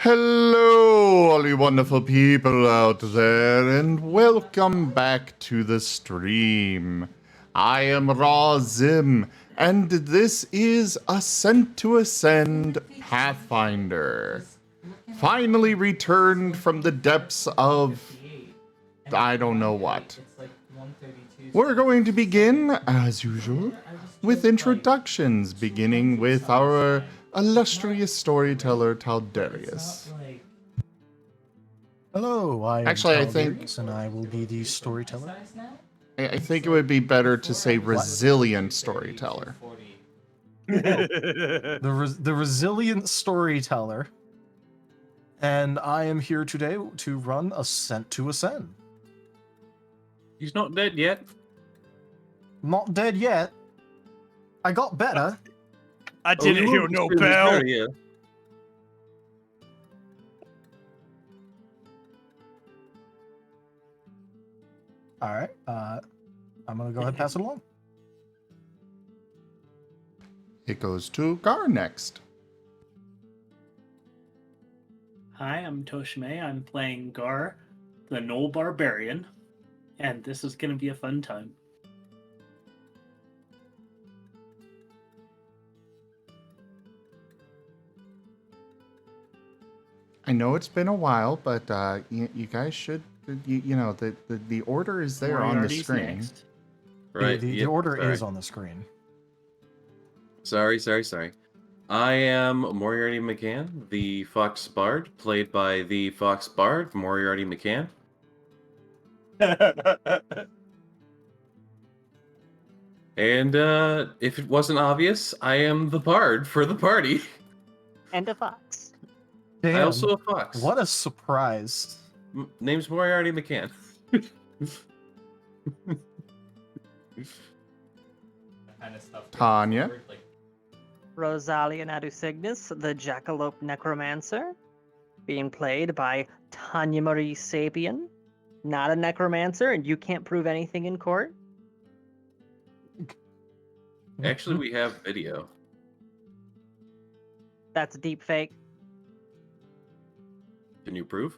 Hello, all you wonderful people out there, and welcome back to the stream. I am Raw Zim, and this is Ascent to Ascend Pathfinder. Finally returned from the depths of I don't know what. We're going to begin, as usual, with introductions, beginning with our illustrious storyteller, Taldarius. Hello, I am Actually, I think- Taldarius, and I will be the storyteller. I think it would be better to say resilient storyteller. The resilient storyteller. And I am here today to run Ascent to Ascend. He's not dead yet. Not dead yet. I got better. I didn't you hear were no pretty bell. sure, yeah. All right. I'm going to go ahead and pass it along. It goes to Gar next. Hi, I'm Toshime. I'm playing Gar, the Knoll Barbarian, and this is going to be a fun time. I know it's been a while, but you guys should, you know, the order is there on the Moriarty's screen. next. Right. The yep, order sorry. is on the screen. Sorry. I am Moriarty McCann, the Fox Bard, played by the Fox Bard, Moriarty McCann. And if it wasn't obvious, I am the Bard for the party. And a fox. Damn, I also a Fox. what a surprise. Name's Moriarty McCann. Tanya. Rosalia Nadusignus, the Jackalope Necromancer, being played by Tanya Marie Sapien. Not a necromancer, and you can't prove anything in court. Actually, we have video. That's a deep fake. Can you prove?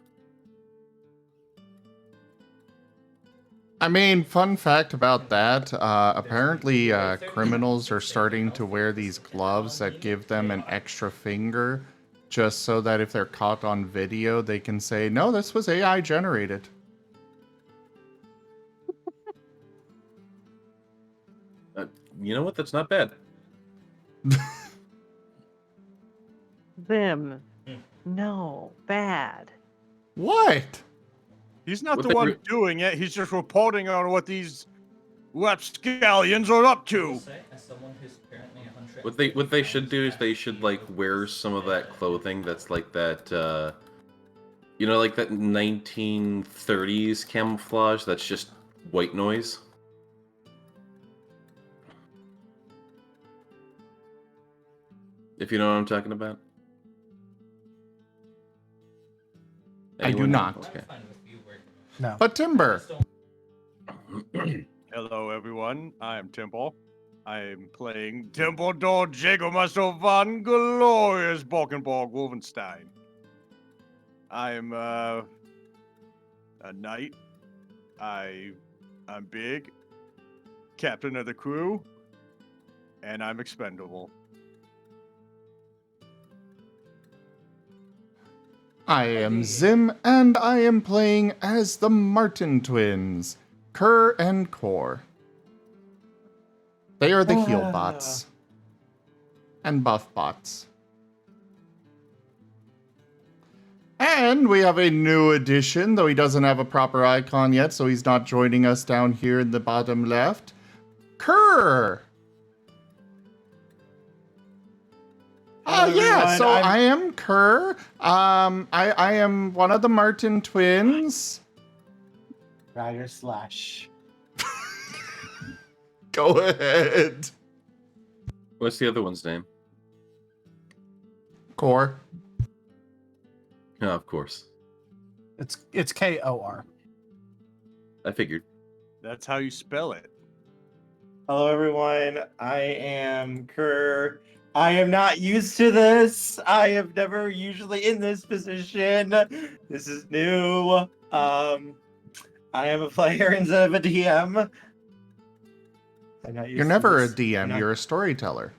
I mean, fun fact about that, apparently criminals are starting to wear these gloves that give them an extra finger, just so that if they're caught on video, they can say, no, this was AI generated. You know what? That's not bad. Them. No. Bad. What? He's not What the the one gr- doing it. He's just reporting on what these rapscallions are up to. What they should do is they should like wear some of that clothing that's like that you know, like that 1930s camouflage that's just white noise. If you know what I'm talking about. I do Anyone? not. Okay. No. But Timber. Hello, everyone. I am Temple. I am playing Templedor Jägermeister von Glorious Balkenborg Wolfenstein. I am a knight. I'm big, captain of the crew, and I'm expendable. I am Zim, and I am playing as the Martin twins, Kerr and Core. They are the heal bots. And buff bots. And we have a new addition, though he doesn't have a proper icon yet, so he's not joining us down here in the bottom left. Kerr! Oh, yeah, so I am Kerr. I am one of the Martin twins. Rider Slash. Go ahead. What's the other one's name? Core. Oh, of course. It's K-O-R. I figured. That's how you spell it. Hello, everyone. I am Kerr, I am not used to this. I am never usually in this position. This is new. I am a player instead of a DM. I'm not used You're to never a this. DM, you're a storyteller.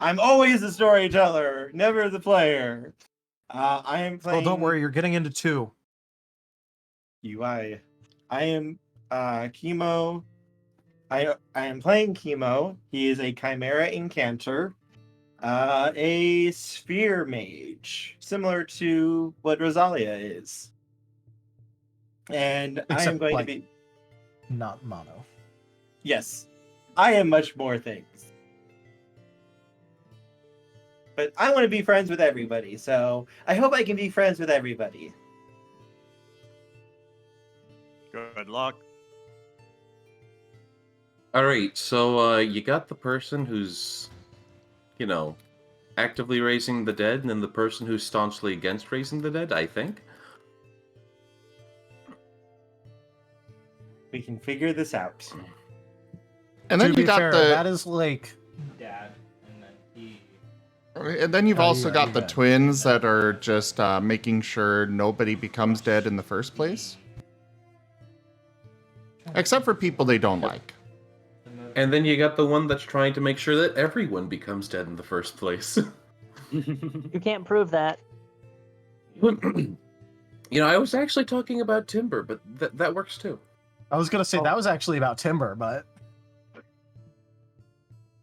I'm always a storyteller, never the player. I am Oh, playing don't worry, you're getting into 2. UI. I am Chemo. I am playing Chemo. He is a Chimera Incanter. A sphere mage, similar to what Rosalia is. And I am Except, going like, to be... not mono. Yes, I am much more things. But I want to be friends with everybody, so I hope I can be friends with everybody. Good luck. All right, so you got the person who's, you know, actively raising the dead, and then the person who's staunchly against raising the dead, I think. We can figure this out. And then To you be got fair, that is like... Dad, and then he. and then you've Oh, also yeah, got you the did. twins that are just making sure nobody becomes dead in the first place. Except for people they don't like. And then you got the one that's trying to make sure that everyone becomes dead in the first place. You can't prove that. You know, I was actually talking about Timber, but that works too. I was gonna say, Oh. that was actually about Timber, but...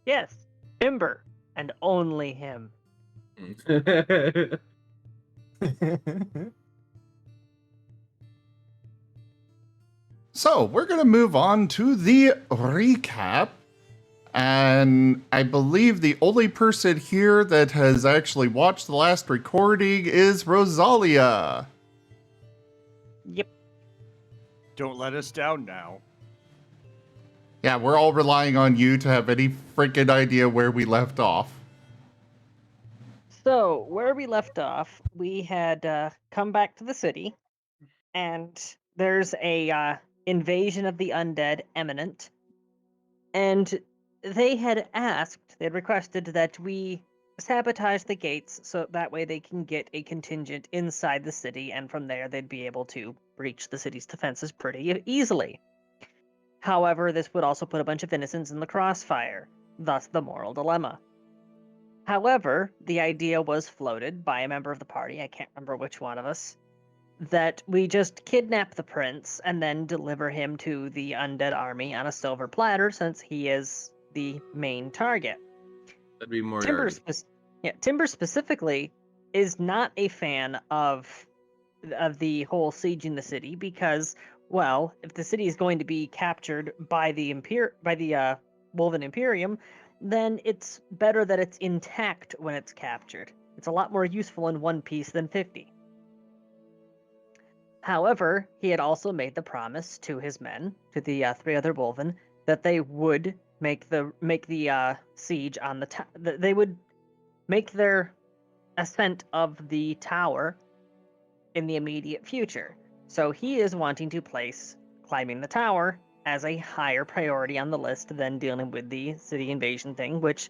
Yes, Timber, and only him. So, we're going to move on to the recap. And I believe the only person here that has actually watched the last recording is Rosalia. Yep. Don't let us down now. Yeah, we're all relying on you to have any freaking idea where we left off. So, where we left off, we had come back to the city, and there's a invasion of the undead imminent. And they had requested that we sabotage the gates so that way they can get a contingent inside the city, and from there they'd be able to breach the city's defenses pretty easily. However, this would also put a bunch of innocents in the crossfire, thus the moral dilemma. However, the idea was floated by a member of the party, I can't remember which one of us, that we just kidnap the prince and then deliver him to the undead army on a silver platter since he is the main target. That'd be more. Timber specifically is not a fan of the whole sieging the city because, well, if the city is going to be captured by the Wolven Imperium, then it's better that it's intact when it's captured. It's a lot more useful in one piece than 50. However, he had also made the promise to his men, to the 3 other Wolven, that they would make the siege on the they would make their ascent of the tower in the immediate future. So he is wanting to place climbing the tower as a higher priority on the list than dealing with the city invasion thing, which,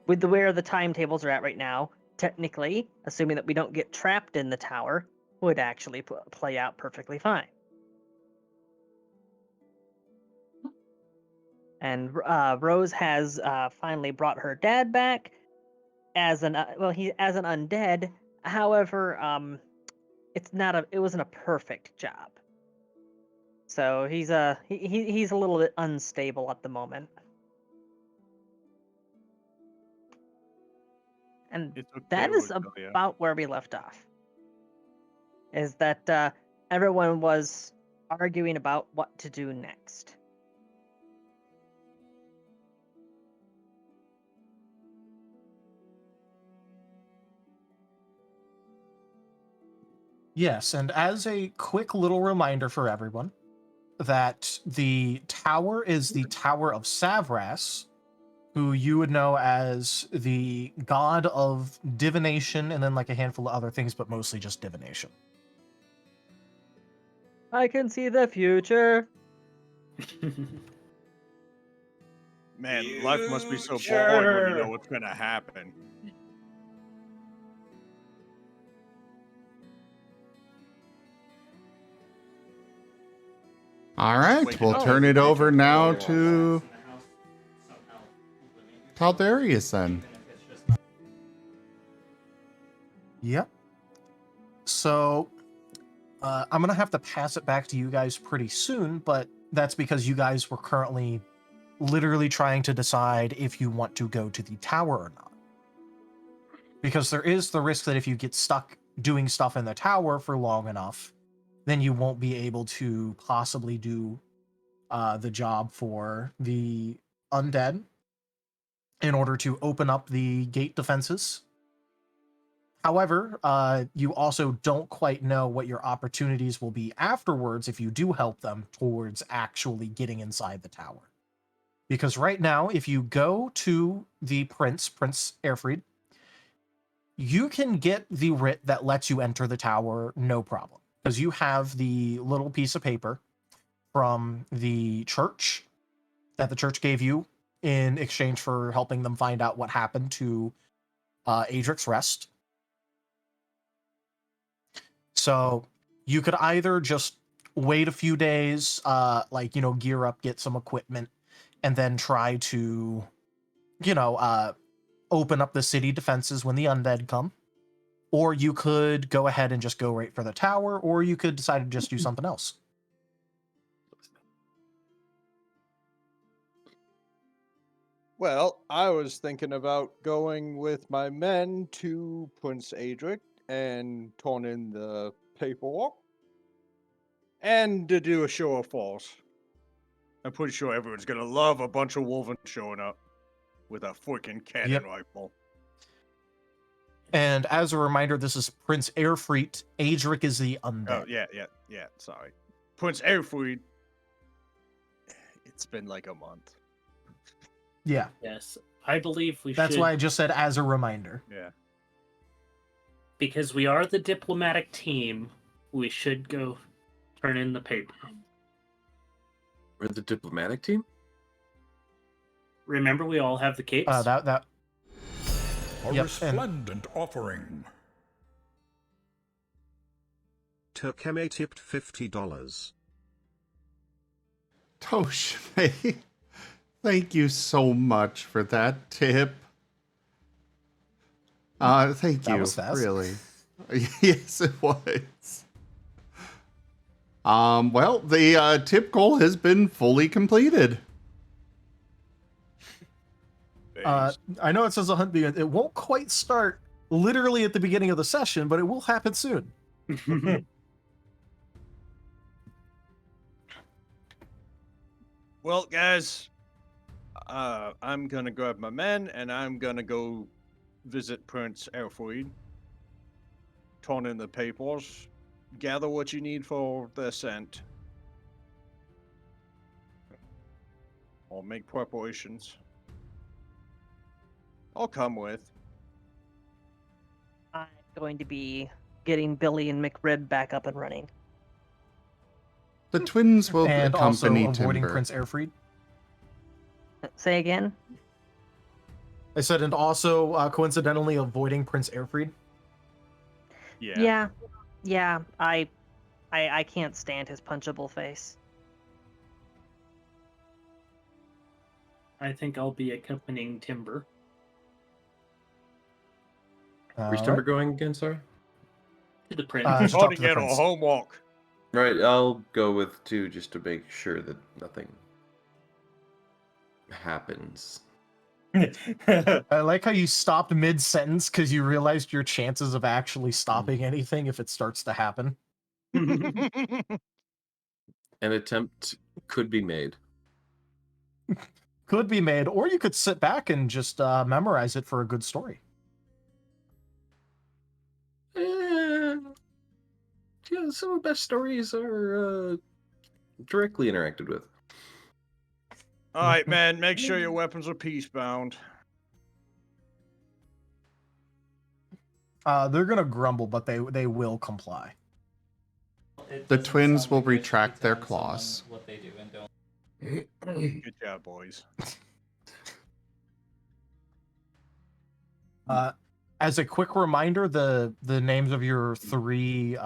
with where the timetables are at right now, technically, assuming that we don't get trapped in the tower, would actually play out perfectly fine. And Rose has finally brought her dad back as an as an undead. However, it wasn't a perfect job. So he's a little bit unstable at the moment. And It's okay, that is Rosalia. about where we left off. Is that everyone was arguing about what to do next. Yes, and as a quick little reminder for everyone, that the tower is the Tower of Savras, who you would know as the god of divination, and then like a handful of other things, but mostly just divination. I can see the future. Man, life must be so boring when you know what's gonna happen. All right, Wait, we'll oh, turn it over now Rats to in the house somehow eliminated. Taldarius then. Even if it's just Yep. So I'm gonna have to pass it back to you guys pretty soon, but that's because you guys were currently literally trying to decide if you want to go to the tower or not. Because there is the risk that if you get stuck doing stuff in the tower for long enough, then you won't be able to possibly do the job for the undead in order to open up the gate defenses. However, you also don't quite know what your opportunities will be afterwards if you do help them towards actually getting inside the tower. Because right now, if you go to the Prince Airfried, you can get the writ that lets you enter the tower no problem. Because you have the little piece of paper from the church that the church gave you in exchange for helping them find out what happened to Adric's Rest. So you could either just wait a few days, gear up, get some equipment, and then try to, open up the city defenses when the undead come. Or you could go ahead and just go right for the tower, or you could decide to just do something else. Well, I was thinking about going with my men to Prince Adric and turn in the paperwork and to do a show of force. I'm pretty sure everyone's gonna love a bunch of wolven showing up with a freaking cannon Yep. rifle. And as a reminder, this is Prince Airfried. Adric is the undead. Oh, yeah, sorry. Prince Airfried. It's been like a month. Yeah, yes, I believe we that's should. why I just said as a reminder. Yeah. Because we are the diplomatic team, we should go turn in the paper. We're the diplomatic team? Remember, we all have the capes. A Yep, and- resplendent offering. Turkeme tipped $50. Toshme, thank you so much for that tip. Thank That you. was fast. Really. Yes, it was. Well, the tip goal has been fully completed. I know it says a hunt begin. It won't quite start literally at the beginning of the session, but it will happen soon. Well, guys, I'm gonna grab my men and I'm gonna go visit Prince Airfried, turn in the papers, gather what you need for the Ascent, or make preparations. I'll come with. I'm going to be getting Billy and McRib back up and running. The twins will And also accompany avoiding Timber. Prince Airfried. Say again? I said, and also coincidentally avoiding Prince Airfried. Yeah. I can't stand his punchable face. I think I'll be accompanying Timber. Where's Timber going again, sorry? To the prince. Just Trying talk to to the get a prince. homework. Right, I'll go with two just to make sure that nothing happens. I like how you stopped mid-sentence because you realized your chances of actually stopping anything if it starts to happen. An attempt could be made. Could be made, or you could sit back and just memorize it for a good story. Yeah, some of the best stories are directly interacted with. All right, man. Make sure your weapons are peace-bound. They're gonna grumble, but they will comply. It The doesn't twins sound will like I should be retract their telling someone claws. What they do and don't. Good job, boys. As a quick reminder, the names of your three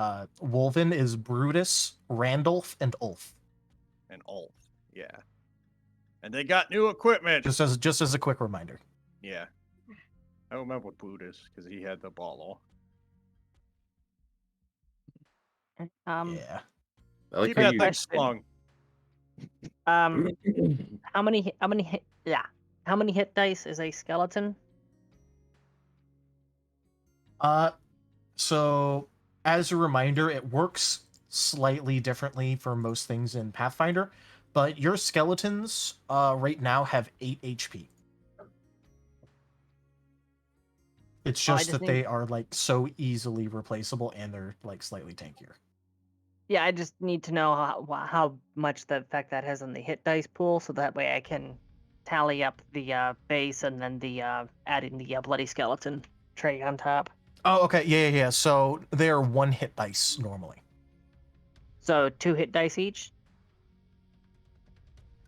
Wolven is Brutus, Randolph, and Ulf. and alt. Yeah. And they got new equipment. Just as a quick reminder. Yeah. I don't remember what boot is because he had the ball. Yeah. I like Keep how that you. thing Question. slung. How many hit dice is a skeleton? So as a reminder, it works slightly differently for most things in Pathfinder, but your skeletons right now have 8 HP. It's Oh, I just just that need- they are like so easily replaceable and they're like slightly tankier. Yeah, I just need to know how much the effect that has on the hit dice pool, so that way I can tally up the base and then the adding the bloody skeleton tray on top. Oh, okay. Yeah. So they are 1 hit dice normally. So 2 hit dice each.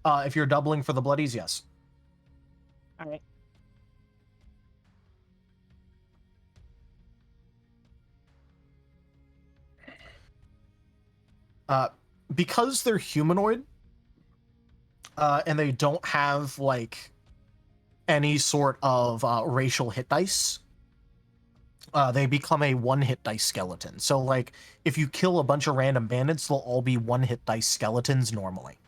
If you're doubling for the bloodies, yes. All right. Because they're humanoid, and they don't have like any sort of racial hit dice, they become a 1 hit dice skeleton. So like if you kill a bunch of random bandits, they'll all be 1 hit dice skeletons normally.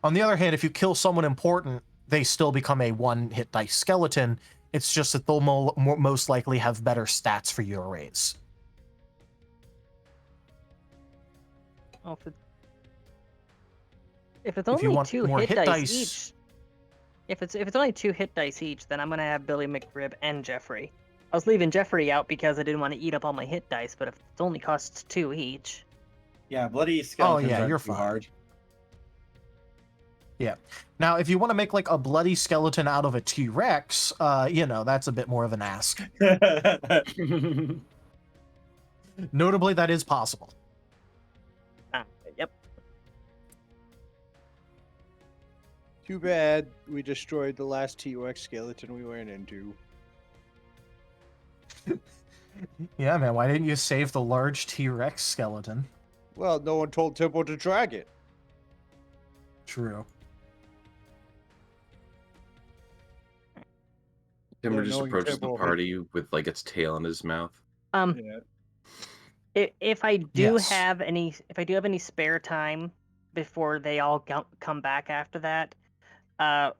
On the other hand, if you kill someone important, they still become a 1 hit dice skeleton. It's just that they'll most likely have better stats for your raise. Oh, if it's If you only want 2 more hit hit dice dice- each, if it's only 2 hit dice each, then I'm gonna have Billy McRib and Jeffrey. I was leaving Jeffrey out because I didn't want to eat up all my hit dice, but if it only costs 2 each, Yeah, bloody skeletons yeah, aren't you're too fine. hard. Yeah. Now, if you want to make like a bloody skeleton out of a T-Rex, that's a bit more of an ask. Notably, that is possible. yep. Too bad we destroyed the last T-Rex skeleton we ran into. Yeah, man, why didn't you save the large T-Rex skeleton? Well, no one told Temple to drag it. True. Timber Yeah, just knowing approaches the Temple- party with like its tail in his mouth. Yeah. If I do Yes. have any spare time before they all come back after that,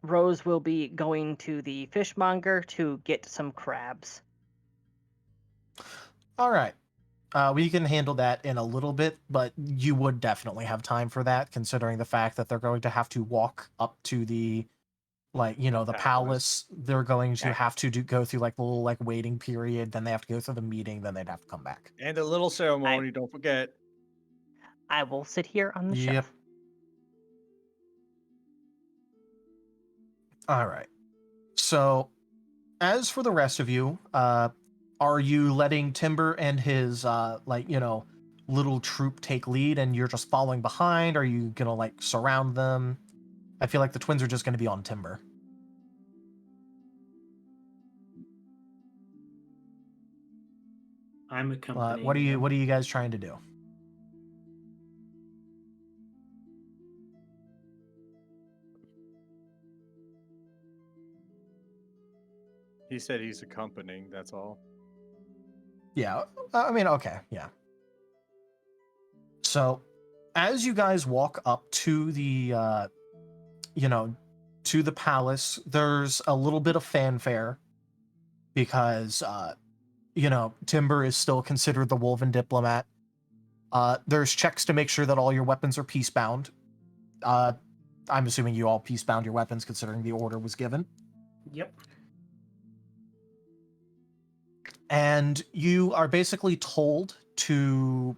Rose will be going to the fishmonger to get some crabs. All right. We can handle that in a little bit, but you would definitely have time for that, considering the fact that they're going to have to walk up to the, the palace. They're going to have to go through like the little waiting period. Then they have to go through the meeting. Then they'd have to come back. And a little ceremony, don't forget. I will sit here on the Yep. shelf. All right. So, as for the rest of you, are you letting Timber and his little troop take lead, and you're just following behind? Are you gonna surround them? I feel like the twins are just gonna be on Timber. I'm accompanying. What them. are you guys trying to do? He said he's accompanying, that's all. Yeah, I mean, okay, yeah. So, as you guys walk up to the, to the palace, there's a little bit of fanfare because, Timber is still considered the Wolven diplomat. There's checks to make sure that all your weapons are peacebound. I'm assuming you all peacebound your weapons considering the order was given. Yep. And you are basically told to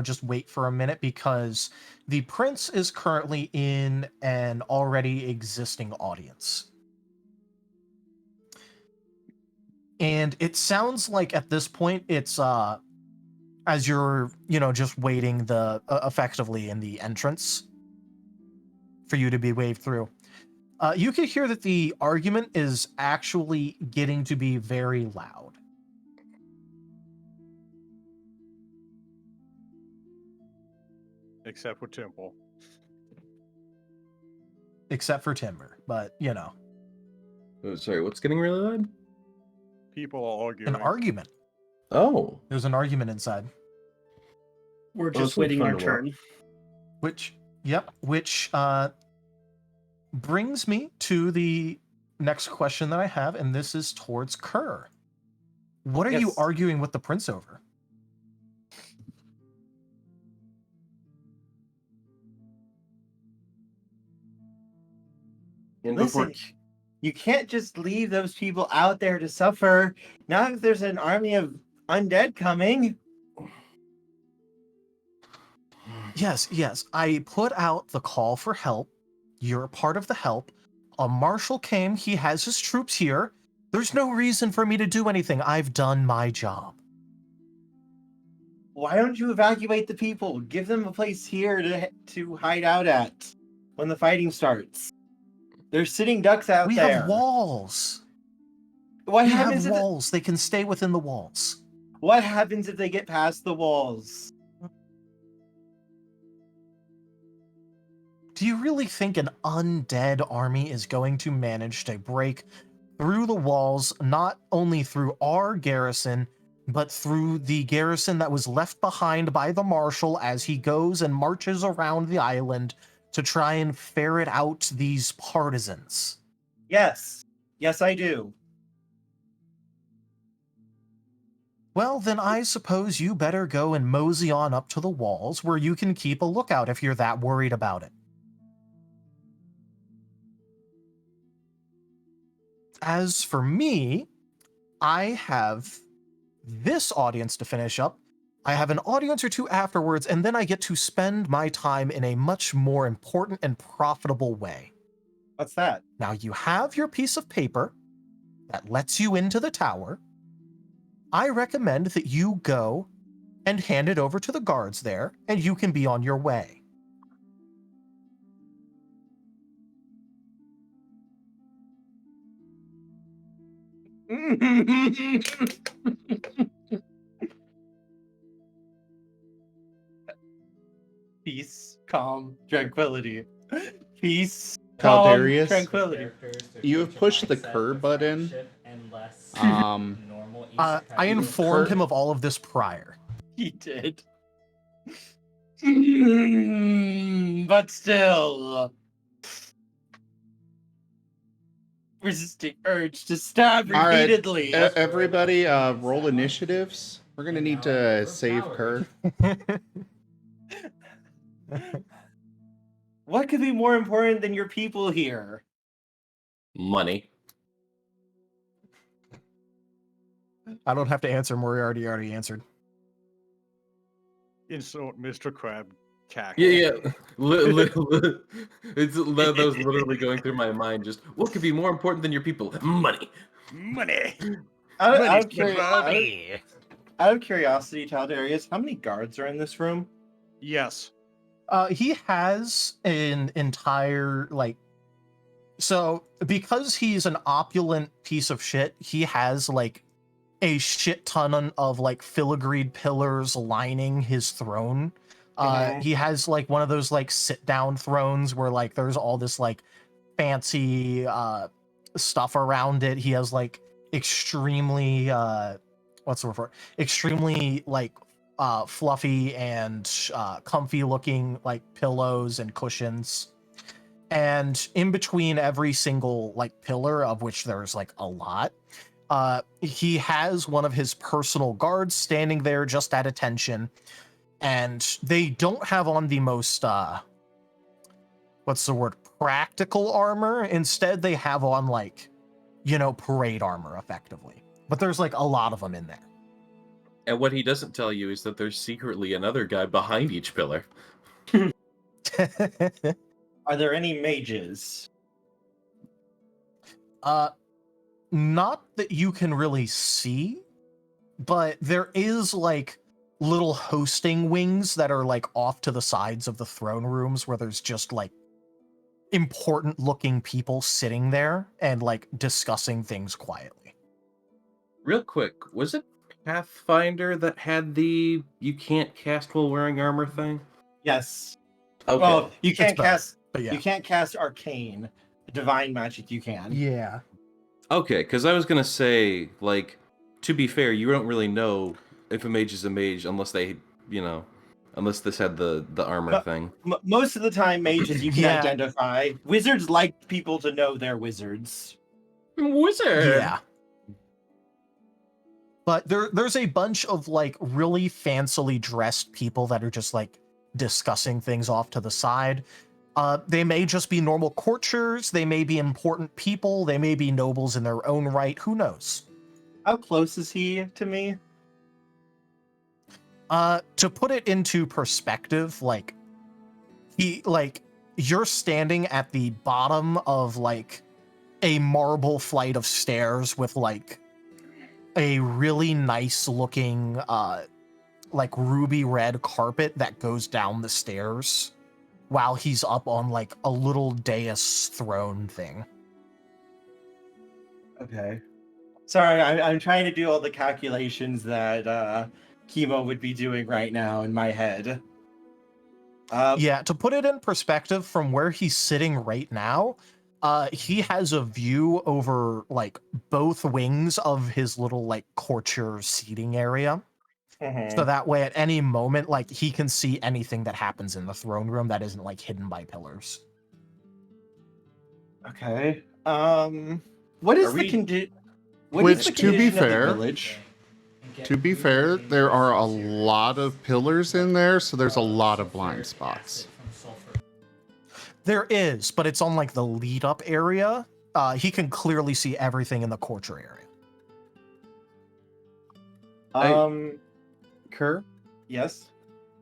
just wait for a minute because the prince is currently in an already existing audience. And it sounds like at this point it's as you're just waiting effectively in the entrance for you to be waved through, you can hear that the argument is actually getting to be very loud. Except for Temple. Except for Timber, but you know, Oh, sorry, what's getting really loud? People are arguing. an argument. Oh. There's an argument inside. We're Well, just it's waiting fun our to turn. Which brings me to the next question that I have, and this is towards Kerr. What are you Yes. arguing with the prince over? And Listen, you can't just leave those people out there to suffer. Not if there's an army of undead coming. Yes. I put out the call for help. You're a part of the help. A marshal came. He has his troops here. There's no reason for me to do anything. I've done my job. Why don't you evacuate the people? Give them a place here to hide out at when the fighting starts. There's sitting ducks out We there. have walls. What We happens have if walls. They can stay within the walls. what happens if they get past the walls? Do you really think an undead army is going to manage to break through the walls, not only through our garrison, but through the garrison that was left behind by the marshal as he goes and marches around the island to try and ferret out these partisans? Yes. Yes, I do. Well, then I suppose you better go and mosey on up to the walls where you can keep a lookout if you're that worried about it. As for me, I have this audience to finish up. I have an audience or two afterwards, and then I get to spend my time in a much more important and profitable way. What's that? Now, you have your piece of paper that lets you into the tower. I recommend that you go and hand it over to the guards there, and you can be on your way. Peace, calm, tranquility. Peace, calm, Caldarius, tranquility. you have pushed the Kerr button. I informed him of all of this prior. He did. But still. Resisting urge to stab All right, repeatedly. everybody, roll initiatives. We're gonna need to save Kerr. What could be more important than your people here? Money. I don't have to answer. Moriarty already answered. Insult Mr. Crab cackle. Yeah. It's that was literally going through my mind. Just what could be more important than your people? Money. Money. Out of curiosity, Taldarius, how many guards are in this room? Yes. He has an entire, so because he's an opulent piece of shit, he has, a shit ton of, filigreed pillars lining his throne. He has, one of those, sit-down thrones where, there's all this, fancy, stuff around it. He has, extremely, what's the word for it? Extremely, fluffy and comfy looking pillows and cushions, and in between every single pillar, of which there's a lot, he has one of his personal guards standing there just at attention, and they don't have on the most practical armor. Instead they have on parade armor effectively, but there's a lot of them in there. And what he doesn't tell you is that there's secretly another guy behind each pillar. Are there any mages? Not that you can really see, but there is little hosting wings that are off to the sides of the throne rooms where there's just important looking people sitting there and discussing things quietly. Real quick, was it Pathfinder that had the you can't cast while wearing armor thing? Yes. Okay. Well, you can't better, cast. but yeah. You can't cast arcane, divine magic. You can. Yeah. Okay, because I was gonna say, like, to be fair, you don't really know if a mage is a mage unless they, unless this had the armor But- thing. Most of the time, mages you can Yeah. identify. Wizards like people to know they're wizards. Wizard. Yeah. But there's a bunch of like really fancily dressed people that are just like discussing things off to the side. They may just be normal courtiers, they may be important people, they may be nobles in their own right, who knows? How close is he to me? To put it into perspective, like you're standing at the bottom of like a marble flight of stairs with like a really nice looking like ruby red carpet that goes down the stairs while he's up on like a little dais throne thing. Okay. Sorry, I'm trying to do all the calculations that Chemo would be doing right now in my head. Yeah, to put it in perspective from where he's sitting right now, he has a view over like both wings of his little like courtier seating area. So that way at any moment, like he can see anything that happens in the throne room that isn't like hidden by pillars. Okay. What is the condition? Which, to be fair, village? To be fair, there are a lot of pillars in there, so there's a lot of blind spots. There is, but it's on like the lead up area. He can clearly see everything in the courtier area. Kerr, Yes.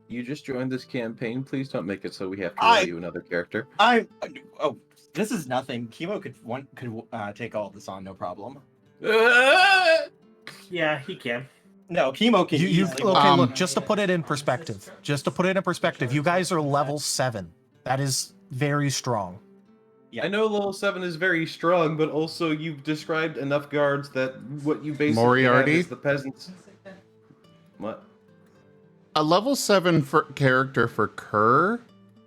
you just joined this campaign. Please don't make it so we have to roll you another character. Oh, this is nothing. Chemo could take all this on, no problem. Yeah, he can. No, Chemo can easily. Okay, look, just to put it in perspective, you guys are level 7. That is very strong. Yeah. I know level 7 is very strong, but also you've described enough guards that what you basically Moriarty? have is the peasants. What? A level 7 character for Kerr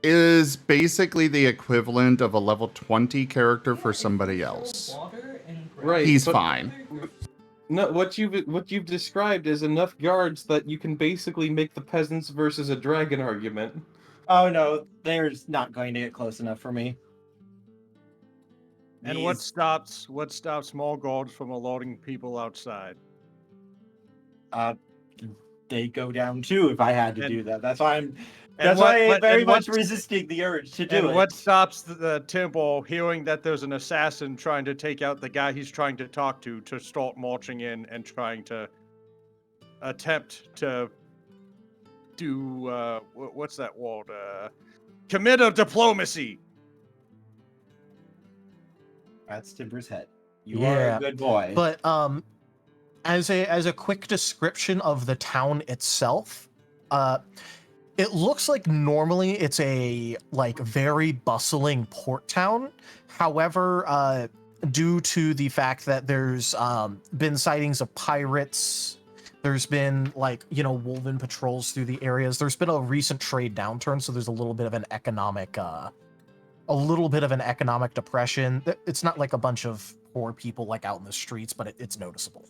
is basically the equivalent of a level 20 character for somebody else. Right. He's but- fine. No, what you've described is enough guards that you can basically make the peasants versus a dragon argument. Oh no, there's not going to get close enough for me. And what stops small guards from alerting people outside? They go down too if I had to do that. That's why I'm. And That's what- why I'm what- very and much what's- resisting the urge to do And it. what stops the temple hearing that there's an assassin trying to take out the guy he's trying to talk to start marching in and trying to attempt to do what's that word? Commit a diplomacy. That's Timber's head. You are a good boy. But as a quick description of the town itself, it looks like normally it's a like very bustling port town. However, due to the fact that there's been sightings of pirates, there's been like, wolven patrols through the areas. There's been a recent trade downturn, so there's a little bit of an economic depression. It's not like a bunch of poor people like out in the streets, but it's noticeable.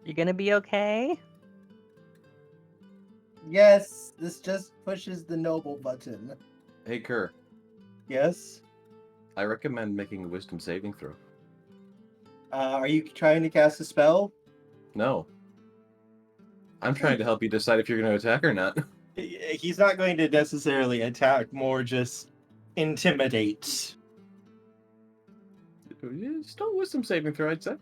You gonna be okay? Yes, this just pushes the noble button. Hey, Kerr, Yes. I recommend making a wisdom saving throw. Are you trying to cast a spell? No. I'm trying to help you decide if you're going to attack or not. He's not going to necessarily attack, more just intimidate. Still a wisdom saving throw, I'd say.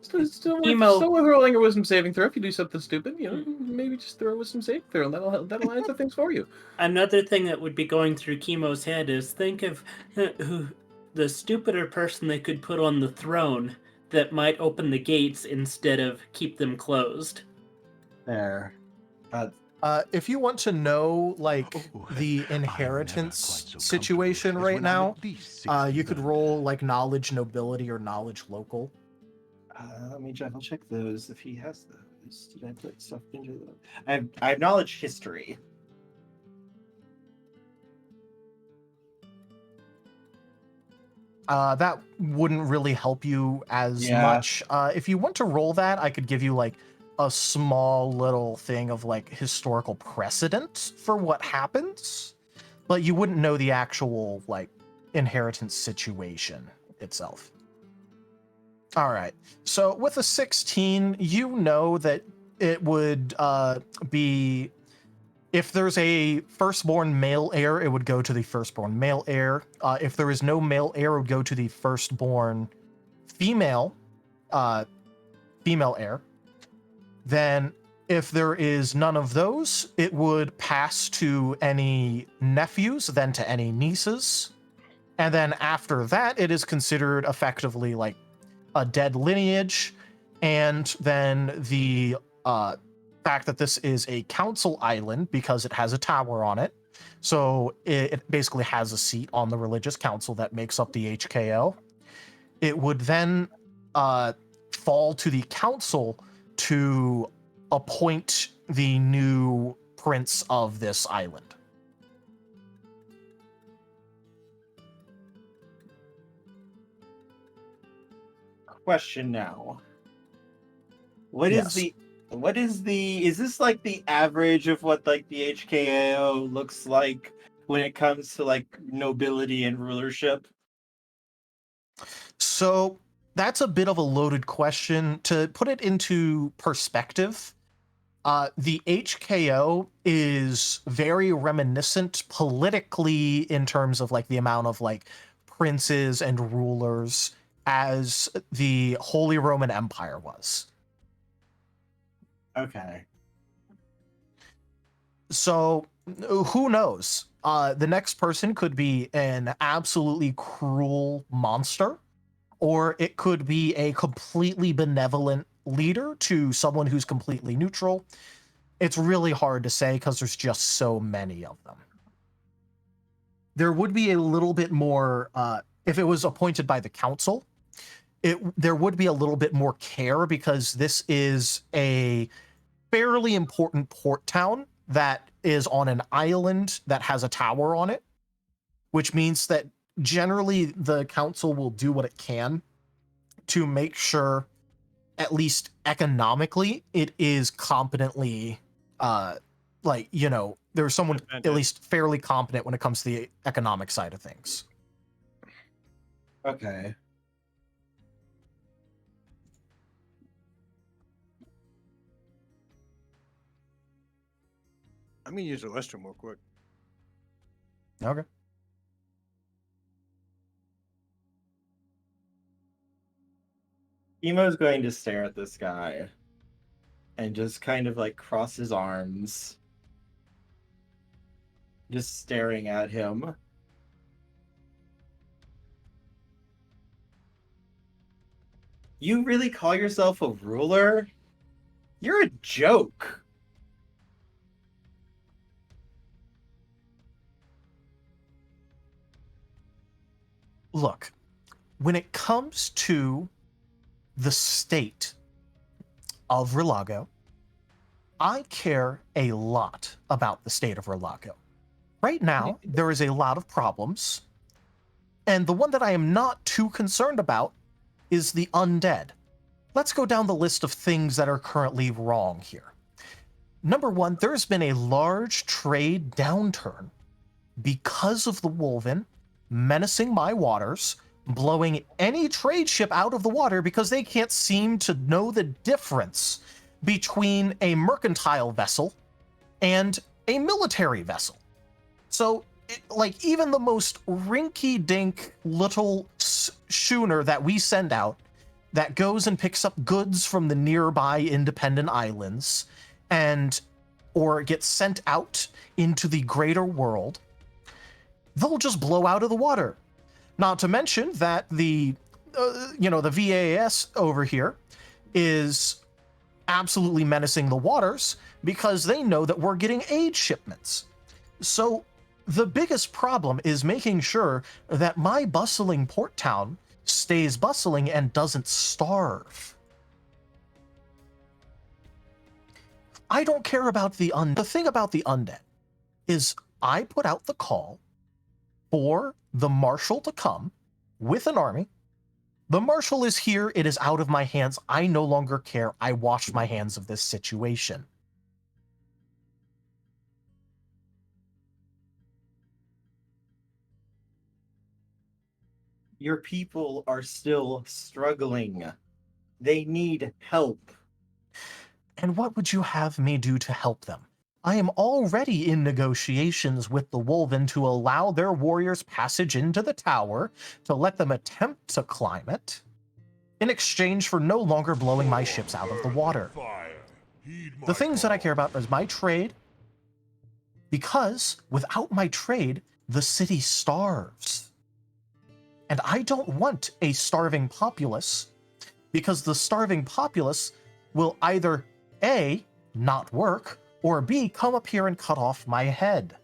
Still Emo. worth rolling a wisdom saving throw if you do something stupid. Maybe just throw a wisdom saving throw, and that'll answer things for you. Another thing that would be going through Chemo's head is think of who the stupider person they could put on the throne that might open the gates instead of keep them closed. There. If you want to know like Oh, the I am never inheritance quite so situation comfortable as right when I'm now, at least you 60 could learned. roll like knowledge nobility or knowledge local. Let me check. I'll check those if he has those. Did I put stuff into them? I have knowledge history. That wouldn't really help you as Yeah. much. If you want to roll that, I could give you like a small little thing of like historical precedent for what happens, but you wouldn't know the actual like inheritance situation itself. All right. So with a 16, you know that it would be if there's a firstborn male heir, it would go to the firstborn male heir. If there is no male heir, it would go to the firstborn female female heir. Then, if there is none of those, it would pass to any nephews, then to any nieces. And then after that, it is considered effectively like a dead lineage. And then the fact that this is a council island because it has a tower on it. So it basically has a seat on the religious council that makes up the HKO. It would then fall to the council to appoint the new prince of this island. Question now. What is Yes. is this like the average of what like the HKO looks like when it comes to like nobility and rulership? So that's a bit of a loaded question. To put it into perspective, the HKO is very reminiscent politically in terms of like the amount of like princes and rulers as the Holy Roman Empire was. Okay. So who knows? The next person could be an absolutely cruel monster, or it could be a completely benevolent leader to someone who's completely neutral. It's really hard to say because there's just so many of them. There would be a little bit more, if it was appointed by the council, there would be a little bit more care because this is a fairly important port town that is on an island that has a tower on it, which means that generally the council will do what it can to make sure, at least economically, it is competently, there's someone Defended. at least fairly competent when it comes to the economic side of things. Okay. I'm gonna use the restroom real quick. Okay. Emo's going to stare at this guy and just kind of like cross his arms, just staring at him. You really call yourself a ruler? You're a joke. Look, when it comes to the state of Relago, I care a lot about the state of Relago. Right now, there is a lot of problems, and the one that I am not too concerned about is the undead. Let's go down the list of things that are currently wrong here. Number one, there's been a large trade downturn because of the Wolven menacing my waters, blowing any trade ship out of the water because they can't seem to know the difference between a mercantile vessel and a military vessel. So, even the most rinky-dink little schooner that we send out that goes and picks up goods from the nearby independent islands or gets sent out into the greater world, they'll just blow out of the water. Not to mention that the VAS over here is absolutely menacing the waters because they know that we're getting aid shipments. So the biggest problem is making sure that my bustling port town stays bustling and doesn't starve. I don't care about the undead. The thing about the undead is I put out the call for the marshal to come with an army. The marshal is here. It is out of my hands. I no longer care. I wash my hands of this situation. Your people are still struggling. They need help. And what would you have me do to help them? I am already in negotiations with the Wolven to allow their warriors passage into the tower, to let them attempt to climb it, in exchange for no longer blowing my ships out of the water. The things that I care about is my trade, because without my trade, the city starves. And I don't want a starving populace, because the starving populace will either A, not work, or B, come up here and cut off my head.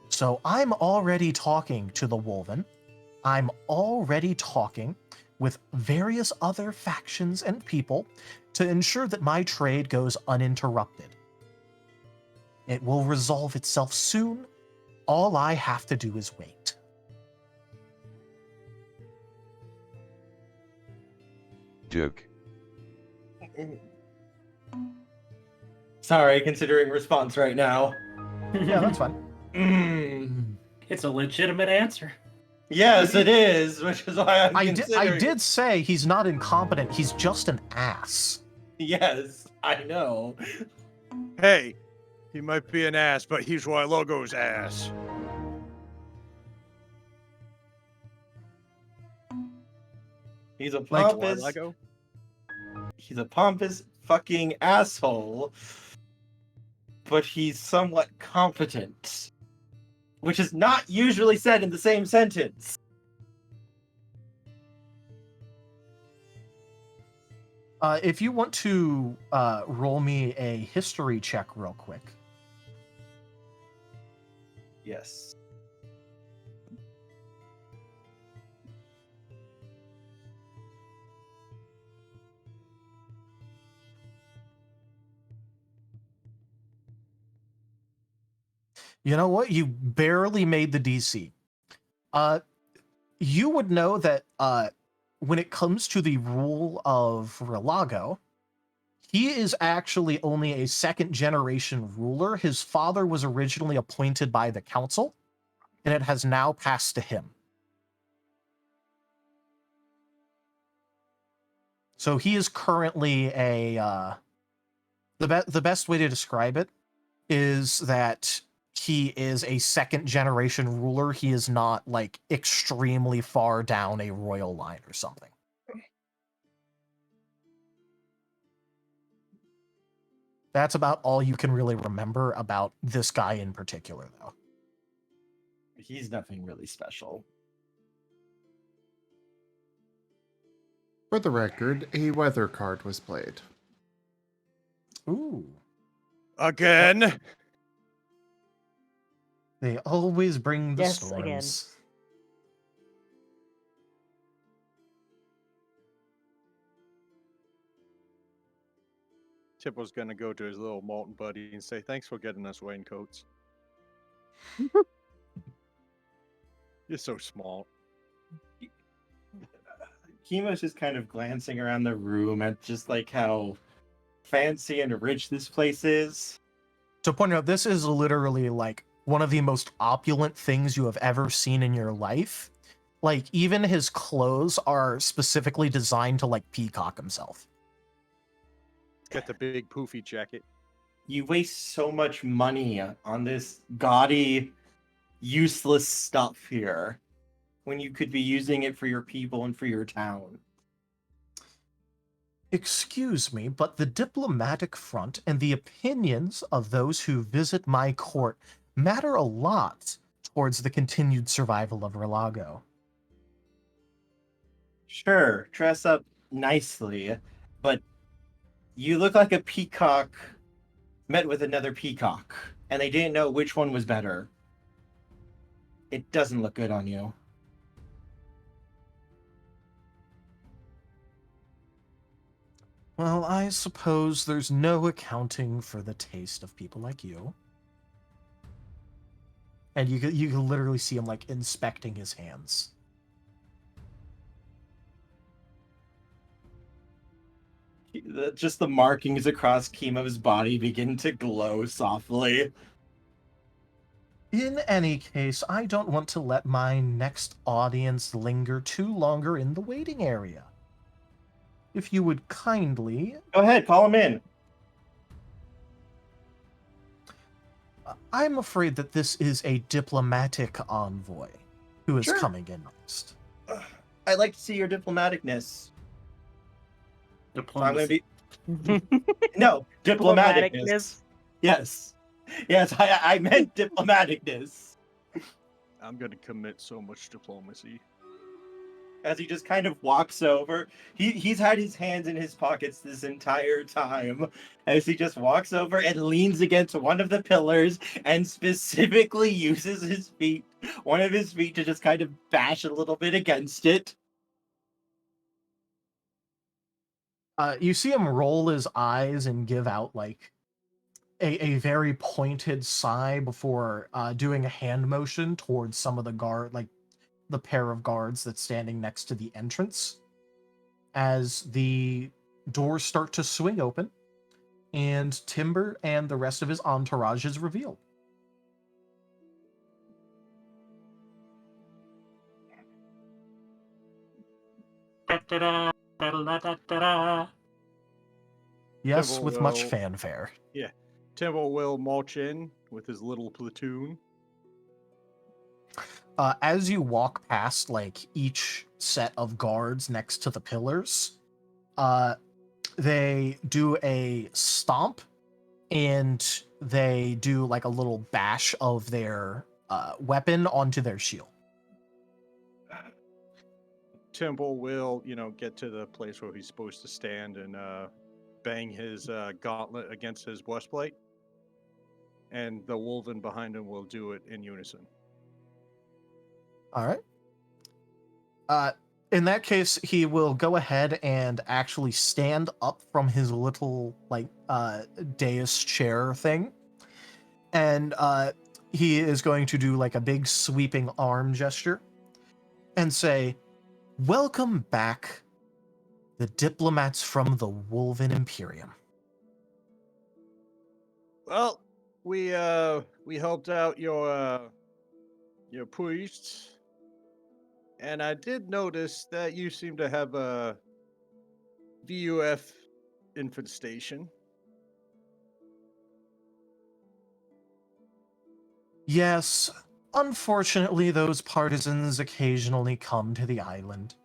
So I'm already talking to the Wolven. I'm already talking with various other factions and people to ensure that my trade goes uninterrupted. It will resolve itself soon. All I have to do is wait. Duke. Sorry, considering response right now. Yeah, that's fine. It's a legitimate answer. Yes, it is, which is why I'm I considering. did say he's not incompetent. He's just an ass. Yes, I know. Hey, he might be an ass, but he's why Logo's ass. He's a Like, pompous. Lego? He's a pompous fucking asshole. But he's somewhat competent. Which is not usually said in the same sentence. If you want to roll me a history check real quick. Yes. You know what? You barely made the DC. You would know that when it comes to the rule of Relago, he is actually only a second-generation ruler. His father was originally appointed by the council, and it has now passed to him. So he is currently a... the best way to describe it is that he is a second-generation ruler. He is not, like, extremely far down a royal line or something. That's about all you can really remember about this guy in particular, though. He's nothing really special. For the record, a weather card was played. Ooh. Again? They always bring the Yes, storms. again. Chip was gonna go to his little molten buddy and say, "Thanks for getting us raincoats." You're so small. Chemo's just kind of glancing around the room at just like how fancy and rich this place is. To point out, this is literally like one of the most opulent things you have ever seen in your life. Like, even his clothes are specifically designed to, like, peacock himself. Got the big poofy jacket. You waste so much money on this gaudy, useless stuff here when you could be using it for your people and for your town. Excuse me, but the diplomatic front and the opinions of those who visit my court matter a lot towards the continued survival of Relago. Sure, dress up nicely, but you look like a peacock met with another peacock, and they didn't know which one was better. It doesn't look good on you. Well, I suppose there's no accounting for the taste of people like you. And you can literally see him like inspecting his hands. Just the markings across Chemo's body begin to glow softly. In any case, I don't want to let my next audience linger too longer in the waiting area. If you would kindly... Go ahead, call him in. I'm afraid that this is a diplomatic envoy who is Sure. coming in next. I'd like to see your diplomaticness. So I'm going to be... No, diplomaticness. Yes. Yes, I meant diplomaticness. I'm gonna commit so much diplomacy. As he just kind of walks over. He's had his hands in his pockets this entire time. As he just walks over and leans against one of the pillars and specifically uses his feet, one of his feet, to just kind of bash a little bit against it. You see him roll his eyes and give out like a very pointed sigh before doing a hand motion towards some of the guard, like the pair of guards that's standing next to the entrance. As the doors start to swing open, and Timber and the rest of his entourage is revealed. Da-da-da, da-da-da-da-da. Yes, Timber with much will- fanfare. Timber will march in with his little platoon. As you walk past like each set of guards next to the pillars, they do a stomp and they do like a little bash of their weapon onto their shield. Timber will, get to the place where he's supposed to stand and bang his gauntlet against his breastplate. And the Wolven behind him will do it in unison. All right. In that case, he will go ahead and actually stand up from his little like dais chair thing, and he is going to do like a big sweeping arm gesture and say, "Welcome back, the diplomats from the Wolven Imperium." Well, we helped out your priests, and I did notice that you seem to have a VUF infant station. Yes, unfortunately, those partisans occasionally come to the island.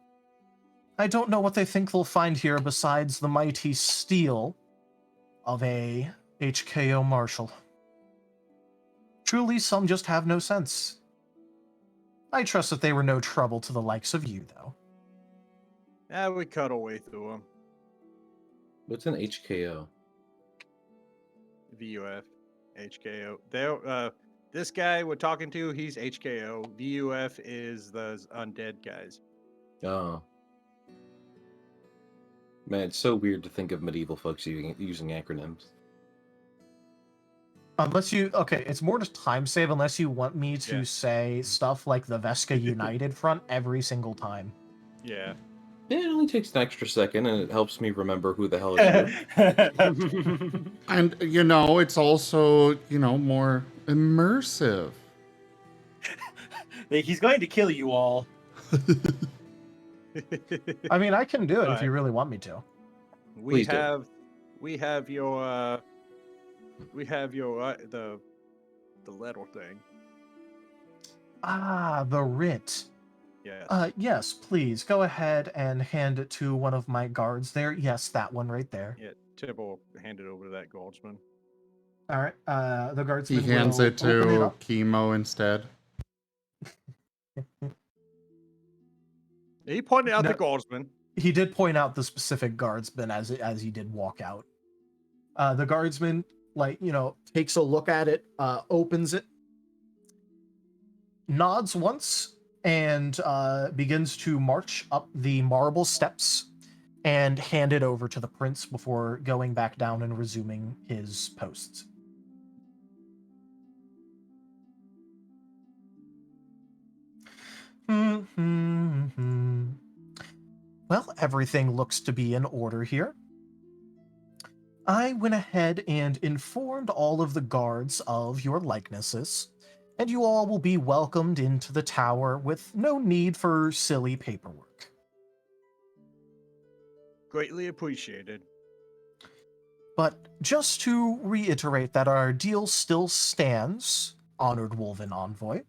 I don't know what they think they'll find here besides the mighty steel of a HKO marshal. Truly, some just have no sense. I trust that they were no trouble to the likes of you, though. We cut our way through them. What's an HKO? VUF, HKO. They're, this guy we're talking to, he's HKO. VUF is the undead guys. Oh. Man, it's so weird to think of medieval folks using acronyms. Unless you... Okay, it's more just time save unless you want me to Yeah. say stuff like the Vesca United front every single time. Yeah. Yeah, it only takes an extra second, and it helps me remember who the hell is who. And, it's also, more immersive. He's going to kill you all. I mean, I can do it if Alright. you really want me to. we Please do. have your the letter thing. Ah, the writ. Yes. Yes, please, go ahead and hand it to one of my guards there. Yes, that one right there. Yeah, Timber will hand it over to that guardsman. All right, the He guardsman hands will it open to up. Chemo instead. He pointed out No. the guardsman. he did point out the specific guardsman as he did walk out. The guardsman, takes a look at it, opens it, nods once, and begins to march up the marble steps and hand it over to the prince before going back down and resuming his posts. Well, everything looks to be in order here. I went ahead and informed all of the guards of your likenesses, and you all will be welcomed into the tower with no need for silly paperwork. Greatly appreciated. But just to reiterate that our deal still stands, Honored Wolven Envoy,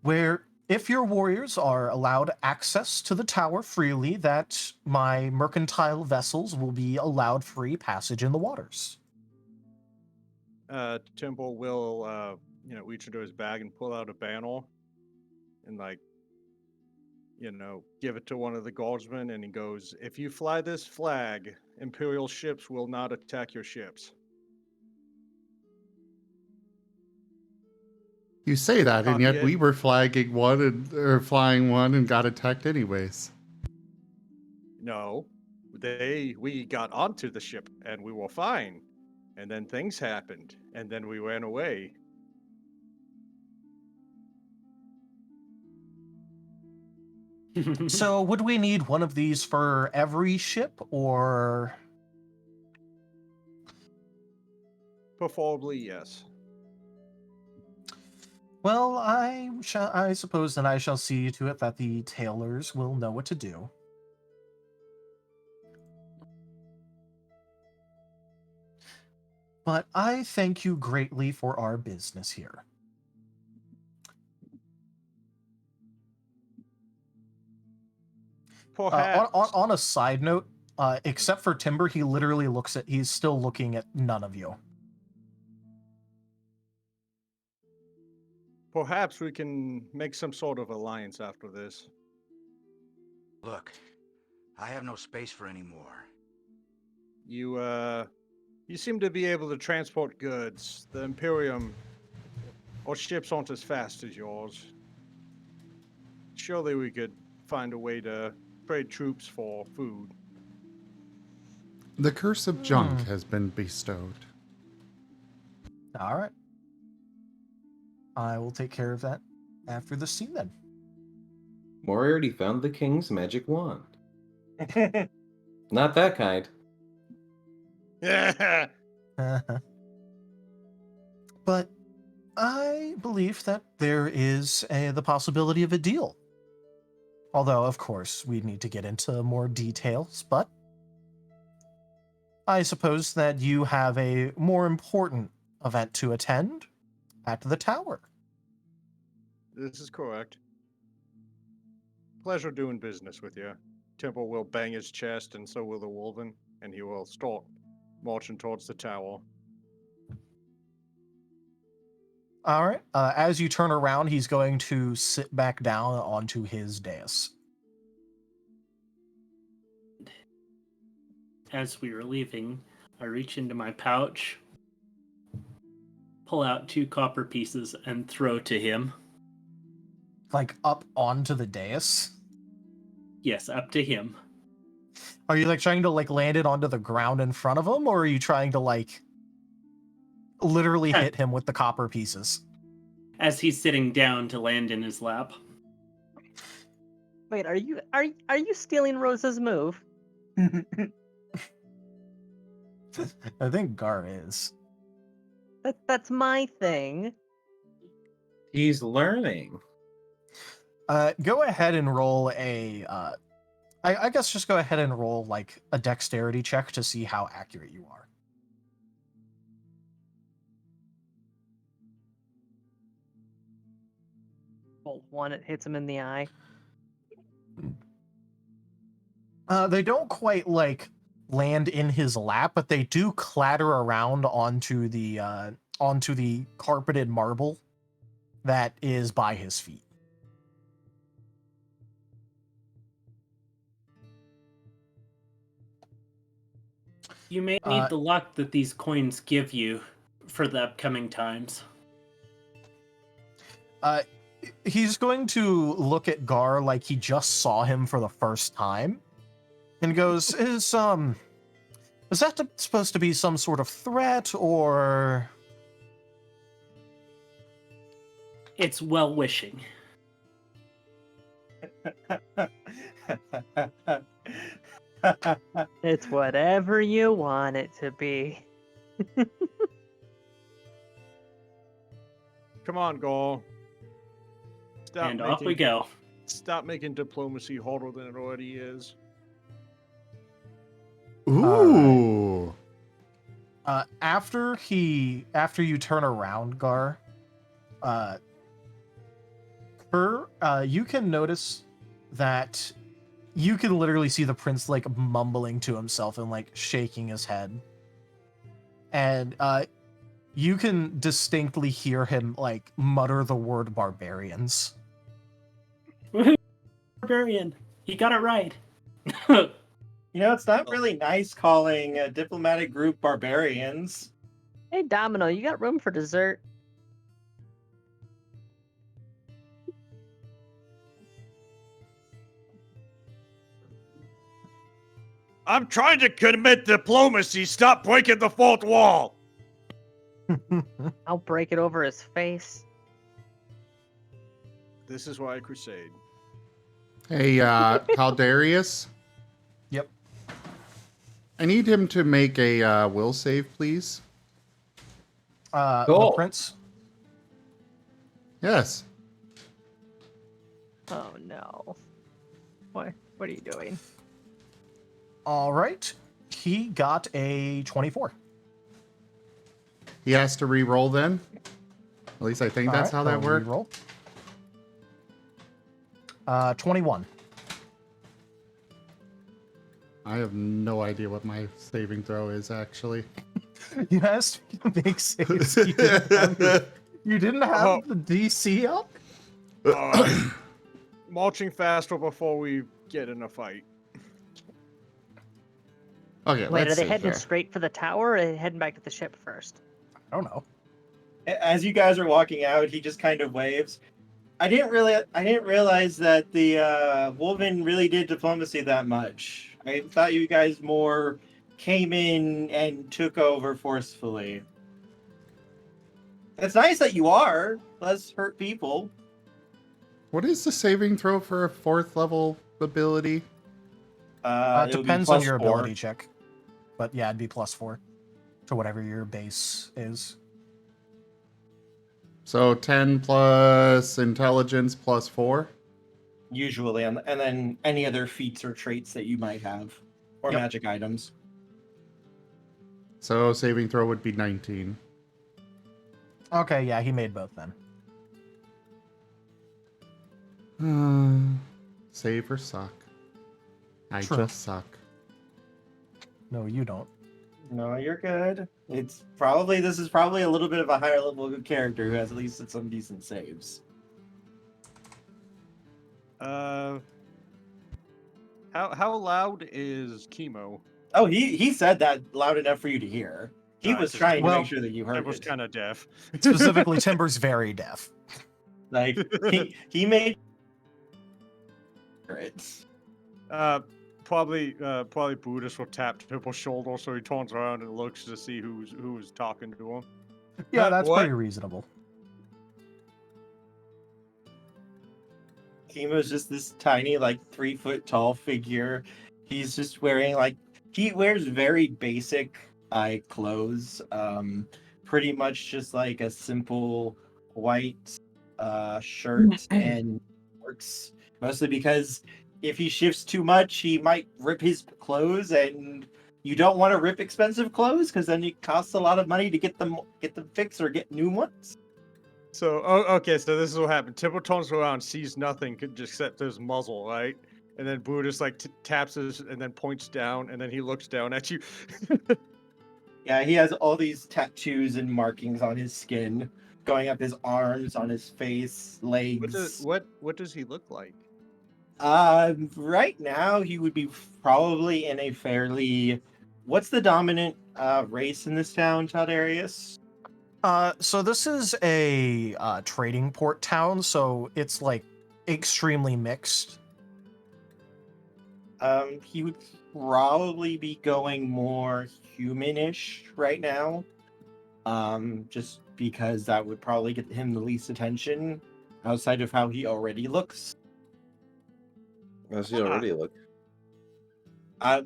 where if your warriors are allowed access to the tower freely, that my mercantile vessels will be allowed free passage in the waters. Temple will, reach into his bag and pull out a banner and, give it to one of the guardsmen, and he goes, "If you fly this flag, Imperial ships will not attack your ships." You say that, and yet we were flying one and got attacked anyways. No, we got onto the ship and we were fine, and then things happened, and then we ran away. So would we need one of these for every ship, or? Preferably, yes. Well, I suppose that I shall see to it that the tailors will know what to do. But I thank you greatly for our business here. On a side note, except for Timber, he literally he's still looking at none of you. Perhaps we can make some sort of alliance after this. Look, I have no space for any more. You seem to be able to transport goods. The Imperium, our ships aren't as fast as yours. Surely we could find a way to trade troops for food. The curse of junk has been bestowed. All right. I will take care of that after the scene then. Moriarty found the king's magic wand. Not that kind. But I believe that there is the possibility of a deal. Although, of course, we need to get into more details, but I suppose that you have a more important event to attend at the tower. This is correct. Pleasure doing business with you. Temple will bang his chest, and so will the Wolven, and he will start marching towards the tower. All right. As you turn around, he's going to sit back down onto his dais. As we were leaving, I reach into my pouch, pull out 2 copper pieces, and throw to him. Like up onto the dais? Yes, up to him. Are you trying to land it onto the ground in front of him, or are you trying to literally hit him with the copper pieces? As he's sitting down to land in his lap. Wait, are you stealing Rosa's move? I think Gar is. That's my thing. He's learning. Go ahead and roll a. I guess just go ahead and roll a dexterity check to see how accurate you are. Bolt 1, it hits him in the eye. They don't quite land in his lap, but they do clatter around onto the carpeted marble that is by his feet. You may need the luck that these coins give you for the upcoming times. He's going to look at Gar like he just saw him for the first time, and goes, "Is that supposed to be some sort of threat, or?" It's well-wishing. It's whatever you want it to be. Come on, Gaul. And off we go. Stop making diplomacy harder than it already is. Ooh. After you turn around, Gar, you can notice that you can literally see the prince like mumbling to himself and like shaking his head, and you can distinctly hear him like mutter the word barbarians. Barbarian, you got it right. You know, it's not really nice calling a diplomatic group barbarians. Hey, Domino, you got room for dessert? I'm trying to commit diplomacy. Stop breaking the fourth wall. I'll break it over his face. This is why I crusade. Hey, Caldarius? Yep. I need him to make a will save, please. The prince? Yes. Oh no. What are you doing? All right. He got a 24. He has to re-roll then? At least I think that's how that works. Roll. 21. I have no idea what my saving throw is, actually. You asked me to make saves. You didn't have the DC up? Marching faster before we get in a fight. Okay, Wait, let's are they see heading here. straight for the tower, or are they heading back to the ship first? I don't know. As you guys are walking out, he just kind of waves. I didn't realize that the Wolven really did diplomacy that much. I thought you guys more came in and took over forcefully. It's nice that you are. Let's hurt people. What is the saving throw for a 4th level ability? It It'll be depends on your +4. ability check. But yeah, it'd be +4 to whatever your base is. So 10 plus intelligence plus 4? Usually, and then any other feats or traits that you might have, or Yep. magic items. So saving throw would be 19. Okay, yeah, he made both then. Save or suck? I True. just suck. No, you don't. No, you're good. This is probably a little bit of a higher level character who has at least some decent saves. How loud is chemo? Oh, he said that loud enough for you to hear. He Alright, was so- trying to well, make sure that you heard I was it. kind of deaf. Specifically, Timber's very deaf. Like he made it. Probably Buddhist will tap Tipple's shoulder so he turns around and looks to see who's talking to him. Yeah, that's What? pretty reasonable. Chemo's just this tiny, like 3-foot tall figure. He's just wearing he wears very basic clothes. Pretty much just like a simple white shirt and shorts. Mostly because if he shifts too much, he might rip his clothes, and you don't want to rip expensive clothes because then it costs a lot of money to get them fixed or get new ones. So, okay, so this is what happened. Tipple turns around, sees nothing, just except his muzzle, right? And then Buddhist taps his and then points down, and then he looks down at you. Yeah, he has all these tattoos and markings on his skin, going up his arms, on his face, legs. What does he look like? Right now he would be probably in a fairly What's the dominant race in this town, Tadarius? So this is a trading port town, so it's like extremely mixed. He would probably be going more humanish right now. Just because that would probably get him the least attention outside of how he already looks. As you already look.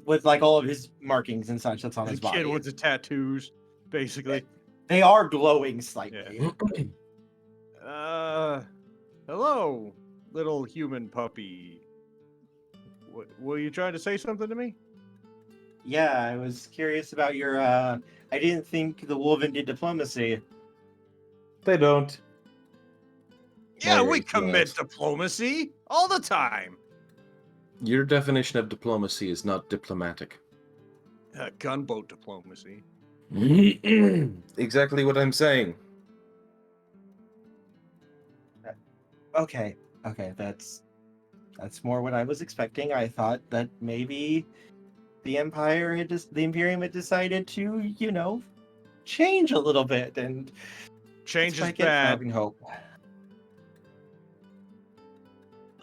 With like all of his markings and such that's on The his kid body. with the tattoos, basically. They are glowing slightly. Hello, little human puppy. Were you trying to say something to me? Yeah, I was curious about your I didn't think the Wolven did diplomacy. They don't. Yeah, My we race commit does. diplomacy all the time. Your definition of diplomacy is not diplomatic. Gunboat diplomacy. Exactly what I'm saying. Okay, that's more what I was expecting. I thought that maybe the Imperium had decided to, change a little bit, and Change is despite it, bad. having hope.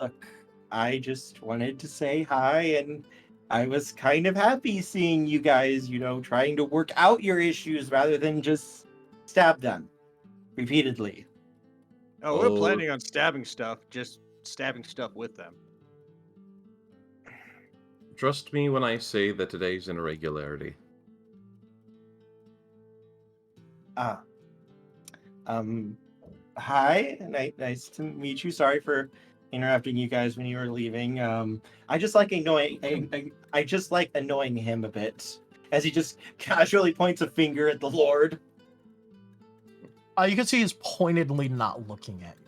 Look, I just wanted to say hi, and I was kind of happy seeing you guys, trying to work out your issues rather than just stab them repeatedly. Oh, we're planning on stabbing stuff, just stabbing stuff with them. Trust me when I say that today's an irregularity. Hi, nice to meet you. Sorry for interrupting you guys when you were leaving. I just like annoying him a bit as he just casually points a finger at the Lord. You can see he's pointedly not looking at you.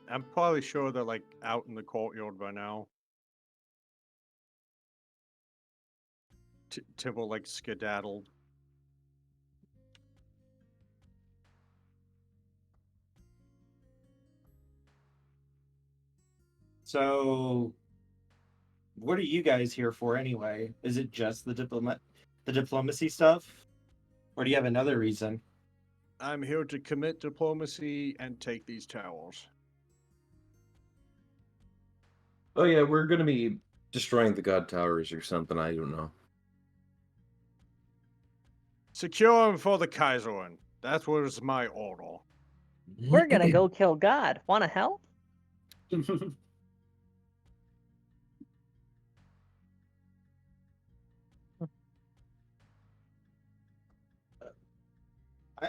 I'm probably sure they're like out in the courtyard by now. Tibble like skedaddled. So, what are you guys here for anyway? Is it just the diplomacy stuff, or do you have another reason? I'm here to commit diplomacy and take these towers. Oh yeah, we're gonna be destroying the God Towers or something, I don't know. Secure them for the Kaiserin. That was my order. We're gonna go kill God. Wanna help?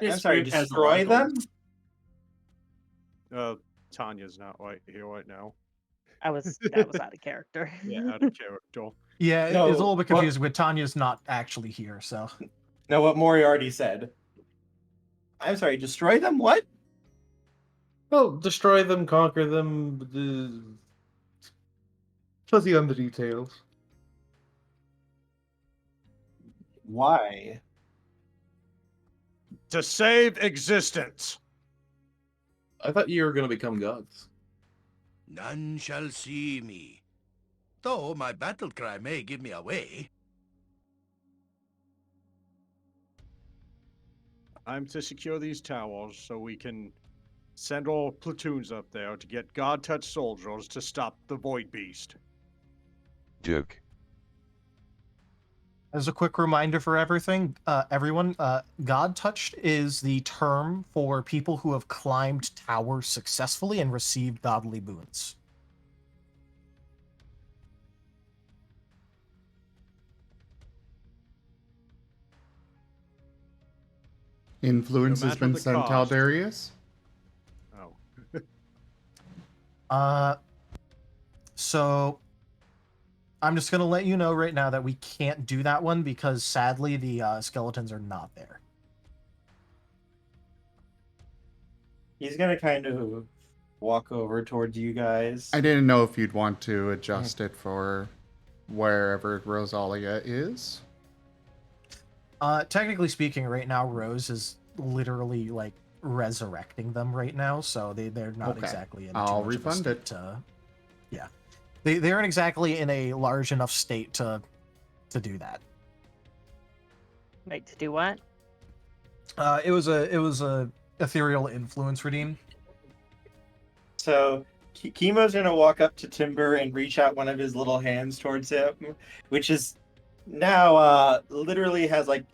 I'm sorry, destroy them? Tanya's not right here right now. That was out of character. Yeah, out of character. Yeah, No, it's a little bit what- confusing, but Tanya's not actually here, so. No, what Moriarty said. I'm sorry, destroy them? What? Well, destroy them, conquer them. Fuzzy on the details. Why? To save existence. I thought you were gonna become gods. None shall see me. Though my battle cry may give me away. I'm to secure these towers so we can send all platoons up there to get God-touched soldiers to stop the Void Beast. Duke. As a quick reminder for everyone, God touched is the term for people who have climbed towers successfully and received godly boons. Influence No has matter been the sent cost. Taldarius. Oh. So I'm just gonna let you know right now that we can't do that one because sadly the skeletons are not there. He's gonna kind of walk over towards you guys. I didn't know if you'd want to adjust it for wherever Rosalia is. Technically speaking, right now Rose is literally like resurrecting them right now, so they're not Okay. exactly in I'll too much of a refund state it. to, yeah, they aren't exactly in a large enough state to do that. Wait, to do what? It was a ethereal influence redeem. So Chemo's gonna walk up to Timber and reach out one of his little hands towards him, which is now literally has like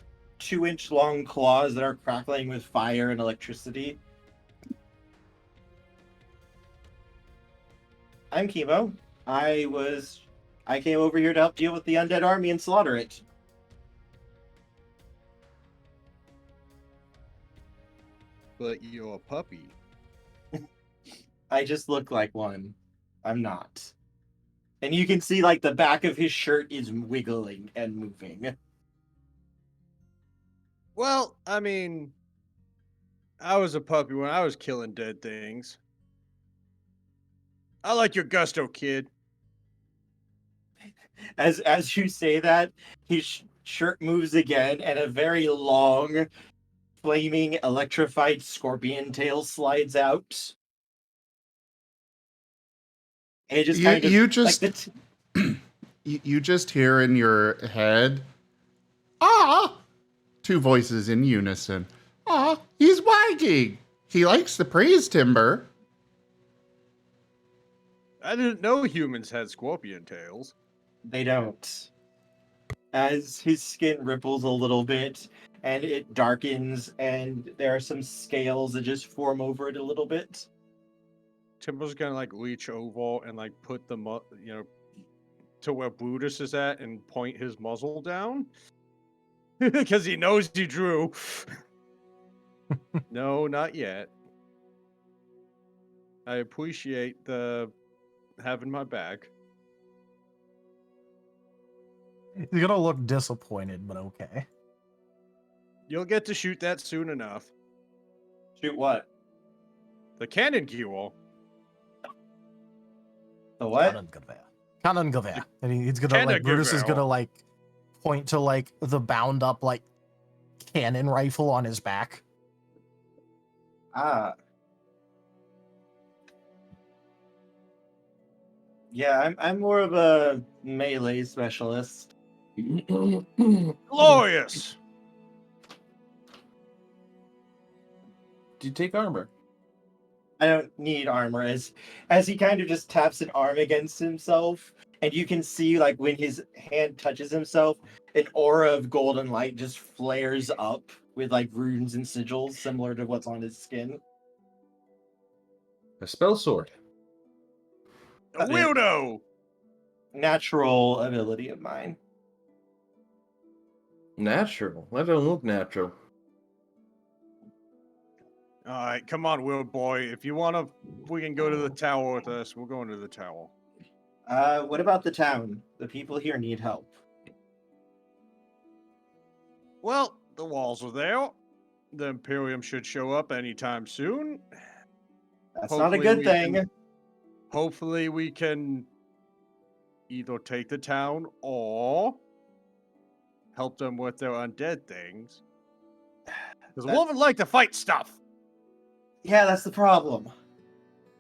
2-inch long claws that are crackling with fire and electricity. I'm Chemo. I came over here to help deal with the undead army and slaughter it. But you're a puppy. I just look like one. I'm not. And you can see like the back of his shirt is wiggling and moving. Well, I mean, I was a puppy when I was killing dead things. I like your gusto, kid. As you say that, his shirt moves again, and a very long, flaming, electrified scorpion tail slides out. And it just kind of You like just you just hear in your head, ah, two voices in unison. Ah, he's wagging. He likes to praise Timber. I didn't know humans had scorpion tails. They don't. As his skin ripples a little bit and it darkens, and there are some scales that just form over it a little bit. Timber's gonna like reach over and like put the to where Brutus is at and point his muzzle down because he knows you drew. No, not yet. I appreciate the having my back. You're gonna look disappointed, but okay. You'll get to shoot that soon enough. Shoot what? The cannon cure. The what? Kanangaver. And he's gonna like Brutus is gonna like point to like the bound up like cannon rifle on his back. Ah. Yeah, I'm more of a melee specialist. Glorious! Do you take armor? I don't need armor, as he kind of just taps an arm against himself, and you can see like when his hand touches himself, an aura of golden light just flares up with like runes and sigils similar to what's on his skin. A spell sword. A weirdo! Natural ability of mine. Natural. That don't look natural. Alright, come on, weird boy. If you wanna, we can go to the tower with us. We're going to the tower. What about the town? The people here need help. Well, the walls are there. The Imperium should show up anytime soon. That's not a good thing. Hopefully we can either take the town or help them with their undead things. Because Wolven like to fight stuff. Yeah, that's the problem.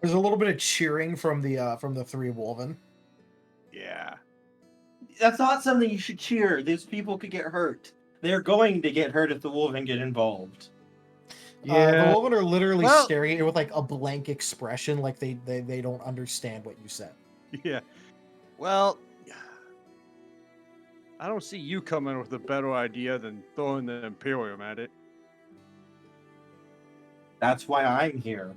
There's a little bit of cheering from the three Wolven. Yeah. That's not something you should cheer. These people could get hurt. They're going to get hurt if the Wolven get involved. Yeah. The Wolven are literally staring at you with like a blank expression, like they don't understand what you said. Yeah. Well, I don't see you coming with a better idea than throwing the Imperium at it. That's why I'm here.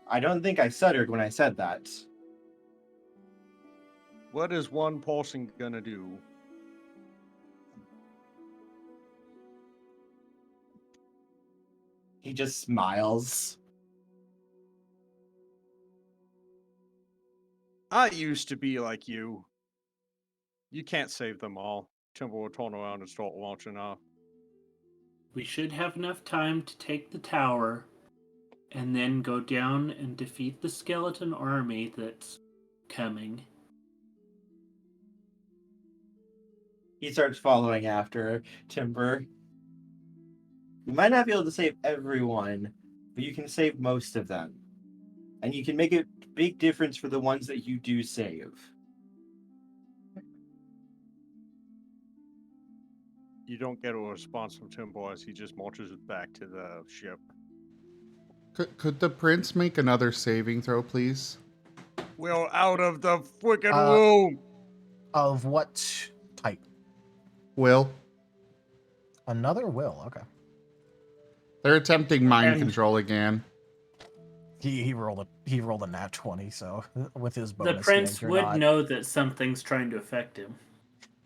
I don't think I stuttered when I said that. What is one person gonna do? He just smiles. I used to be like you. You can't save them all. Timber will turn around and start launching off. We should have enough time to take the tower and then go down and defeat the skeleton army that's coming. He starts following after Timber. You might not be able to save everyone, but you can save most of them. And you can make a big difference for the ones that you do save. you don't get a response from Timbo as he just marches back to the ship. Could the prince make another saving throw, please? We're out of the freaking Uh, room. Of what type? Will? Another will. Okay. They're attempting mind And- control again. He rolled a nat 20, so with his The bonus, prince you're would not... know that something's trying to affect him.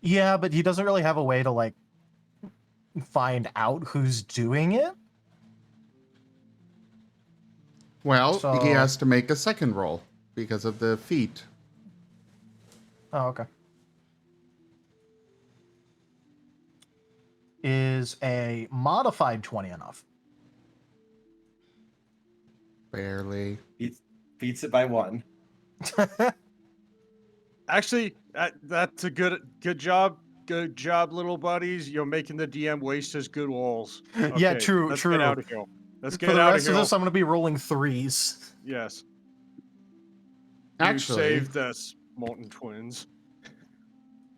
Yeah, but he doesn't really have a way to like find out who's doing it. Well, So- he has to make a second roll because of the feat. Oh, okay. Is a modified 20 enough? Barely. Beats it by 1. Actually, that's a good job. Good job, little buddies. You're making the DM waste his good rolls. Yeah, Okay, true, let's true. get out of here. Let's For get the out rest of of here. this, I'm going to be rolling 3s. Yes. Actually, You saved us, Molten Twins.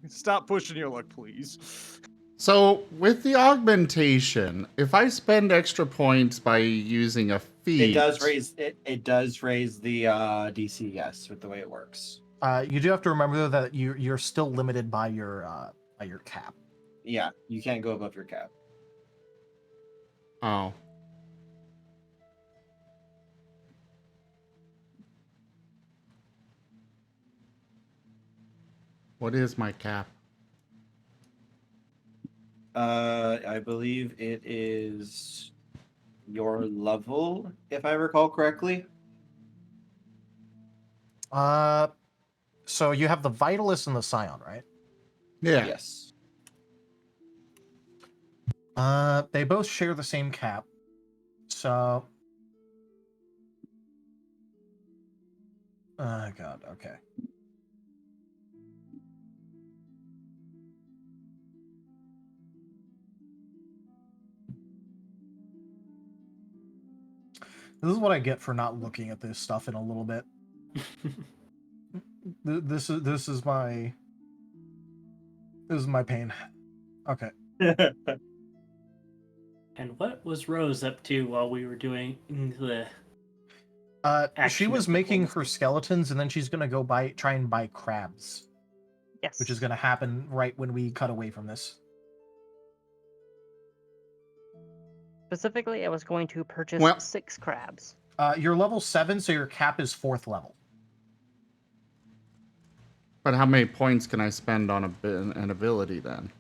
Stop pushing your luck, please. so with the augmentation, if I spend extra points by using a feat, It does raise it does raise the DC, yes, with the way it works. You do have to remember that you're still limited by your cap. Yeah, you can't go above your cap. Oh. What is my cap? I believe it is your level, if I recall correctly. So you have the Vitalist and the Scion, right? Yeah. Yes. They both share the same cap. So oh god, okay. This is what I get for not looking at this stuff in a little bit. This is my pain. Okay. And what was Rose up to while we were doing the... She Action was of the making bonus. her skeletons, and then she's gonna go try and buy crabs, Yes. which is gonna happen right when we cut away from this. Specifically, I was going to purchase Well- 6 crabs. You're level 7, so your cap is 4th level. But how many points can I spend on an ability then?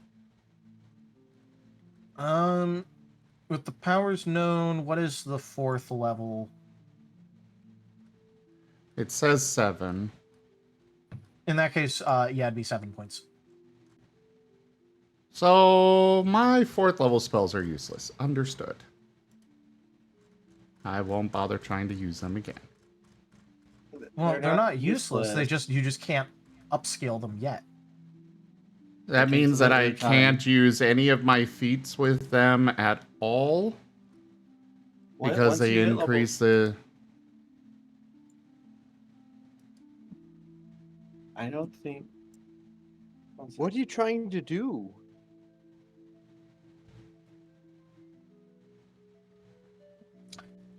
With the powers known, what is the 4th level? It says 7. In that case, yeah, it'd be 7 points. So my 4th level spells are useless. Understood. I won't bother trying to use them again. Well, they're not useless. You just can't upscale them yet. That takes means a that little I bit of time. can't use any of my feats with them at all because Once they you hit level- increase the. I don't think. What are you trying to do?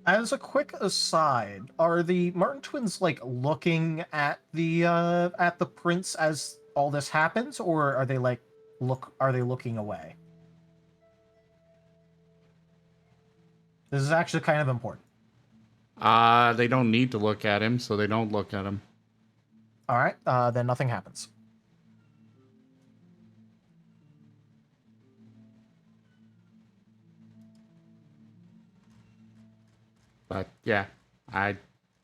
As a quick aside, are the Martin twins like looking at the prince as all this happens, or are they like looking away? This is actually kind of important. They don't need to look at him, so they don't look at him. All right, then nothing happens. But yeah, I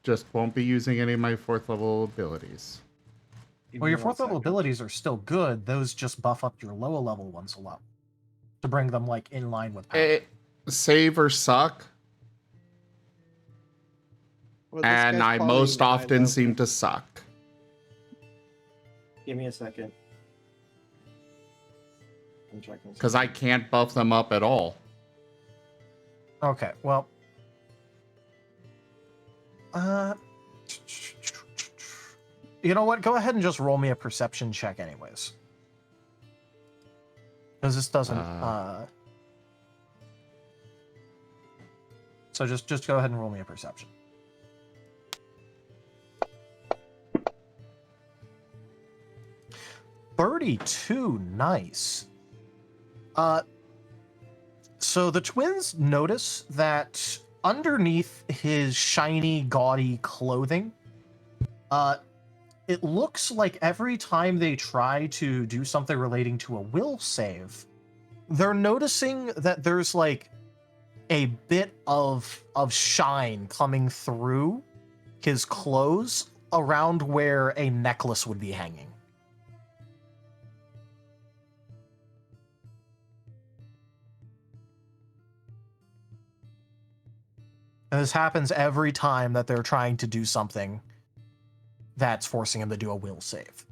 just won't be using any of my 4th level abilities. Well, your 4th level abilities are still good. Those just buff up your lower level ones a lot to bring them like in line with power. Save or suck, Well, this and guy's I probably most high often level. seem to suck. Give me a second. I'm checking. Because I can't buff them up at all. Okay, well, you know what? Go ahead and just roll me a perception check, anyways. Because this doesn't. Uh. So just go ahead and roll me a perception. 32, nice. So the twins notice that underneath his shiny, gaudy clothing, it looks like every time they try to do something relating to a will save, they're noticing that there's like a bit of shine coming through his clothes around where a necklace would be hanging. And this happens every time that they're trying to do something that's forcing him to do a will save.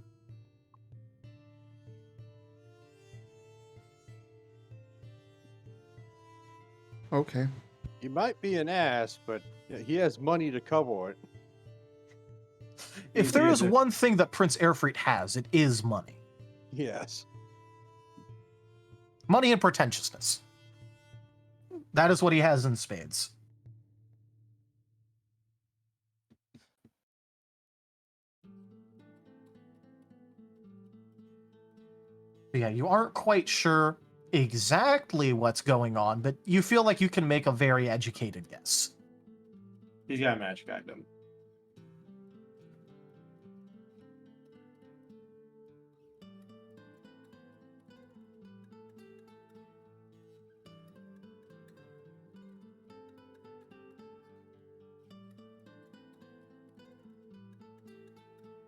Okay. He might be an ass, but he has money to cover it. If there is one thing that Prince Airfleet has, it is money. Yes. Money and pretentiousness. That is what he has in spades. But yeah, you aren't quite sure exactly what's going on, but you feel like you can make a very educated guess. He's got a magic item.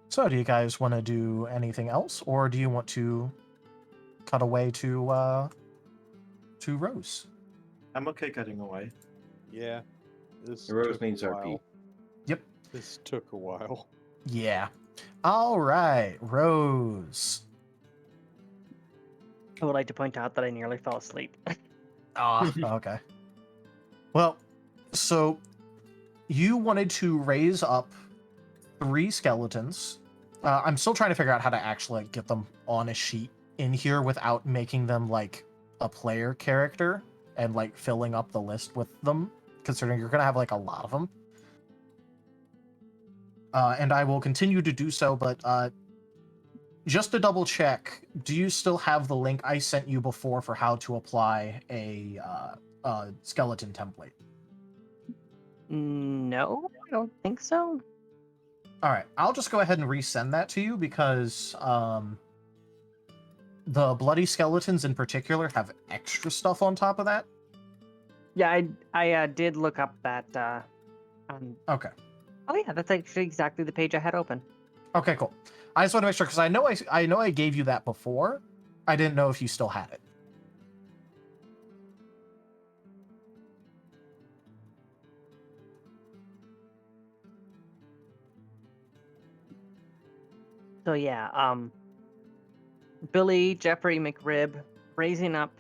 So do you guys want to do anything else, or do you want to cut away to Rose? I'm okay cutting away. Yeah. This Rose took a needs RP. while. Yep. This took a while. Yeah. All right, Rose. I would like to point out that I nearly fell asleep. Okay. Well, so you wanted to raise up 3 skeletons. I'm still trying to figure out how to actually get them on a sheet in here without making them like a player character and like filling up the list with them, considering you're gonna have like a lot of them. And I will continue to do so, but just to double check, do you still have the link I sent you before for how to apply a skeleton template? No, I don't think so. All right, I'll just go ahead and resend that to you because the bloody skeletons in particular have extra stuff on top of that. Yeah, I did look up that. Okay. Oh yeah, that's actually exactly the page I had open. Okay, cool. I just want to make sure because I know I gave you that before. I didn't know if you still had it. So yeah, Billy, Jeffrey, McRib, raising up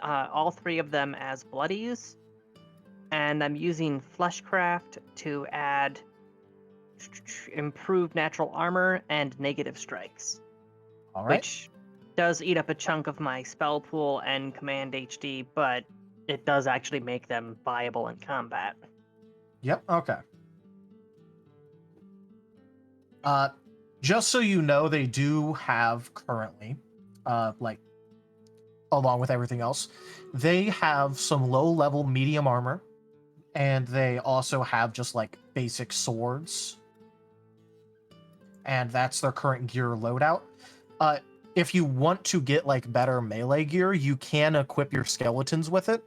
all 3 of them as bloodies, and I'm using Fleshcraft to add improved natural armor and negative strikes. All right. Which does eat up a chunk of my spell pool and command HD, but it does actually make them viable in combat. Yep. Okay. Just so you know, they do have currently, like, along with everything else, they have some low-level medium armor, and they also have just like basic swords, and that's their current gear loadout. If you want to get like better melee gear, you can equip your skeletons with it.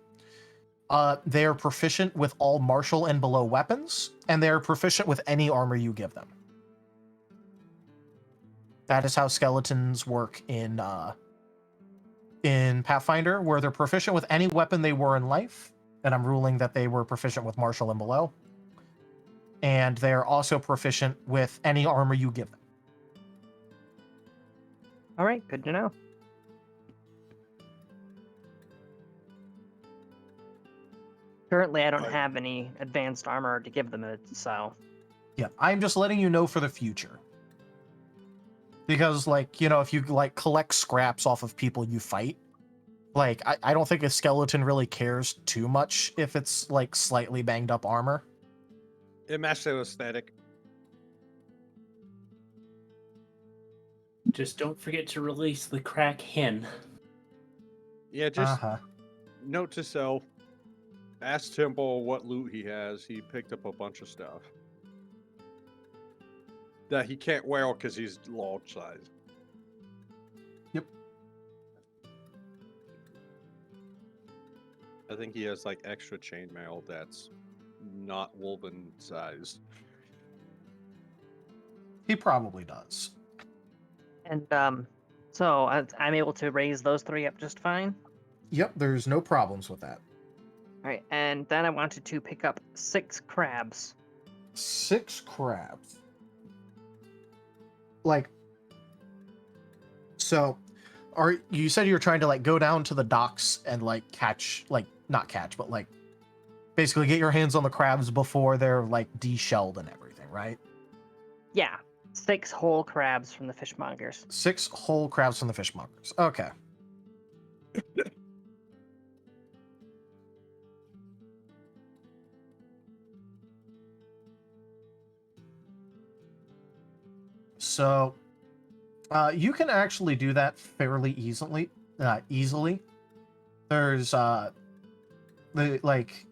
They are proficient with all martial and below weapons, and they are proficient with any armor you give them. That is how skeletons work in Pathfinder, where they're proficient with any weapon they were in life, and I'm ruling that they were proficient with martial and below. And they are also proficient with any armor you give them. All right, good to know. Currently, I don't have any advanced armor to give them, so... Yeah, I'm just letting you know for the future. Because, like, you know, if you, like, collect scraps off of people you fight, Like, I don't think a skeleton really cares too much if it's, like, slightly banged up armor. It matched their aesthetic. Just don't forget to release the crack hen. Yeah, just Uh-huh. note to self. Ask Temple what loot he has. He picked up a bunch of stuff that he can't wear because he's large size. Yep. I think he has like extra chainmail that's not woven sized. He probably does. And so I'm able to raise those 3 up just fine. Yep, there's no problems with that. All right, and then I wanted to pick up 6 crabs. 6 crabs. Like, so, you said you were trying to, like, go down to the docks and, like, catch, like, not catch, but, like, basically get your hands on the crabs before they're, like, deshelled and everything, right? Yeah, 6 whole crabs from the fishmongers. 6 whole crabs from the fishmongers. Okay. So, you can actually do that fairly easily. There's, like,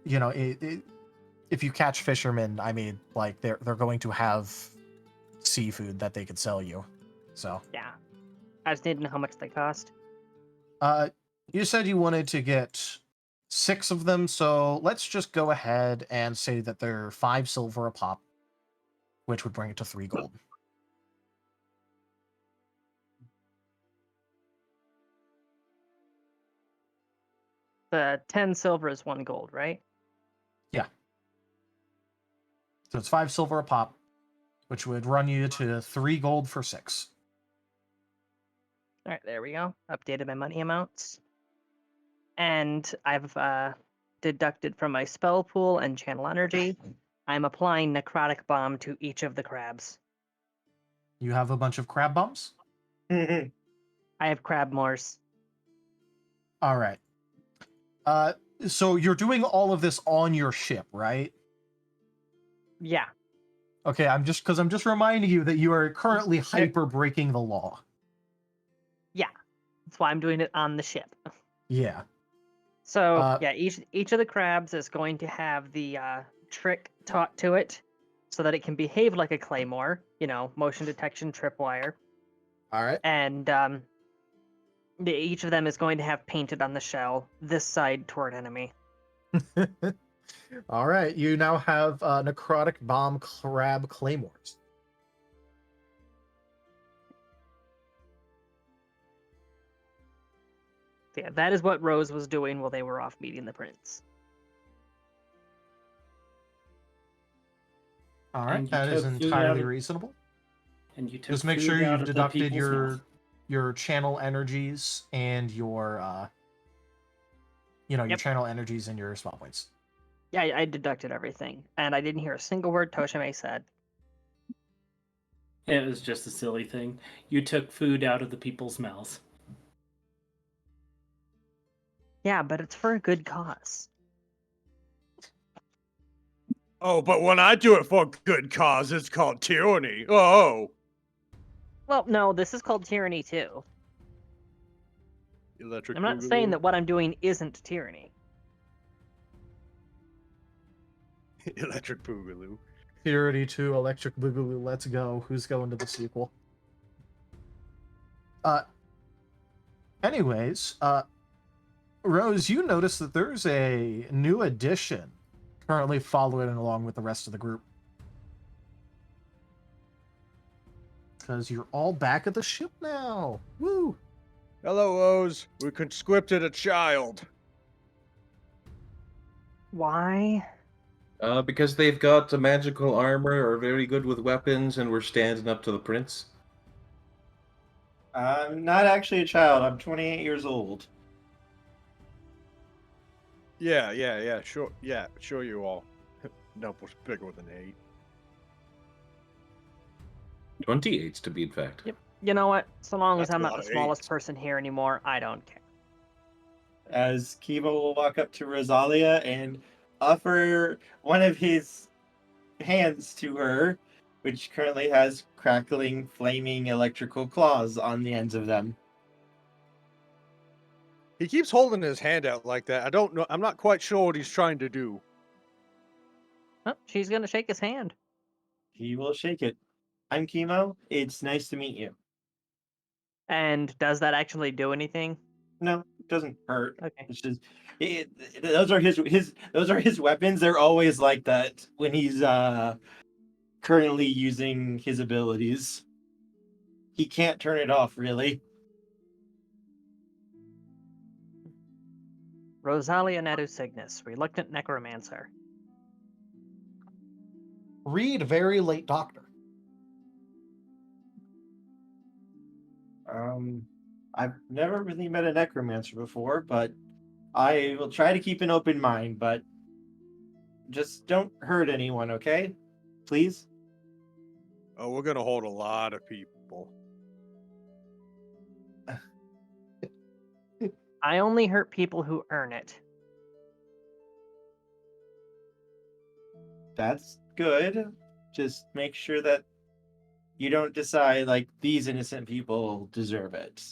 you know, if you catch fishermen, I mean, like, they're going to have seafood that they could sell you. So, Yeah, I just need to know how much they cost. you said you wanted to get 6 of them, so let's just go ahead and say that they're 5 silver a pop, which would bring it to 3 gold. The 10 silver is 1 gold, right? Yeah. So it's 5 silver a pop, which would run you to 3 gold for 6. All right, there we go. Updated my money amounts. And I've deducted from my spell pool and channel energy. I'm applying necrotic bomb to each of the crabs. You have a bunch of crab bombs? I have crab mores. All right. So you're doing all of this on your ship, right? Yeah. Okay, I'm just reminding you that you are currently hyper breaking the law. Yeah. That's why I'm doing it on the ship. Yeah. So yeah, each of the crabs is going to have the trick taught to it, so that it can behave like a claymore. You know, motion detection, tripwire. All right. And each of them is going to have painted on the shell this side toward enemy. All right. You now have necrotic bomb crab claymores. Yeah, that is what Rose was doing while they were off meeting the prince. All right, And you that is took food entirely out of- reasonable. And you took Just make food sure out you've of the deducted people's mouth. your channel energies and your your Yep. channel energies and your spot points. Yeah, I deducted everything, and I didn't hear a single word Toshime said. It was just a silly thing. You took food out of the people's mouths. Yeah, but it's for a good cause. Oh, but when I do it for a good cause, it's called tyranny. Oh. Well, no, this is called tyranny too. Electric I'm not Boogaloo. saying that what I'm doing isn't tyranny. Electric Boogaloo. Purity 2, Electric Boogaloo, let's go. Who's going to the sequel? Anyways, Rose, you notice that there's a new addition currently following along with the rest of the group. Because you're all back at the ship now. Woo! Hello, Rose. We conscripted a child. Why? Because they've got a magical armor, are very good with weapons, and we're standing up to the prince. I'm not actually a child. I'm 28 years old. Yeah, sure. Yeah, sure you are. Nope was bigger than 8. 28 to be exact. Yep. You know what? So long as That's I'm a not lot the of smallest eights. person here anymore, I don't care. as Kiva will walk up to Rosalia and offer one of his hands to her, which currently has crackling, flaming electrical claws on the ends of them. He keeps holding his hand out like that. I don't know. I'm not quite sure what he's trying to do. Oh, she's gonna shake his hand. He will shake it. I'm Chemo. It's nice to meet you. And does that actually do anything? No, it doesn't hurt. Okay. It's just those are his weapons. They're always like that when he's currently using his abilities. He can't turn it off, really. Rosalia Nadusignus, reluctant necromancer. Read very late doctor. I've never really met a necromancer before, but I will try to keep an open mind, but just don't hurt anyone, okay? Please? Oh, we're gonna hold a lot of people. I only hurt people who earn it. That's good. Just make sure that you don't decide, like, these innocent people deserve it.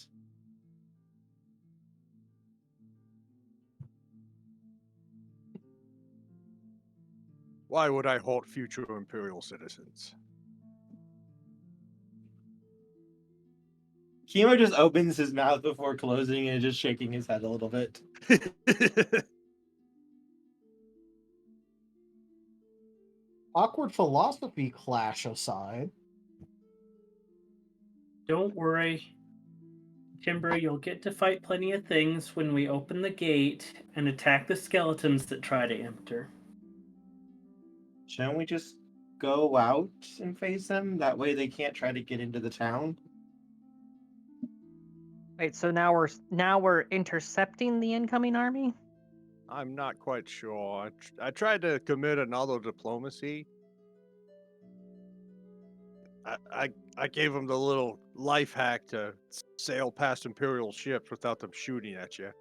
Why would I halt future Imperial citizens? Kimo just opens his mouth before closing and just shaking his head a little bit. Awkward philosophy clash aside. Don't worry, Timber, you'll get to fight plenty of things when we open the gate and attack the skeletons that try to enter. Shouldn't we just go out and face them? That way they can't try to get into the town. Wait, so now we're intercepting the incoming army? I'm not quite sure. I tried to commit another diplomacy. I gave him the little life hack to sail past Imperial ships without them shooting at you.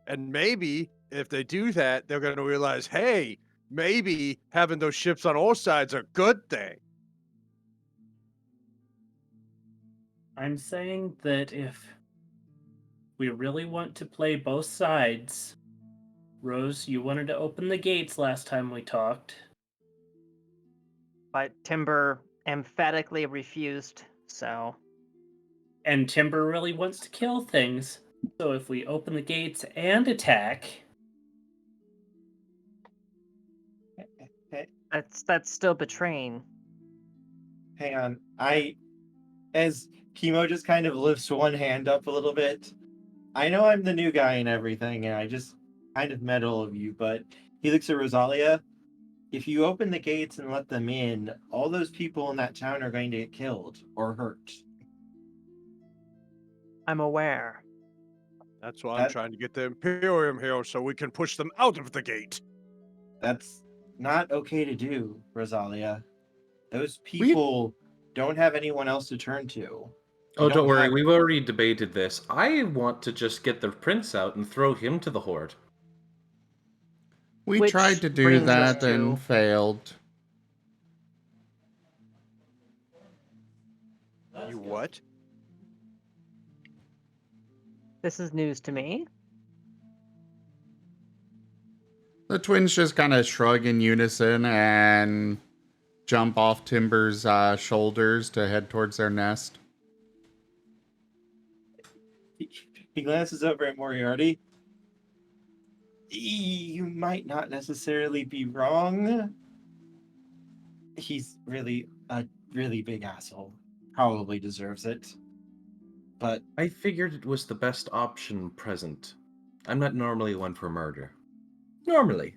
And maybe if they do that, they're going to realize, hey, maybe having those ships on all sides are a good thing. I'm saying that if we really want to play both sides, Rose, you wanted to open the gates last time we talked. But Timber emphatically refused, so... And Timber really wants to kill things. So if we open the gates and attack... That's still betraying. Hang on. As Kimo just kind of lifts one hand up a little bit, I know I'm the new guy and everything, and I just kind of met all of you, but he looks at Rosalia. If you open the gates and let them in, all those people in that town are going to get killed or hurt. I'm aware. That's why I'm trying to get the Imperium here so we can push them out of the gate. That's not okay to do, Rosalia. Those people don't have anyone else to turn to. Oh, don't worry. We've already debated this. I want to just get the prince out and throw him to the horde. We Which tried to do brings us that and to- failed. You what? This is news to me. The twins just kind of shrug in unison and jump off Timber's shoulders to head towards their nest. He glances over at Moriarty. You might not necessarily be wrong. He's really a really big asshole. Probably deserves it. But I figured it was the best option present. I'm not normally one for murder. Normally.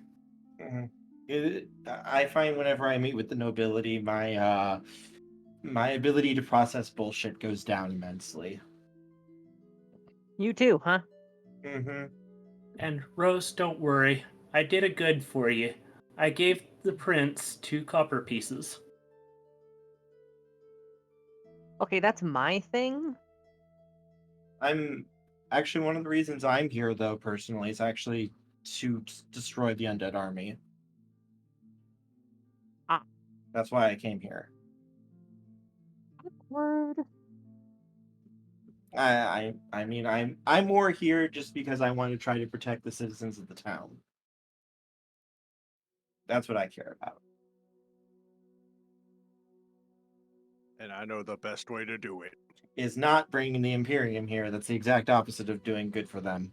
I find whenever I meet with the nobility, my ability to process bullshit goes down immensely. You too, huh? Mm-hmm. And Rose, don't worry. I did a good for you. I gave the prince 2 copper pieces. Okay, that's my thing. I'm actually one of the reasons I'm here, though, personally, is actually to destroy the undead army. Ah. That's why I came here. Word. I mean, I'm more here just because I want to try to protect the citizens of the town. That's what I care about. And I know the best way to do it. Is not bringing the Imperium here. That's the exact opposite of doing good for them.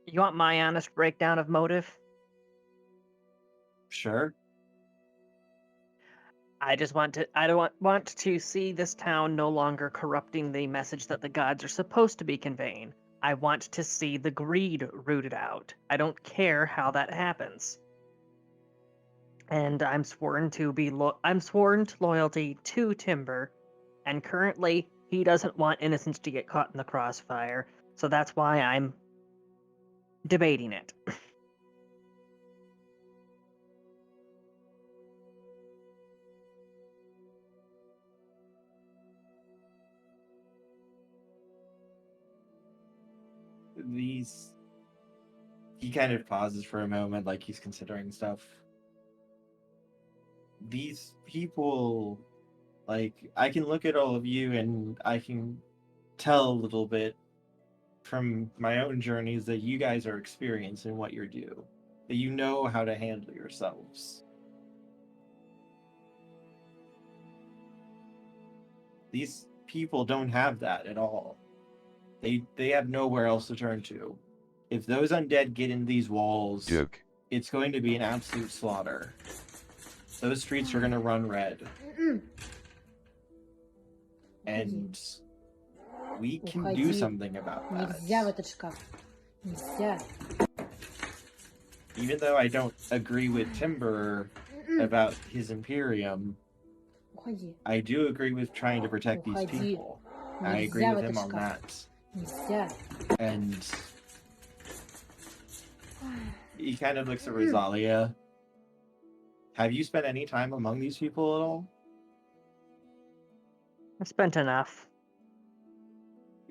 You want my honest breakdown of motive? Sure. I don't want to see this town no longer corrupting the message that the gods are supposed to be conveying. I want to see the greed rooted out. I don't care how that happens. And I'm sworn to loyalty to Timber, and currently he doesn't want innocents to get caught in the crossfire, so that's why I'm debating it. He kind of pauses for a moment, like he's considering stuff. These people, like, I can look at all of you and I can tell a little bit from my own journeys that you guys are experienced in what you do, that you know how to handle yourselves. These people don't have that at all. They have nowhere else to turn to. If those undead get in these walls, Duke. it's going to be an absolute slaughter. Those streets are going to run red. And we can do something about that. Even though I don't agree with Timber about his Imperium, I do agree with trying to protect these people. I agree with him on that. And he kind of looks at Rosalia. Have you spent any time among these people at all? I spent enough.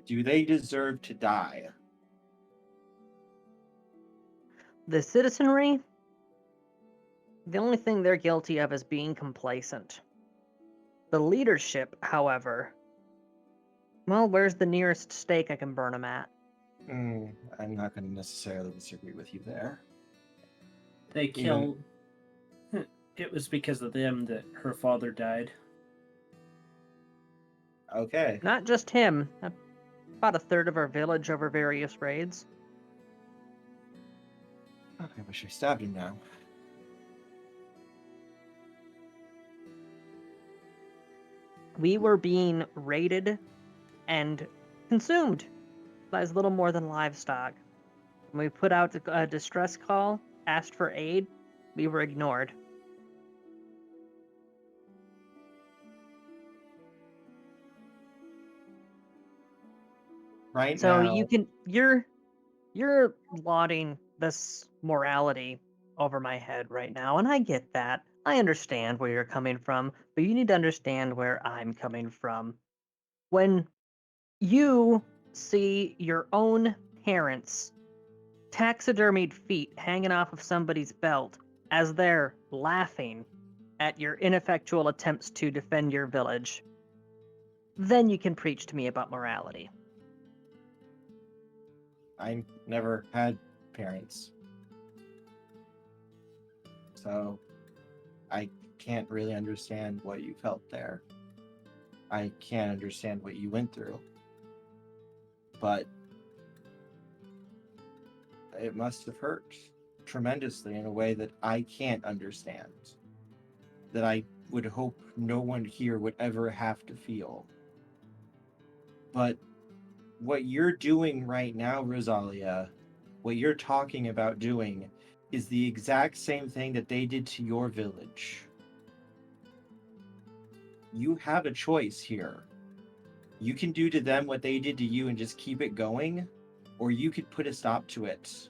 Do they deserve to die? The citizenry, the only thing they're guilty of is being complacent. The leadership, however, well, where's the nearest stake I can burn them at? I'm not going to necessarily disagree with you there. They killed. It was because of them that her father died. Okay. Not just him. About a third of our village over various raids. I wish I stabbed him now. We were being raided and consumed by as little more than livestock. When we put out a distress call, asked for aid, we were ignored. Right so now, you're lauding this morality over my head right now, and I get that. I understand where you're coming from, but you need to understand where I'm coming from. When you see your own parents' taxidermied feet hanging off of somebody's belt as they're laughing at your ineffectual attempts to defend your village, then you can preach to me about morality. I never had parents. So I can't really understand what you felt there. I can't understand what you went through. But it must have hurt tremendously in a way that I can't understand. That I would hope no one here would ever have to feel. But what you're doing right now, Rosalia, what you're talking about doing, is the exact same thing that they did to your village. You have a choice here. You can do to them what they did to you and just keep it going, or you could put a stop to it.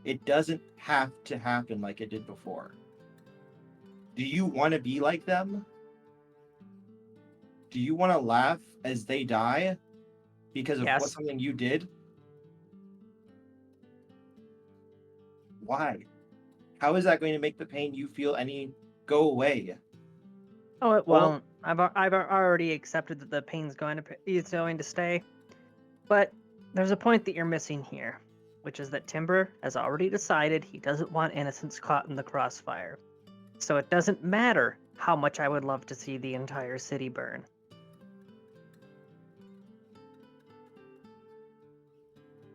It doesn't have to happen like it did before. Do you want to be like them? Do you want to laugh as they die? because of Yes. something you did? Why? How is that going to make the pain you feel any go away? Oh, it Well- won't. I've already accepted that the pain's is going to stay. But there's a point that you're missing here, which is that Timber has already decided he doesn't want innocents caught in the crossfire. So it doesn't matter how much I would love to see the entire city burn.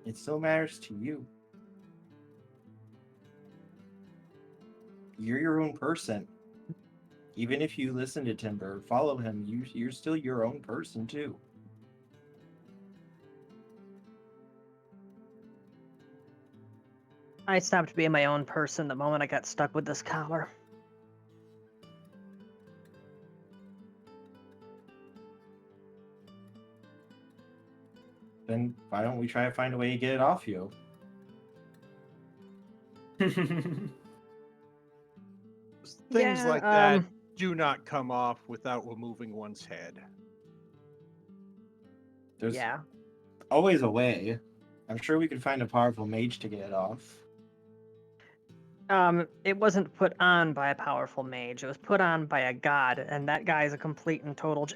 It still matters to you. You're your own person. Even if you listen to Timber, follow him, you're still your own person too. I stopped being my own person the moment I got stuck with this collar. Then why don't we try to find a way to get it off you? Things Yeah, like that do not come off without removing one's head. There's Yeah. always a way. I'm sure we could find a powerful mage to get it off. It wasn't put on by a powerful mage. It was put on by a god, and that guy is a complete and total.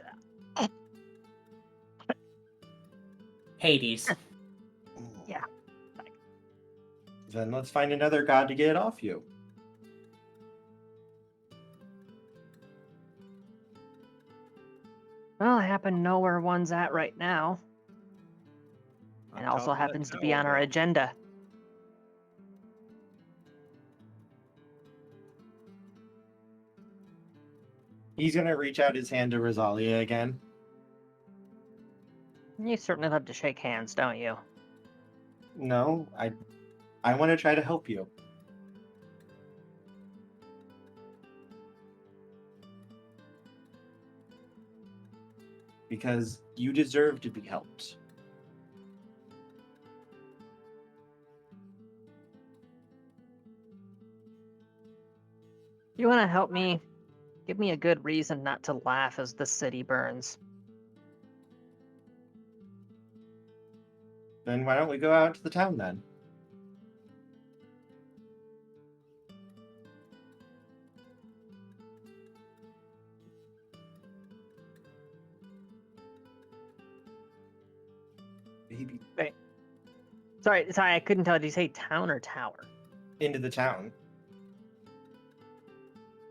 Hades. Yeah. Then let's find another god to get it off you. Well, I happen to know where one's at right now, On and top also of that happens to be tower, on our though. agenda. He's gonna reach out his hand to Rosalia again. You certainly love to shake hands, don't you? No, I want to try to help you. Because you deserve to be helped. You want to help me? Give me a good reason not to laugh as the city burns. Then why don't we go out to the town then? Maybe Sorry, I couldn't tell. Did you say town or tower? into the town.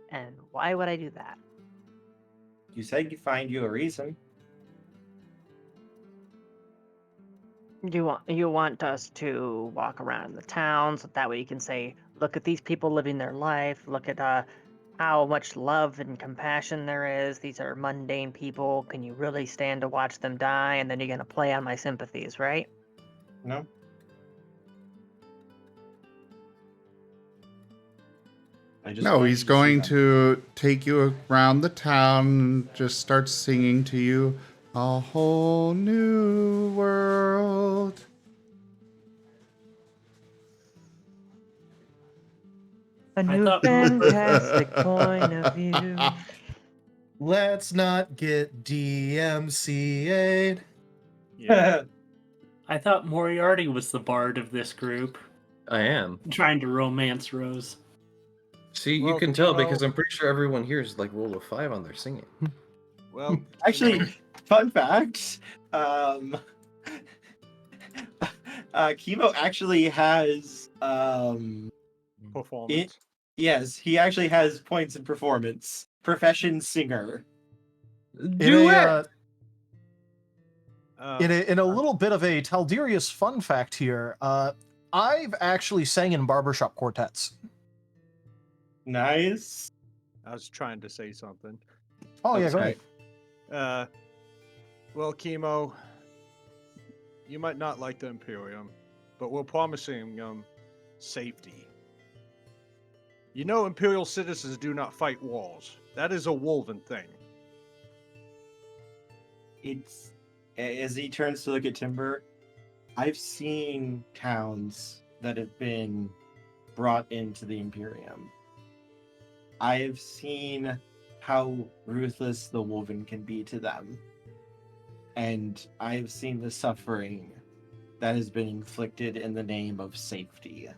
And why would I do that? You said you'd find you a reason. You want us to walk around the town so that way you can say, look at these people living their life. Look at how much love and compassion there is. These are mundane people. Can you really stand to watch them die? And then you're gonna play on my sympathies, right? No? I just No, wanted he's you to see going them. to take you around the town and just start singing to you a whole new world. A I new thought- fantastic point of view. Let's not get DMCA'd. Yeah. I thought Moriarty was the bard of this group, I am. trying to romance Rose. See, Well, you can tell you know- because I'm pretty sure everyone here is like roll a 5 on their singing. Well, Actually, fun fact. Chemo actually has performance. yes, he actually has points in performance. Profession singer. Do it! In a little bit of a Talderius fun fact here, I've actually sang in barbershop quartets. Nice. I was trying to say something. Oh, yeah, That's go great. ahead. Well, Chemo, you might not like the Imperium, but we're promising safety. You know, Imperial citizens do not fight wars. That is a woven thing. It's as he turns to look at Timber. I've seen towns that have been brought into the Imperium. I've seen how ruthless the Woven can be to them. and I've seen the suffering that has been inflicted in the name of safety.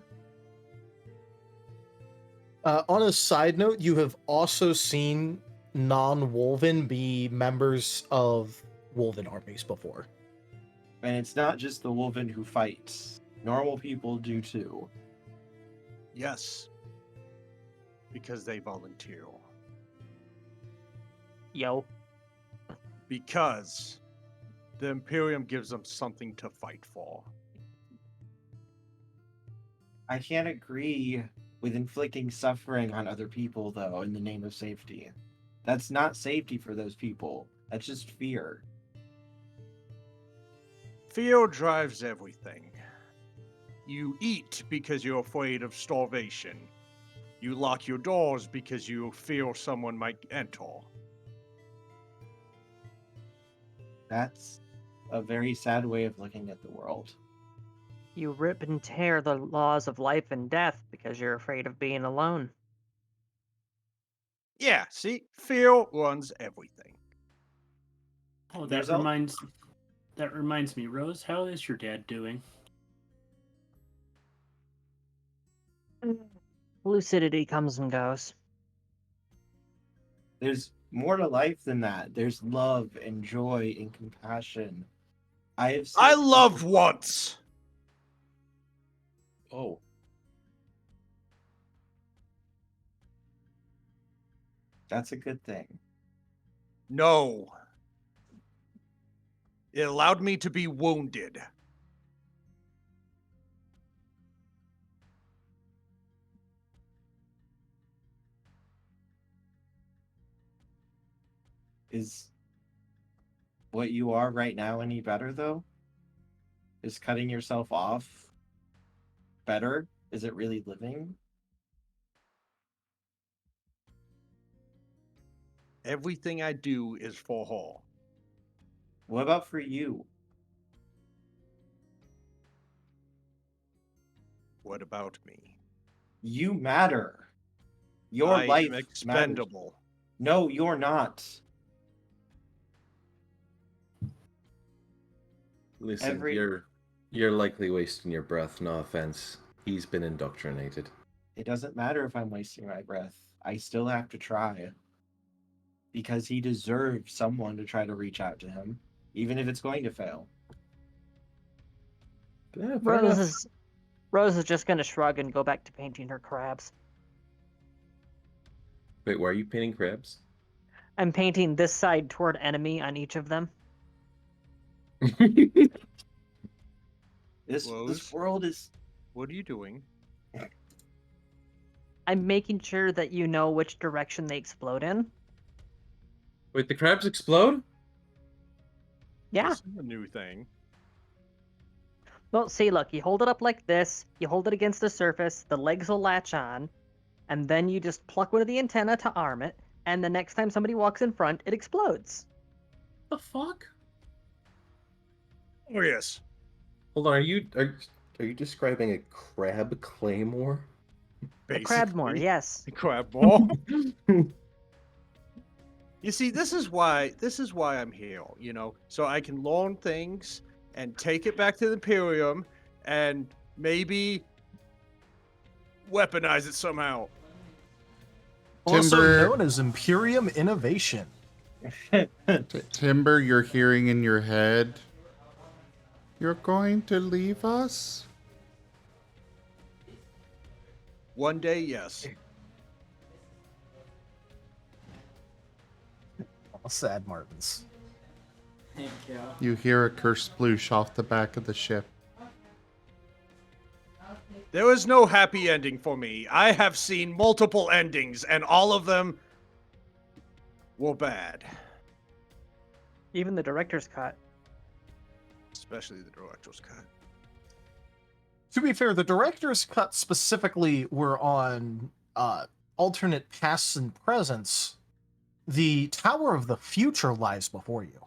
On a side note, you have also seen non-Wolven be members of Wolven armies before. And it's not just the Wolven who fights. Normal people do too. Yes. Because they volunteer. Yo. Because the Imperium gives them something to fight for. I can't agree with inflicting suffering on other people, though, in the name of safety. That's not safety for those people. That's just fear. Fear drives everything. You eat because you're afraid of starvation. You lock your doors because you fear someone might enter. That's a very sad way of looking at the world. You rip and tear the laws of life and death because you're afraid of being alone. Yeah, see? Fear runs everything. Oh, There's that reminds me, Rose, how is your dad doing? Lucidity comes and goes. There's more to life than that. There's love and joy and compassion. I loved once! Oh. That's a good thing. No. It allowed me to be wounded. Is what you are right now any better, though? Is cutting yourself off better? Is it really living? Everything I do is for her. What about for you? What about me? You matter. Your I life am matters. expendable. No, you're not. Listen, you're likely wasting your breath, no offense. He's been indoctrinated. It doesn't matter if I'm wasting my breath. I still have to try. Because he deserves someone to try to reach out to him, even if it's going to fail. Yeah, fair enough. Rose is just gonna shrug and go back to painting her crabs. Wait, why are you painting crabs? I'm painting this side toward enemy on each of them. This Rose? world is... What are you doing? I'm making sure that you know which direction they explode in. Wait, the crabs explode? Yeah. This is a new thing. Well, see, look, you hold it up like this, you hold it against the surface, the legs will latch on, and then you just pluck one of the antenna to arm it, and the next time somebody walks in front, it explodes. The fuck? Oh, yes. Hold on, are you describing a crab claymore? A crabmore, yes. Crabmore. You see, this is why I'm here, you know, so I can learn things and take it back to the Imperium and maybe weaponize it somehow. Also Timber. known as Imperium Innovation. Timber, you're hearing in your head, "You're going to leave us?" One day, yes. All sad Martins. Thank you. You hear a curse sploosh off the back of the ship. There is no happy ending for me. I have seen multiple endings, and all of them were bad. Even the director's cut. Especially the director's cut. To be fair, the director's cut specifically were on alternate pasts and presents. The Tower of the Future lies before you.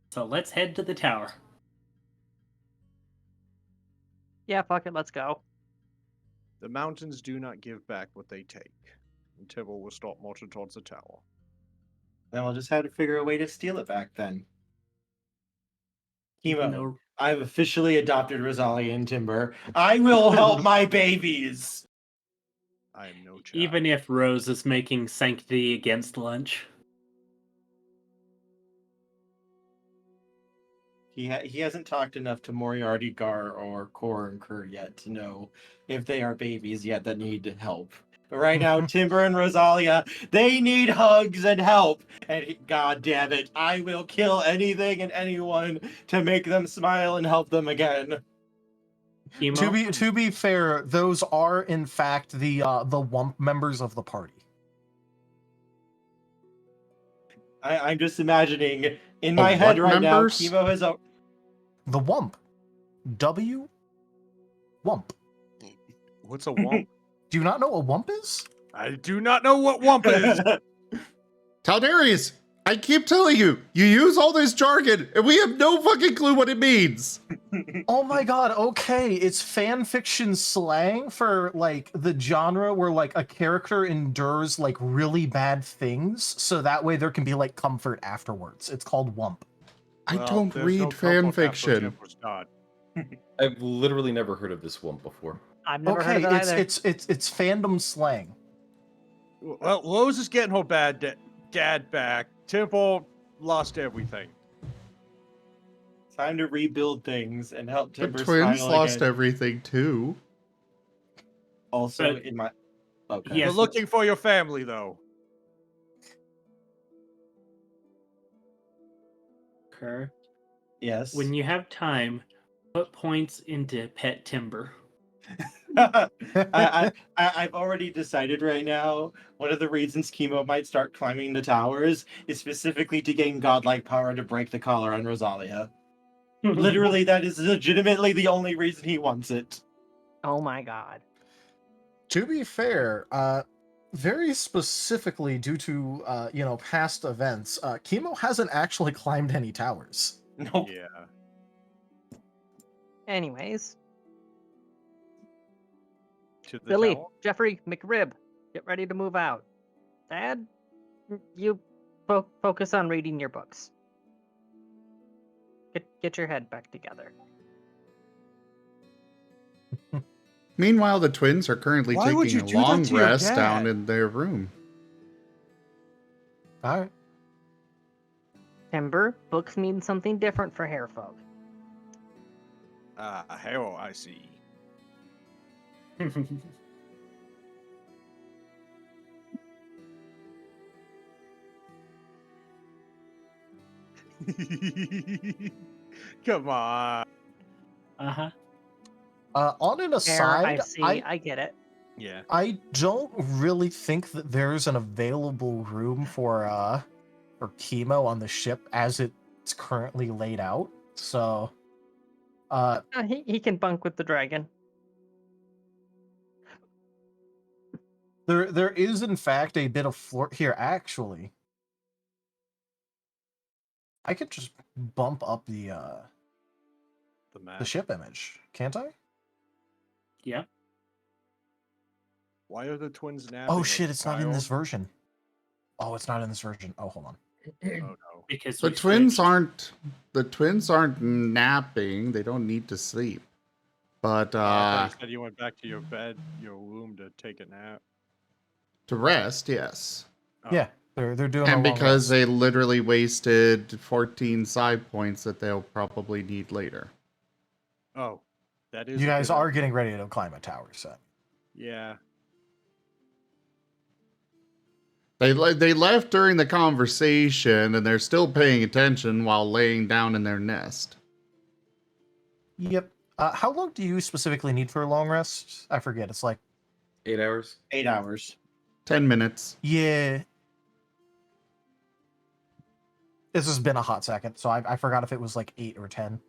So let's head to the tower. Yeah, fuck it, let's go. The mountains do not give back what they take. And Tibble will start marching towards the tower. Then we'll just have to figure a way to steal it back then. Chemo. No. I've officially adopted Rosalia and Timber. I will help my babies. I am no child. Even if Rose is making Sanctity against lunch. He hasn't talked enough to Moriarty, Gar, or Kor and Kerr yet to know if they are babies yet that need help. But right now, Timber and Rosalia, they need hugs and help. And God damn it, I will kill anything and anyone to make them smile and help them again. Chemo? To be fair, those are in fact the Wump members of the party. I'm just imagining in my what head right members? now, Chemo has a. The Wump. Wump. What's a wump? Do you not know what Wump is? I do not know what wump is. Taldarius, I keep telling you, you use all this jargon, and we have no fucking clue what it means. Oh my god, okay. It's fan fiction slang for like the genre where like a character endures like really bad things, so that way there can be like comfort afterwards. It's called Wump. I Well, don't there's read no fan comfort after fiction. Emperor's God. I've literally never heard of this wump before. I've never Okay, heard of it either. it's fandom slang. Well, Rose is getting her dad back. Temple lost everything. Time to rebuild things and help The Timber twins smile lost again. everything too. Also But- in my. Okay. Yes. You're looking for your family, though. Kerr, Yes. when you have time, put points into Pet Timber. I've already decided right now. One of the reasons Chemo might start climbing the towers is specifically to gain godlike power to break the collar on Rosalia. Literally, that is legitimately the only reason he wants it. Oh my god. To be fair, very specifically due to past events, Chemo hasn't actually climbed any towers. Nope. Yeah. Anyways, To the Billy, tower? Jeffrey, McRib, get ready to move out. Dad, you focus on reading your books. Get your head back together. Meanwhile, the twins are currently Why would taking you a do that long to your rest down dad? in their room. All right. Timber, books mean something different for hair folk. Hell, I see. Come on. Uh-huh. On an Fair, aside, I see, I get it. Yeah. I don't really think that there's an available room for Chemo on the ship as it's currently laid out. So, He can bunk with the dragon. there is in fact a bit of floor here. Actually, I could just bump up the map. ship image, can't I? Yeah. Why are the twins napping? Oh shit! It's not in this child? version. Oh, it's not in this version. Oh, hold on. Oh no. Because The we twins switched. aren't napping. They don't need to sleep. But I thought you said you went back to your bed, your room to take a nap. to rest, yes. Oh. Yeah, they're doing a And long because rest. they literally wasted 14 side points that they'll probably need later. Oh, that is. You a guys good are idea. getting ready to climb a tower set. Yeah. They left during the conversation, and they're still paying attention while laying down in their nest. Yep. How long do you specifically need for a long rest? I forget. It's like 8 hours? 8 hours. 10 minutes. yeah. This has been a hot second, so I forgot if it was like 8 or 10.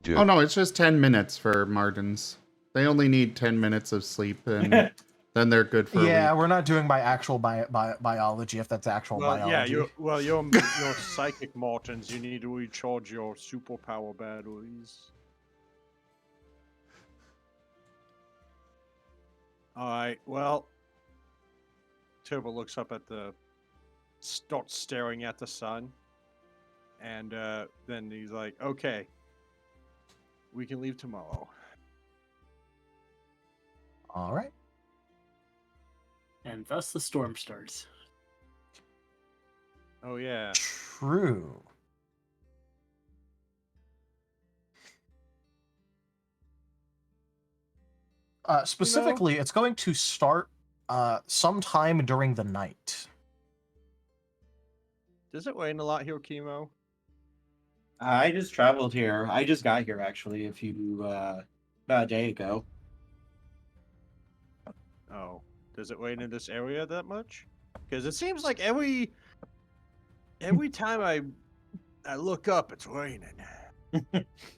Duke. Oh no, it's just 10 minutes for Martins. They only need 10 minutes of sleep, and then they're good for a Yeah, week. we're not doing my actual biology, if that's actual Well, biology. yeah. Your psychic Martins. You need to recharge your superpower batteries. All right. Well, Turbo looks up at the starts staring at the sun. And then he's like, okay, we can leave tomorrow. All right. And thus the storm starts. Oh, yeah. True. Specifically, it's going to start sometime during the night. Does it rain a lot here, Chemo? I just traveled here. I just got here actually about a day ago. Oh, does it rain in this area that much? Because it seems like every time I look up, it's raining.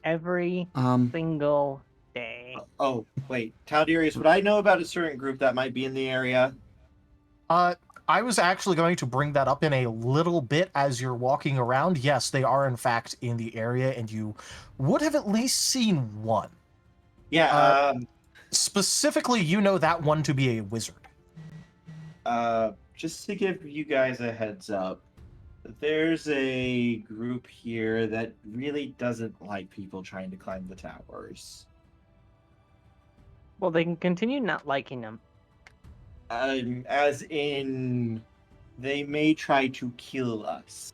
Every single day. Oh, wait. Talderius, would I know about a certain group that might be in the area? I was actually going to bring that up in a little bit as you're walking around. Yes, they are in fact in the area, and you would have at least seen one. Yeah, Specifically, you know that one to be a wizard. just to give you guys a heads up, there's a group here that really doesn't like people trying to climb the towers. Well, they can continue not liking him. As in, they may try to kill us.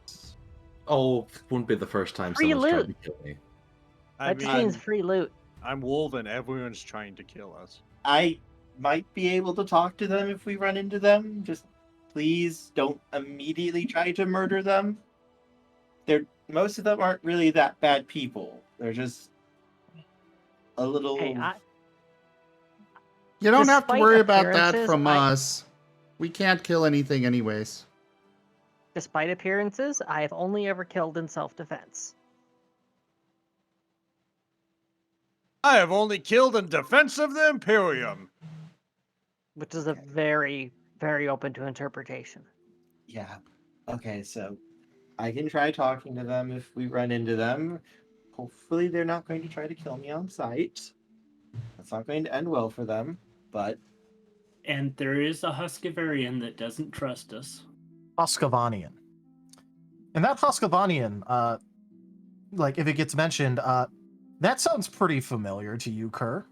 Oh, it wouldn't be the first time Free someone's tried loot. to kill me. I That just means free loot. I'm Wolven. Everyone's trying to kill us. I might be able to talk to them if we run into them. Just please don't immediately try to murder them. Most of them aren't really that bad people. They're just a little. Hey, You don't have to Despite worry about that appearances, from us. We can't kill anything anyways. despite appearances, I have only ever killed in self-defense. I have only killed in defense of the Imperium. Which is a very, very open to interpretation. Yeah. Okay, so I can try talking to them if we run into them. Hopefully, they're not going to try to kill me on sight. That's not going to end well for them, but. And there is a Husqvarnian that doesn't trust us. Husqvarnian. And that Husqvarnian, like, if it gets mentioned, that sounds pretty familiar to you, Kerr.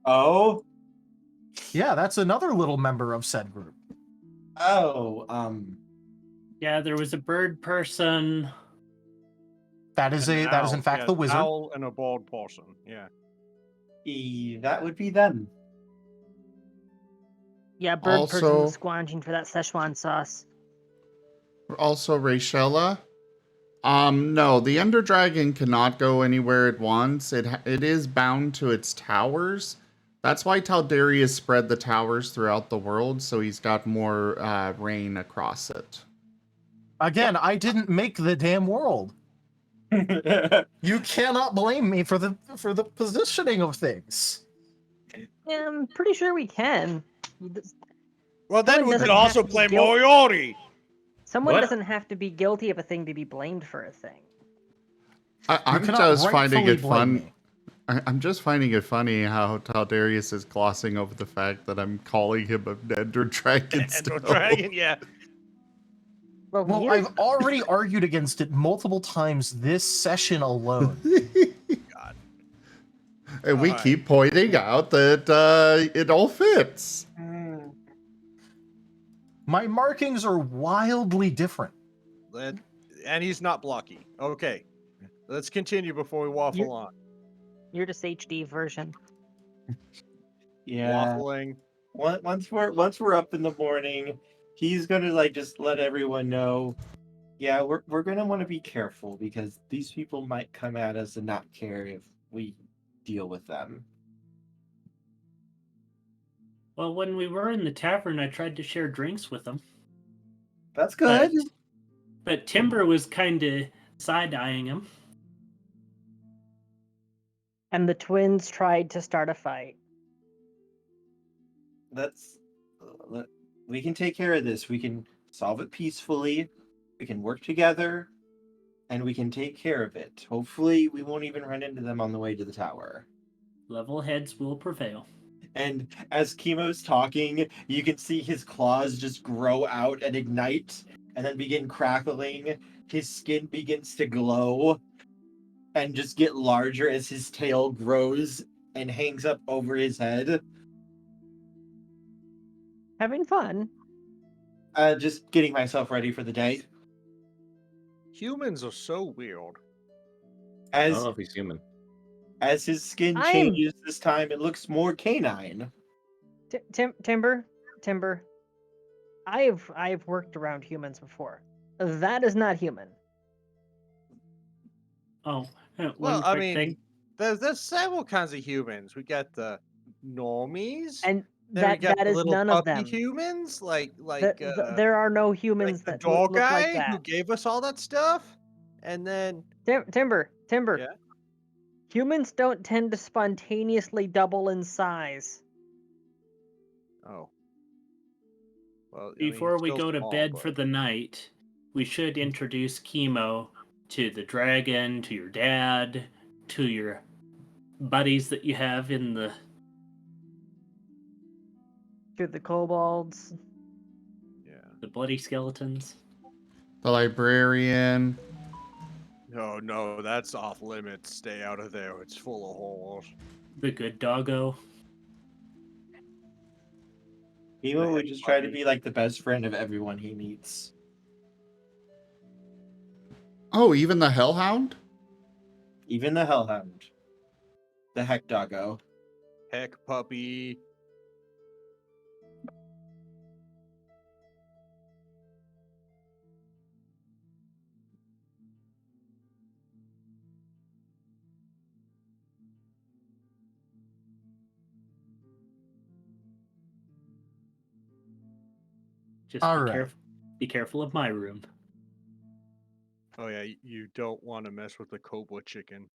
Oh? Yeah, that's another little member of said group. Oh, Yeah, there was a bird person. That is An that is owl. in fact Yeah, the wizard. Owl and a bald person. Yeah. That would be them. Yeah, bird Also- person squanging for that Szechuan sauce. Also, Rachella. No, the Ender Dragon cannot go anywhere it wants. It is bound to its towers. That's why Talderius spread the towers throughout the world, so he's got more rain across it. Again, I didn't make the damn world. You cannot blame me for the positioning of things. Yeah, I'm pretty sure we can. Well, then Someone we doesn't could also have to play guilt- Moriarty. Someone What? doesn't have to be guilty of a thing to be blamed for a thing. I'm cannot just finding rightfully it blame fun. me. I'm just finding it funny how Talderius is glossing over the fact that I'm calling him a Ender Dragon. Ender still. Dragon, yeah. Well, here's- I've already argued against it multiple times this session alone. God. And we Alright. keep pointing out that it all fits. My markings are wildly different. And he's not blocky. Okay. Let's continue before we waffle on. You're just HD version. Yeah. Waffling. Once we're up in the morning, he's gonna just let everyone know. Yeah, we're gonna want to be careful because these people might come at us and not care if we deal with them. Well, when we were in the tavern, I tried to share drinks with them. That's good. But Timber was kind of side-eyeing him. And the twins tried to start a fight. We can take care of this. We can solve it peacefully. We can work together, and we can take care of it. Hopefully, we won't even run into them on the way to the tower. Level heads will prevail. And as Chemo's talking, you can see his claws just grow out and ignite and then begin crackling. His skin begins to glow and just get larger as his tail grows and hangs up over his head. Having fun. Just getting myself ready for the day. Humans are so weird. I As don't know if he's human. as his skin I'm- changes this time, it looks more canine. Timber. I've worked around humans before. That is not human. Oh, Well, one I quick mean, thing. there's several kinds of humans. We got the normies. And Then we got that the is little none of puppy them. humans, There are no like humans the that doll look like guy who that. gave us all that stuff. And then Timber. Yeah? Humans don't tend to spontaneously double in size. oh, well, I mean, Before we still go to small, bed but- for the night, we should introduce Chemo to the dragon, to your dad, to your buddies that you have in the. To the kobolds. Yeah. The bloody skeletons. The librarian. No, that's off limits. Stay out of there. It's full of holes. The good doggo. Chemo would just try to be like the best friend of everyone he meets. Oh, even the hellhound? Even the hellhound. The heck doggo. Heck puppy. Just All be right. careful. Be careful of my room. Oh yeah, you don't want to mess with the cobra chicken.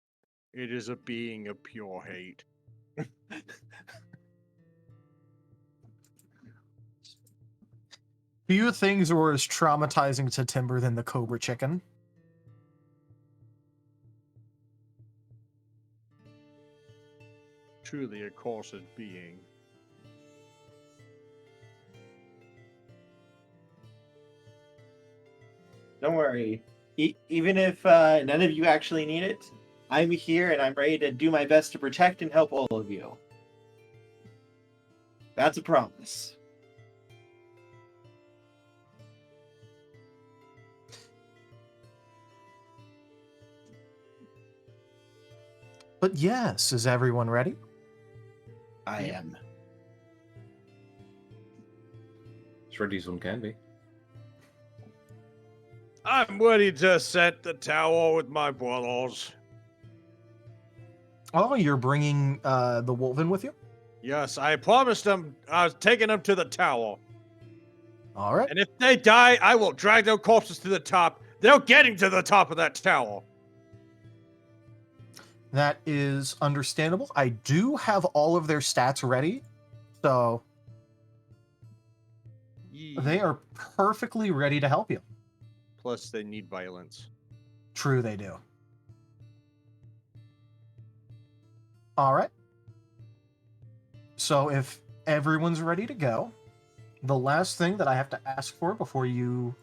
It is a being of pure hate. Few things were as traumatizing to Timber than the cobra chicken. Truly a cursed being. Don't worry. Even if none of you actually need it, I'm here and I'm ready to do my best to protect and help all of you. That's a promise. But yes, is everyone ready? I am. As ready as one can be. I'm ready to set the tower with my brothers. Oh, you're bringing the Wolven with you? Yes, I promised them I was taking them to the tower. All right. And if they die, I will drag their corpses to the top. They're getting to the top of that tower. That is understandable. I do have all of their stats ready, so they are perfectly ready to help you. Plus, they need violence. True, they do. All right. So if everyone's ready to go, the last thing that I have to ask for before you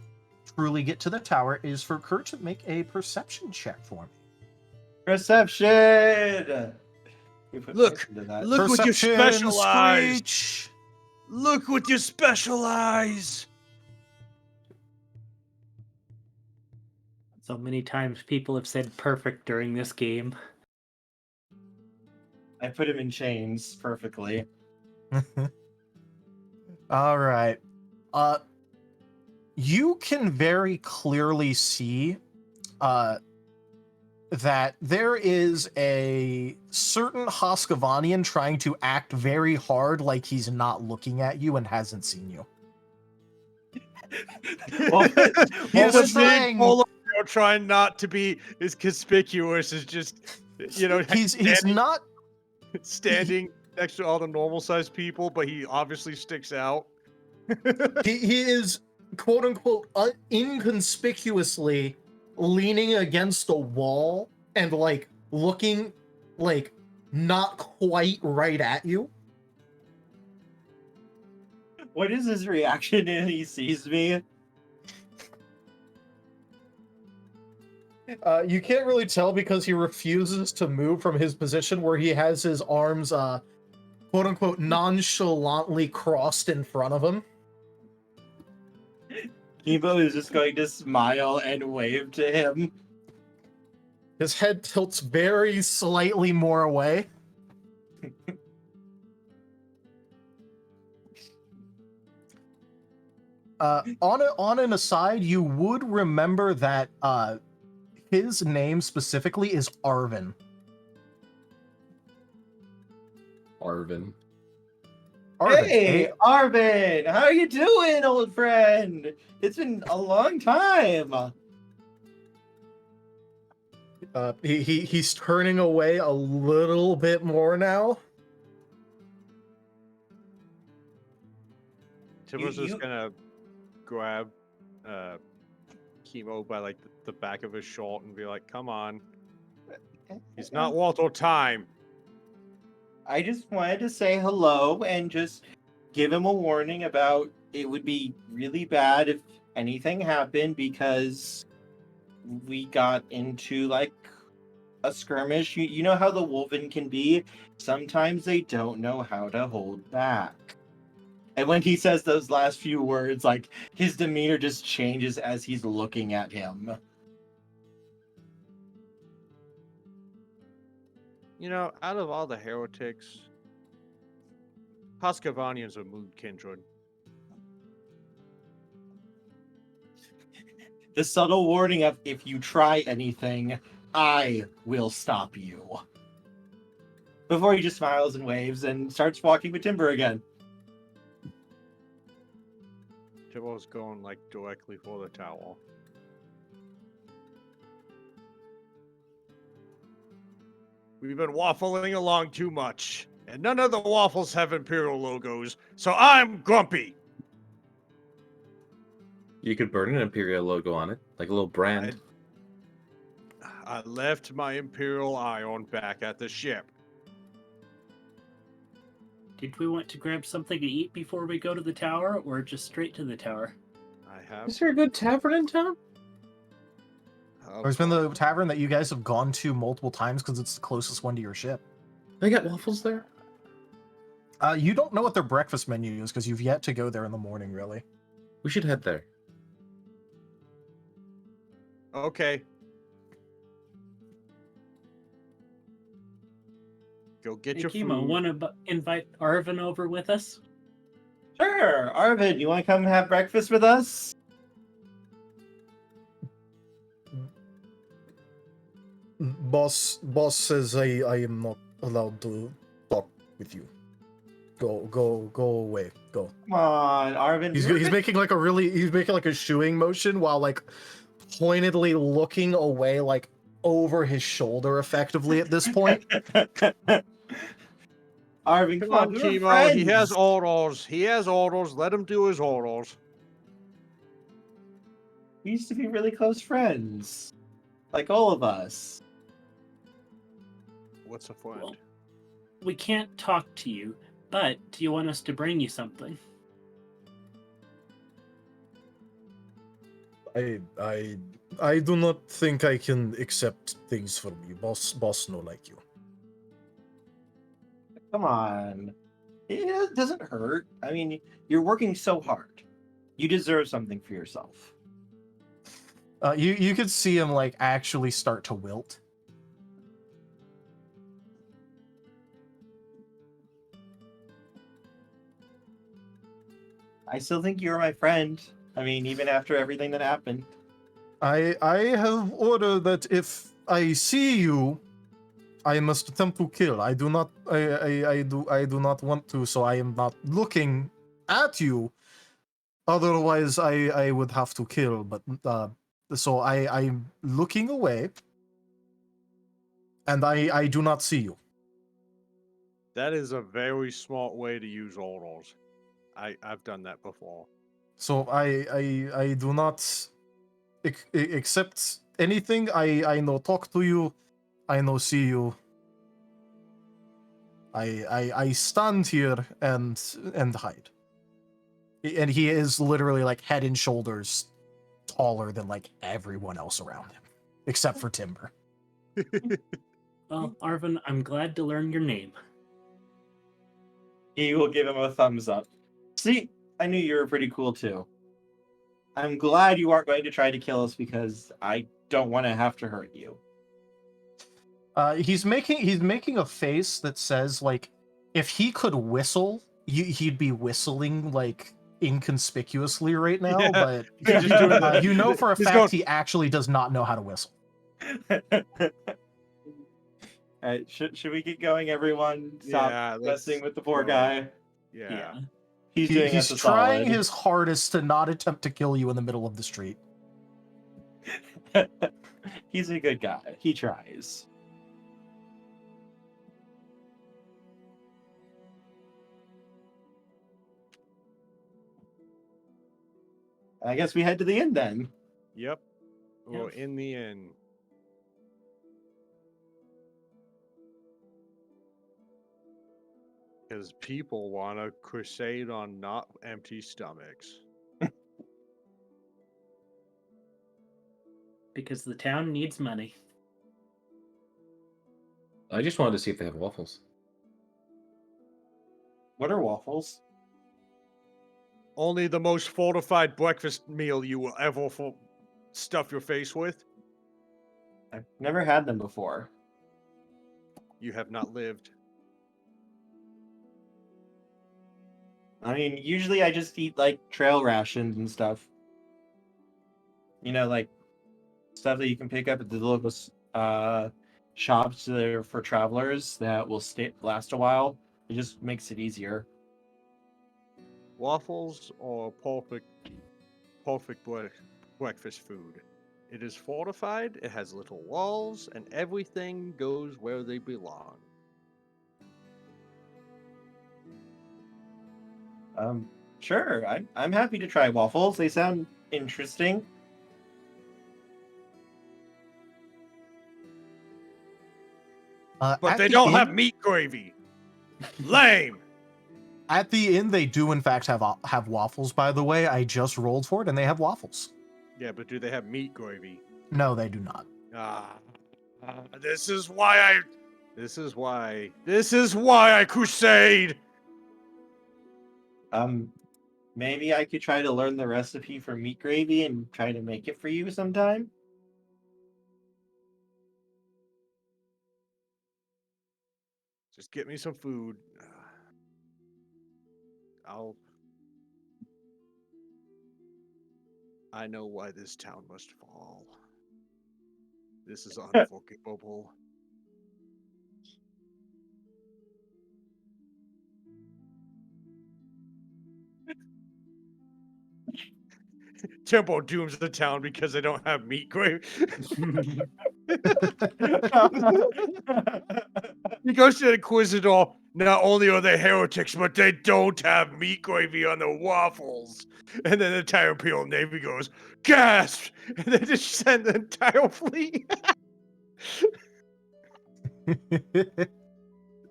truly get to the tower is for Kurt to make a perception check for me. Perception! Look with your Perception, special eyes. Screech. Look with your special eyes. So many times people have said perfect during this game. I put him in chains perfectly. All right. You can very clearly see that there is a certain Hoskavanian trying to act very hard like he's not looking at you and hasn't seen you. He's trying- trying not to be as conspicuous as just, He's not standing next to all the normal sized people, but he obviously sticks out. he is quote unquote inconspicuously leaning against a wall and like looking like not quite right at you. What is his reaction when he sees me? You can't really tell because he refuses to move from his position where he has his arms, quote unquote, nonchalantly crossed in front of him. Kibo is just going to smile and wave to him. His head tilts very slightly more away. On an aside, you would remember that his name specifically is Arvin. Arvin. Arvin. Hey, Arvin! How are you doing, old friend? It's been a long time. He's turning away a little bit more now. Timber's just gonna grab Chemo by like the back of his short and be like, "Come on, it's not Walter time." I just wanted to say hello and just give him a warning about it would be really bad if anything happened because we got into like a skirmish. You know how the Wolven can be? Sometimes they don't know how to hold back. And when he says those last few words, like his demeanor just changes as he's looking at him. You know, out of all the heretics, Pascavanians are mood kindred. The subtle warning of if you try anything, I will stop you. Before he just smiles and waves and starts walking with Timber again. Timber's going like directly for the tower. We've been waffling along too much, and none of the waffles have Imperial logos, so I'm grumpy. You could burn an Imperial logo on it, like a little brand. I left my Imperial iron back at the ship. Did we want to grab something to eat before we go to the tower, or just straight to the tower? I have. Is there a good tavern in town? There's been the tavern that you guys have gone to multiple times because it's the closest one to your ship. They got waffles there? You don't know what their breakfast menu is because you've yet to go there in the morning, really. We should head there. Okay. Go get your Kimo, food. want to invite Arvin over with us? Sure, Arvin, you want to come have breakfast with us? Boss says I am not allowed to talk with you. Go away. Go. Come on, Arvin. He's making like a shooing motion while like pointedly looking away, like over his shoulder effectively at this point. Arvin, Come on, Chemo. He has orders. He has orders. Let him do his orders. We used to be really close friends. Like all of us. What's a friend? Well, we can't talk to you, but do you want us to bring you something? I do not think I can accept things from you. Boss no like you. Come on. It doesn't hurt. I mean, you're working so hard. You deserve something for yourself. You could see him like actually start to wilt. I still think you're my friend. I mean, even after everything that happened. I have ordered that if I see you, I must attempt to kill. I do not not want to, so I am not looking at you. Otherwise, I would have to kill. But so I'm looking away, and I do not see you. That is a very smart way to use orders. I've done that before. So I do not accept anything. I no talk to you. I no see you. I stand here and hide. And he is literally like head and shoulders taller than like everyone else around him, except for Timber. Well, Arvin, I'm glad to learn your name. He will give him a thumbs up. See, I knew you were pretty cool too. I'm glad you aren't going to try to kill us because I don't want to have to hurt you. He's making a face that says like, if he could whistle, he'd be whistling like inconspicuously right now. Yeah, But he's just doing you know for a he's fact going- he actually does not know how to whistle. Alright, should we get going, everyone? Stop Yeah, messing let's with the poor go. guy. Yeah. He's doing He's us a trying solid. his hardest to not attempt to kill you in the middle of the street. He's a good guy. He tries. I guess we head to the inn then. Yep. We're Yeah. in the inn. Because people want to crusade on not empty stomachs. Because the town needs money. I just wanted to see if they have waffles. What are waffles? Only the most fortified breakfast meal you will ever stuff your face with. I've never had them before. You have not lived. I mean, usually I just eat like trail rations and stuff. You know, like stuff that you can pick up at the local shops that are for travelers that will last a while. It just makes it easier. Waffles are perfect breakfast food. It is fortified, it has little walls, and everything goes where they belong. Sure. I'm happy to try waffles. They sound interesting. But At they the don't inn- have meat gravy. Lame. At the inn, they do in fact have waffles. By the way, I just rolled for it, and they have waffles. Yeah, but do they have meat gravy? No, they do not. This is why I crusade. Maybe I could try to learn the recipe for meat gravy and try to make it for you sometime. Just get me some food. I know why this town must fall. This is unforgivable. Tempo dooms the town because they don't have meat gravy. He goes to the Inquisitor. Not only are they heretics, but they don't have meat gravy on their waffles. And then the entire Imperial Navy goes, gasp! And they just send the entire fleet.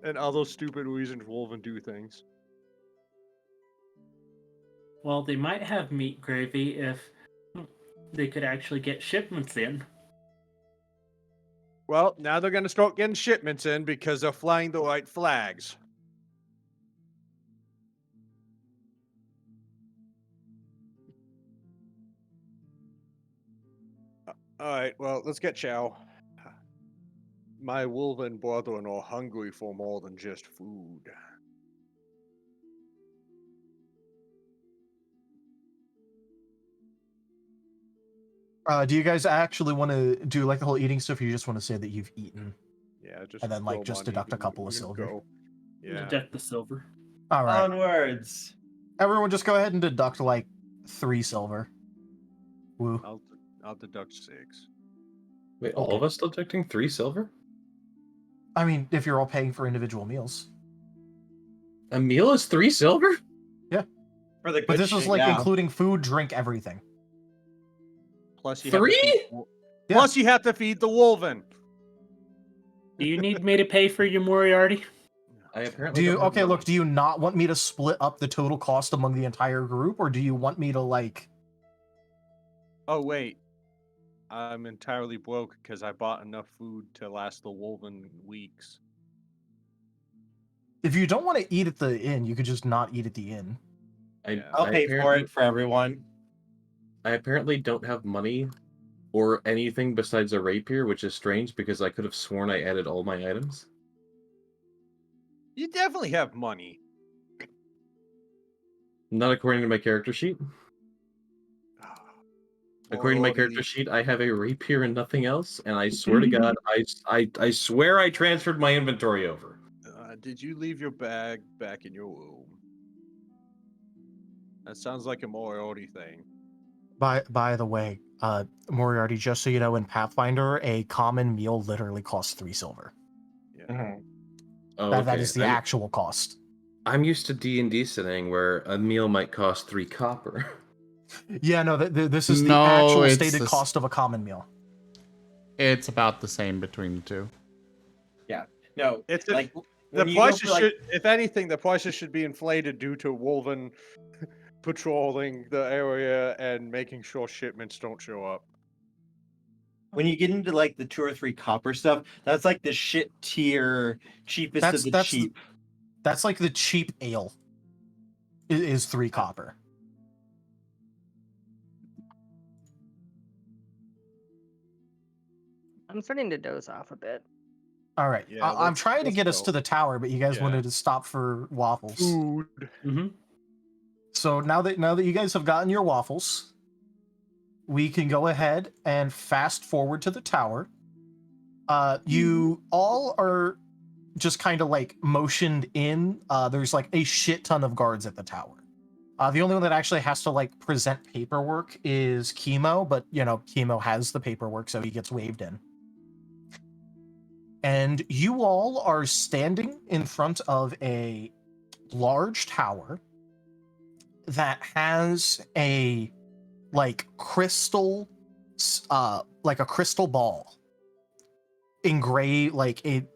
And all those stupid reasons Wolven do things. Well, they might have meat gravy if they could actually get shipments in. Well, now they're going to start getting shipments in because they're flying the right flags. Alright, well, let's get chow. My Wolven brethren are hungry for more than just food. Do you guys actually want to do like the whole eating stuff, or you just want to say that you've eaten? Yeah, just And then, like, go just on deduct a eating. couple of We can silver. go. Yeah. Deduct the silver. All right. Onwards. Everyone just go ahead and deduct like 3 silver. Woo. I'll deduct 6. Wait, all of us deducting 3 silver? I mean, if you're all paying for individual meals. A meal is 3 silver? For the good But this is shit, like yeah. including food, drink, everything. Plus you 3? Yeah. Plus you have to feed the Wolven. Do you need me to pay for your Moriarty? I apparently Do you don't have okay? money. Look, do you not want me to split up the total cost among the entire group, or do you want me to like? Oh wait, I'm entirely broke because I bought enough food to last the woven weeks. If you don't want to eat at the inn, you could just not eat at the inn. I'll pay for it for everyone. I apparently don't have money or anything besides a rapier, which is strange because I could have sworn I added all my items. You definitely have money. Not according to my character sheet. According to my character sheet, I have a rapier and nothing else, and I swear to God, I swear I transferred my inventory over. Did you leave your bag back in your room? That sounds like a Moriarty thing. By the way, Moriarty, just so you know, in Pathfinder, a common meal literally costs 3 silver. Yeah. Oh, That okay. is the actual cost. I'm used to D&D setting where a meal might cost 3 copper. Yeah, no, this is the No, actual it's stated the s- cost of a common meal. It's about the same between the two. Yeah. No, It's like the when you go prices for, like, should, if anything, the prices should be inflated due to Woven patrolling the area and making sure shipments don't show up. when you get into like the 2 or 3 copper stuff, that's like the shit tier, cheapest of the cheap. That's like the cheap ale. Is 3 copper. I'm starting to doze off a bit. All right, Yeah, I'm trying to let's get us go. to the tower, but you guys Yeah. wanted to stop for waffles. Food. Mm-hmm. So now that you guys have gotten your waffles, we can go ahead and fast forward to the tower. You all are just kind of like motioned in. There's like a shit ton of guards at the tower. The only one that actually has to like present paperwork is Chemo, but you know, Chemo has the paperwork, so he gets waved in. And you all are standing in front of a large tower that has a like crystal, like a crystal ball engraved, like a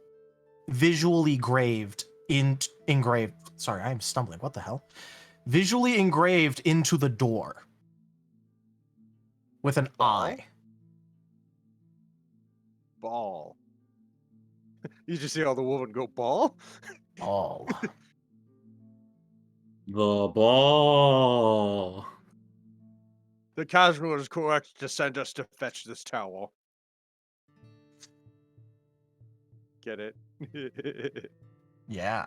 visually engraved. Sorry, I'm stumbling. What the hell? Visually engraved into the door with an eye. Ball. You just see all the women go ball? Ball. The ball. The Cosmo is correct to send us to fetch this tower. Get it? Yeah.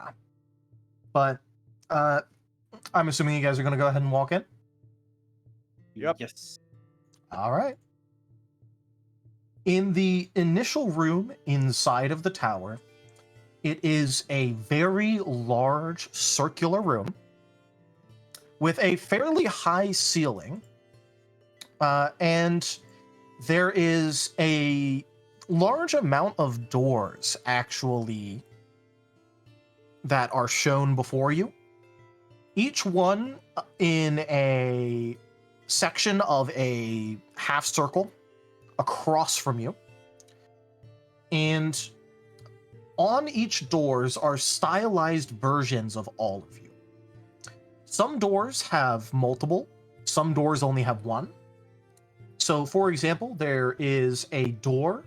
But I'm assuming you guys are going to go ahead and walk in. Yep. Yes. All right. In the initial room inside of the tower, it is a very large circular room with a fairly high ceiling. And there is a large amount of doors, actually, that are shown before you. Each one in a section of a half circle across from you. And on each doors are stylized versions of all of you. Some doors have multiple, some doors only have one. So, for example, there is a door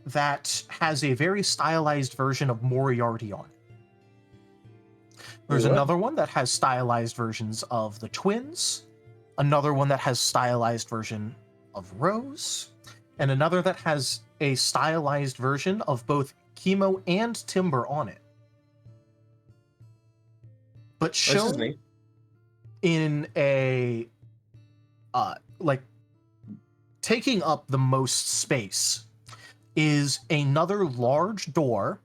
that has a very stylized version of Moriarty on it. There's another one that has stylized versions of the twins, another one that has stylized version of Rose, and another that has a stylized version of both Chemo and Timber on it. But This is shown neat. in a like taking up the most space is another large door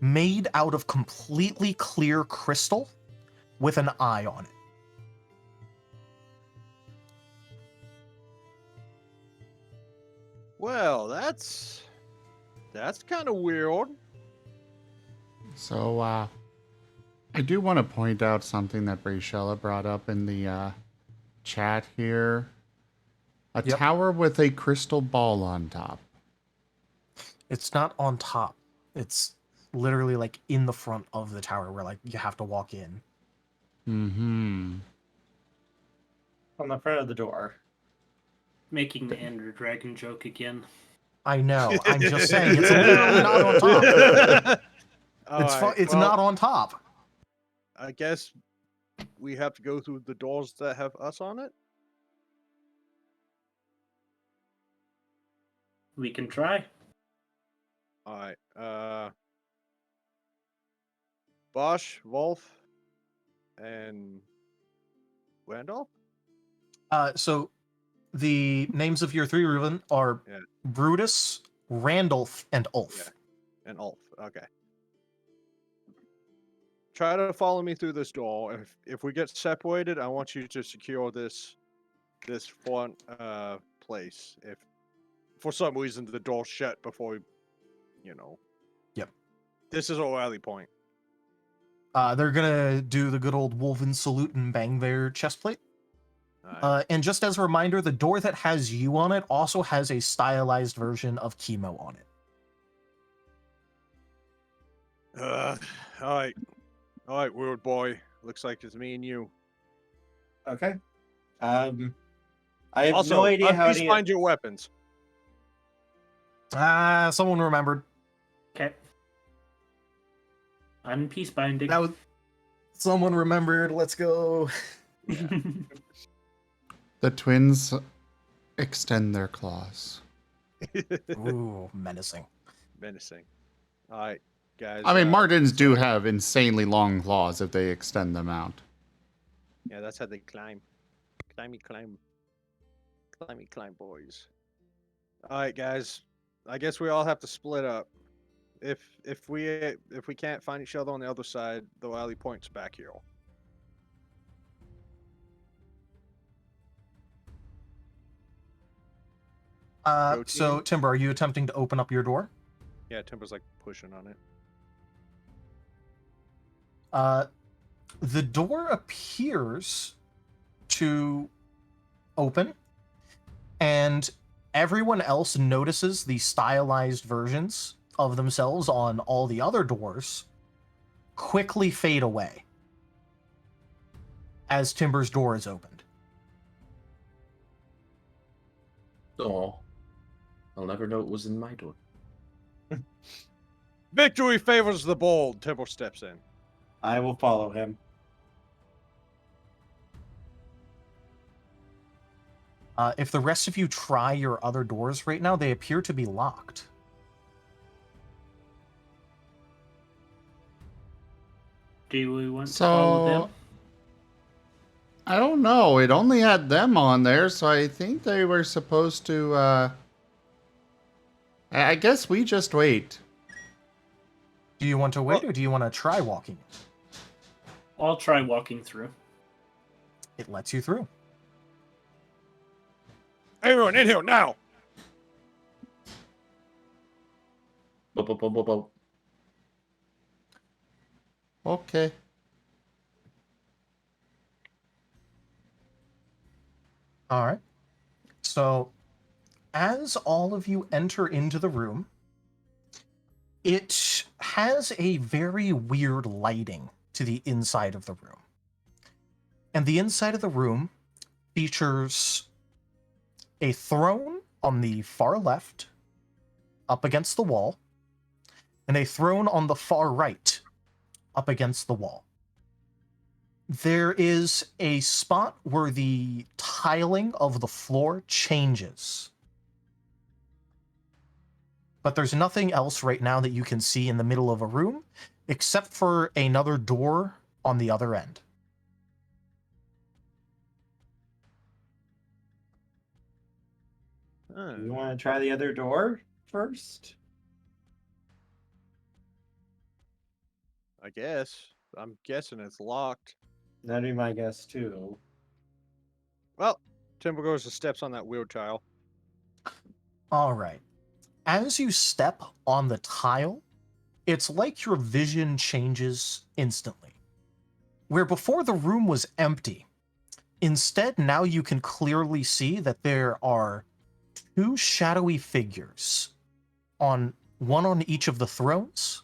made out of completely clear crystal with an eye on it. Well, that's kind of weird. So, I do want to point out something that Brayshella brought up in the chat here. A Yep. tower with a crystal ball on top. It's not on top. It's literally like in the front of the tower where like you have to walk in. Mm-hmm. On the front of the door. Making the Ender Dragon joke again. I know. I'm just saying it's literally not on top. Alright, It's well, not on top. I guess we have to go through the doors that have us on it. We can try. Alright, Bosch, Wolf, and Randolph? So the names of your three Reuben are Yeah. Brutus, Randolph, and Ulf. Yeah. And Ulf. Okay. Try to follow me through this door. If we get separated, I want you to secure this front place. If for some reason the door's shut before we, Yep. This is our rally point. They're gonna do the good old Wolven salute and bang their chest plate. Alright. And just as a reminder, the door that has you on it also has a stylized version of Chemo on it. Alright. Alright, weird boy. Looks like it's me and you. Okay. I have Also, no idea how please to find your weapons. Someone remembered. Okay. I'm peace binding. That was someone remembered. Let's go. The twins extend their claws. Ooh, menacing. Menacing. Alright, guys. I mean, Martins do have insanely long claws if they extend them out. Yeah, that's how they climb. Climby, climb. Climby, climb, boys. Alright, guys. I guess we all have to split up. If we can't find each other on the other side, the rally point's back here. Go So team. Timber, are you attempting to open up your door? Yeah, Timber's like pushing on it. The door appears to open, and everyone else notices the stylized versions of themselves on all the other doors quickly fade away as Timber's door is opened. Oh, I'll never know it was in my door. Victory favors the bold. Timber steps in. I will follow him. If the rest of you try your other doors right now, they appear to be locked. Do we want to follow them? I don't know. It only had them on there, so I think they were supposed to, I guess we just wait. Do you want to wait, or do you want to try walking? I'll try walking through. It lets you through. Everyone in here now! Bo, bo, bo, bo, bo. Okay. All right. So, as all of you enter into the room, it has a very weird lighting to the inside of the room. And the inside of the room features a throne on the far left, up against the wall, and a throne on the far right, up against the wall. There is a spot where the tiling of the floor changes. But there's nothing else right now that you can see in the middle of a room, except for another door on the other end. You want to try the other door first? I guess. I'm guessing it's locked. That'd be my guess too. Well, Timber goes and steps on that weird tile. All right. As you step on the tile, it's like your vision changes instantly. Where before the room was empty, instead now you can clearly see that there are two shadowy figures, one on each of the thrones,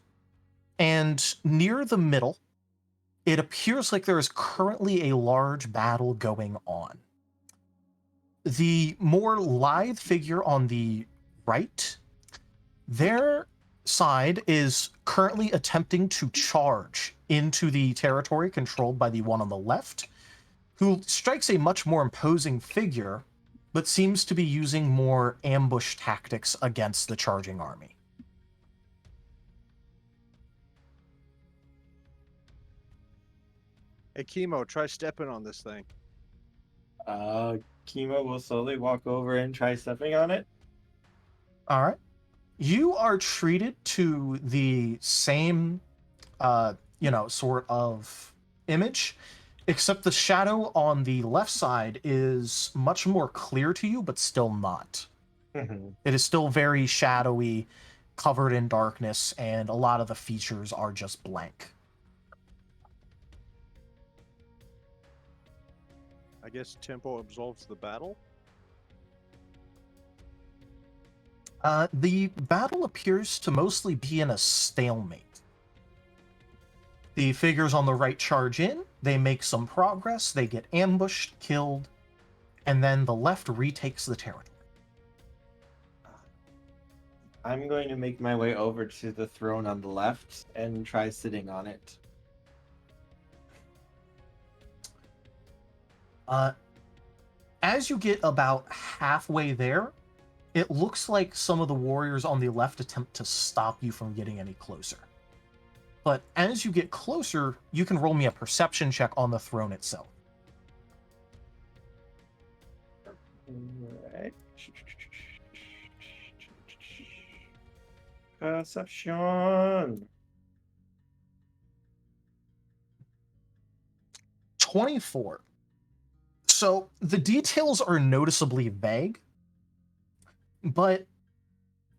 And near the middle, it appears like there is currently a large battle going on. The more lithe figure on the right, their side is currently attempting to charge into the territory controlled by the one on the left, who strikes a much more imposing figure, but seems to be using more ambush tactics against the charging army. Hey, Chemo, try stepping on this thing. Kimo will slowly walk over and try stepping on it. All right. You are treated to the same, sort of image, except the shadow on the left side is much more clear to you, but still not. It is still very shadowy, covered in darkness, and a lot of the features are just blank. I guess tempo absorbs the battle. The battle appears to mostly be in a stalemate. The figures on the right charge in, they make some progress, they get ambushed, killed, and then the left retakes the territory. I'm going to make my way over to the throne on the left and try sitting on it. As you get about halfway there, it looks like some of the warriors on the left attempt to stop you from getting any closer. But as you get closer, you can roll me a perception check on the throne itself. Alright. Perception. 24. So the details are noticeably vague, but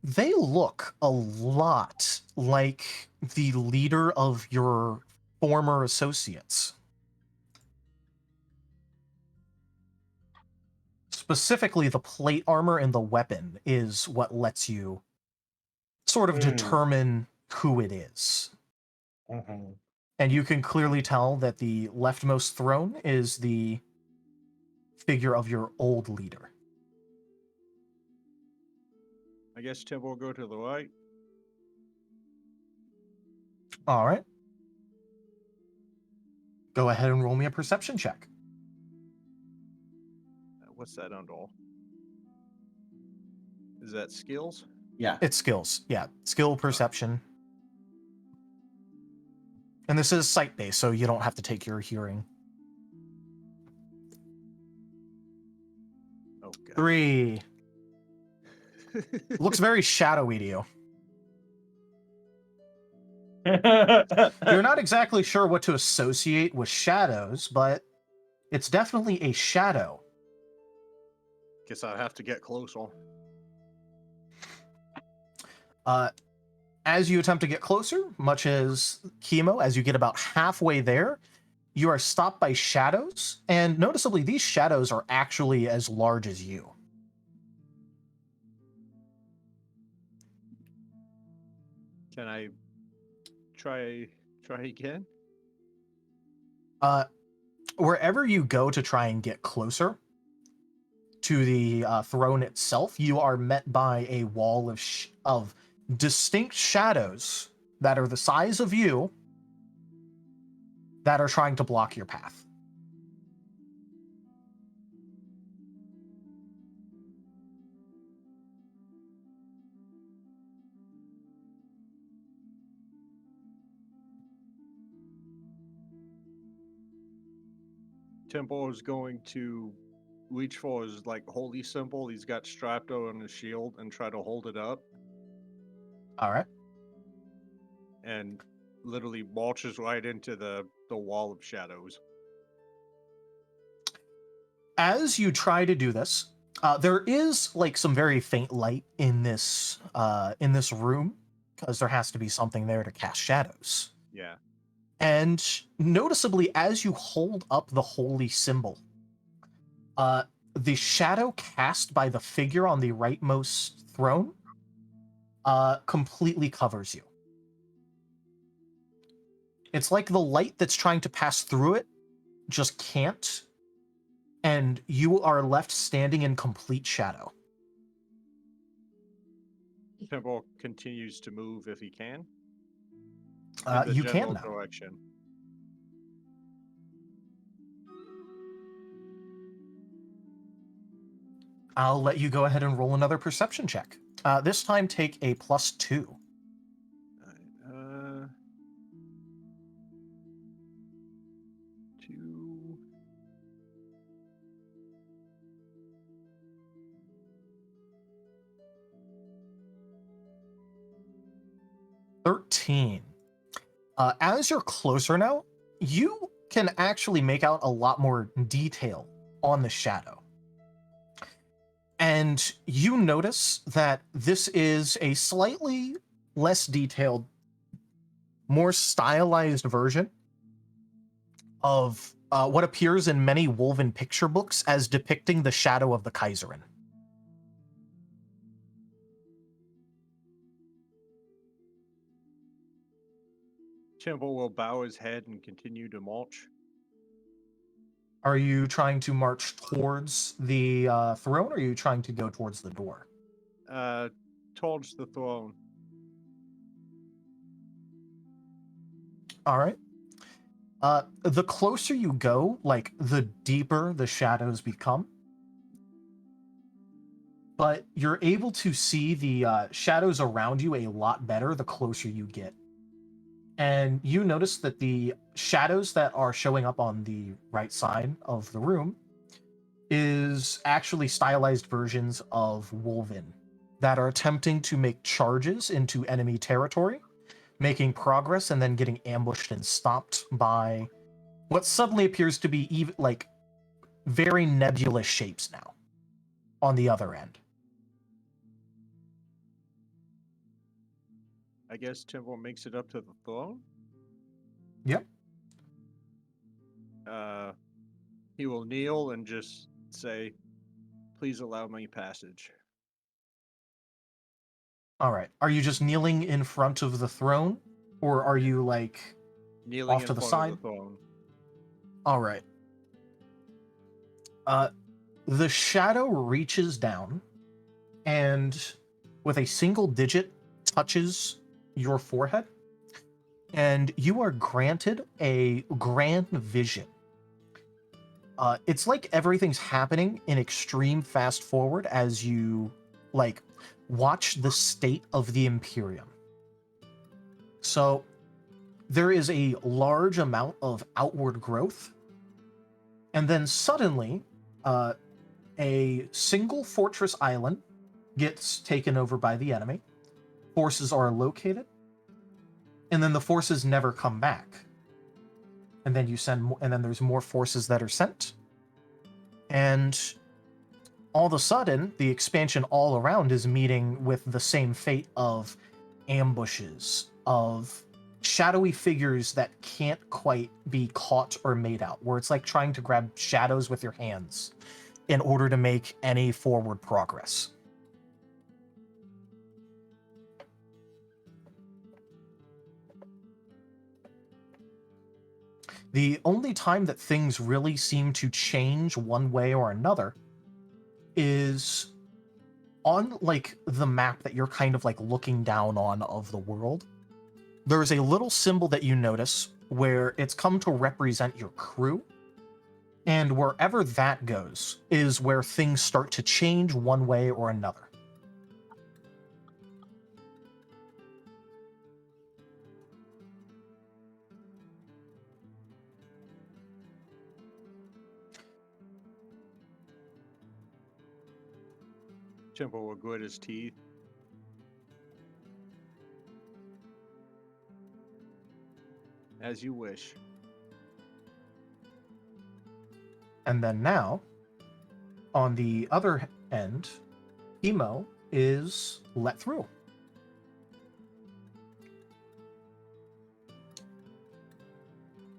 they look a lot like the leader of your former associates. Specifically, the plate armor and the weapon is what lets you sort of determine who it is. And you can clearly tell that the leftmost throne is the figure of your old leader. I guess tempo will go to the right. All right. Go ahead and roll me a perception check. What's that under all? Is that skills? Yeah. It's skills. Yeah. Skill perception. And this is sight-based, so you don't have to take your hearing. Oh, God. 3. Looks very shadowy to you. You're not exactly sure what to associate with shadows, but it's definitely a shadow. Guess I'd have to get closer. As you attempt to get closer, much as Chemo, as you get about halfway there, you are stopped by shadows, and noticeably these shadows are actually as large as you. Can I try again? Wherever you go to try and get closer to the throne itself, you are met by a wall of distinct shadows that are the size of you that are trying to block your path. Tempo is going to reach for his holy symbol he's got strapped on his shield and try to hold it up. All right. And literally marches right into the wall of shadows. As you try to do this, there is some very faint light in this room, because there has to be something there to cast shadows. Yeah. And noticeably, as you hold up the holy symbol, the shadow cast by the figure on the rightmost throne completely covers you. It's like the light that's trying to pass through it just can't, and you are left standing in complete shadow. Temple continues to move if he can. In the You can general now. direction. I'll let you go ahead and roll another perception check. This time take a +2. Alright, 2. 13. As you're closer now, you can actually make out a lot more detail on the shadow. And you notice that this is a slightly less detailed, more stylized version of what appears in many Wolven picture books as depicting the shadow of the Kaiserin. Temple will bow his head and continue to march. Are you trying to march towards the throne, or are you trying to go towards the door? Towards the throne. All right. The closer you go, like, the deeper the shadows become. But you're able to see the shadows around you a lot better the closer you get. And you notice that the shadows that are showing up on the right side of the room is actually stylized versions of Wolven that are attempting to make charges into enemy territory, making progress, and then getting ambushed and stopped by what suddenly appears to be even like very nebulous shapes now on the other end. I guess Temple makes it up to the throne. Yep. He will kneel and just say, "Please allow me passage." All right. Are you just kneeling in front of the throne, or are you like Kneeling off in to the front side? of the throne. All right. The shadow reaches down and with a single digit touches your forehead, and you are granted a grand vision. It's like everything's happening in extreme fast forward as you like watch the state of the Imperium. So there is a large amount of outward growth, and then suddenly a single fortress island gets taken over by the enemy. Forces are located, and then the forces never come back. And then you send, and then there's more forces that are sent, and all of a sudden, the expansion all around is meeting with the same fate of ambushes, of shadowy figures that can't quite be caught or made out, where it's like trying to grab shadows with your hands in order to make any forward progress. The only time that things really seem to change one way or another is on like the map that you're kind of like looking down on of the world. There's a little symbol that you notice where it's come to represent your crew. And wherever that goes is where things start to change one way or another. Temple will grit his teeth. As you wish. And then now, on the other end, Emo is let through.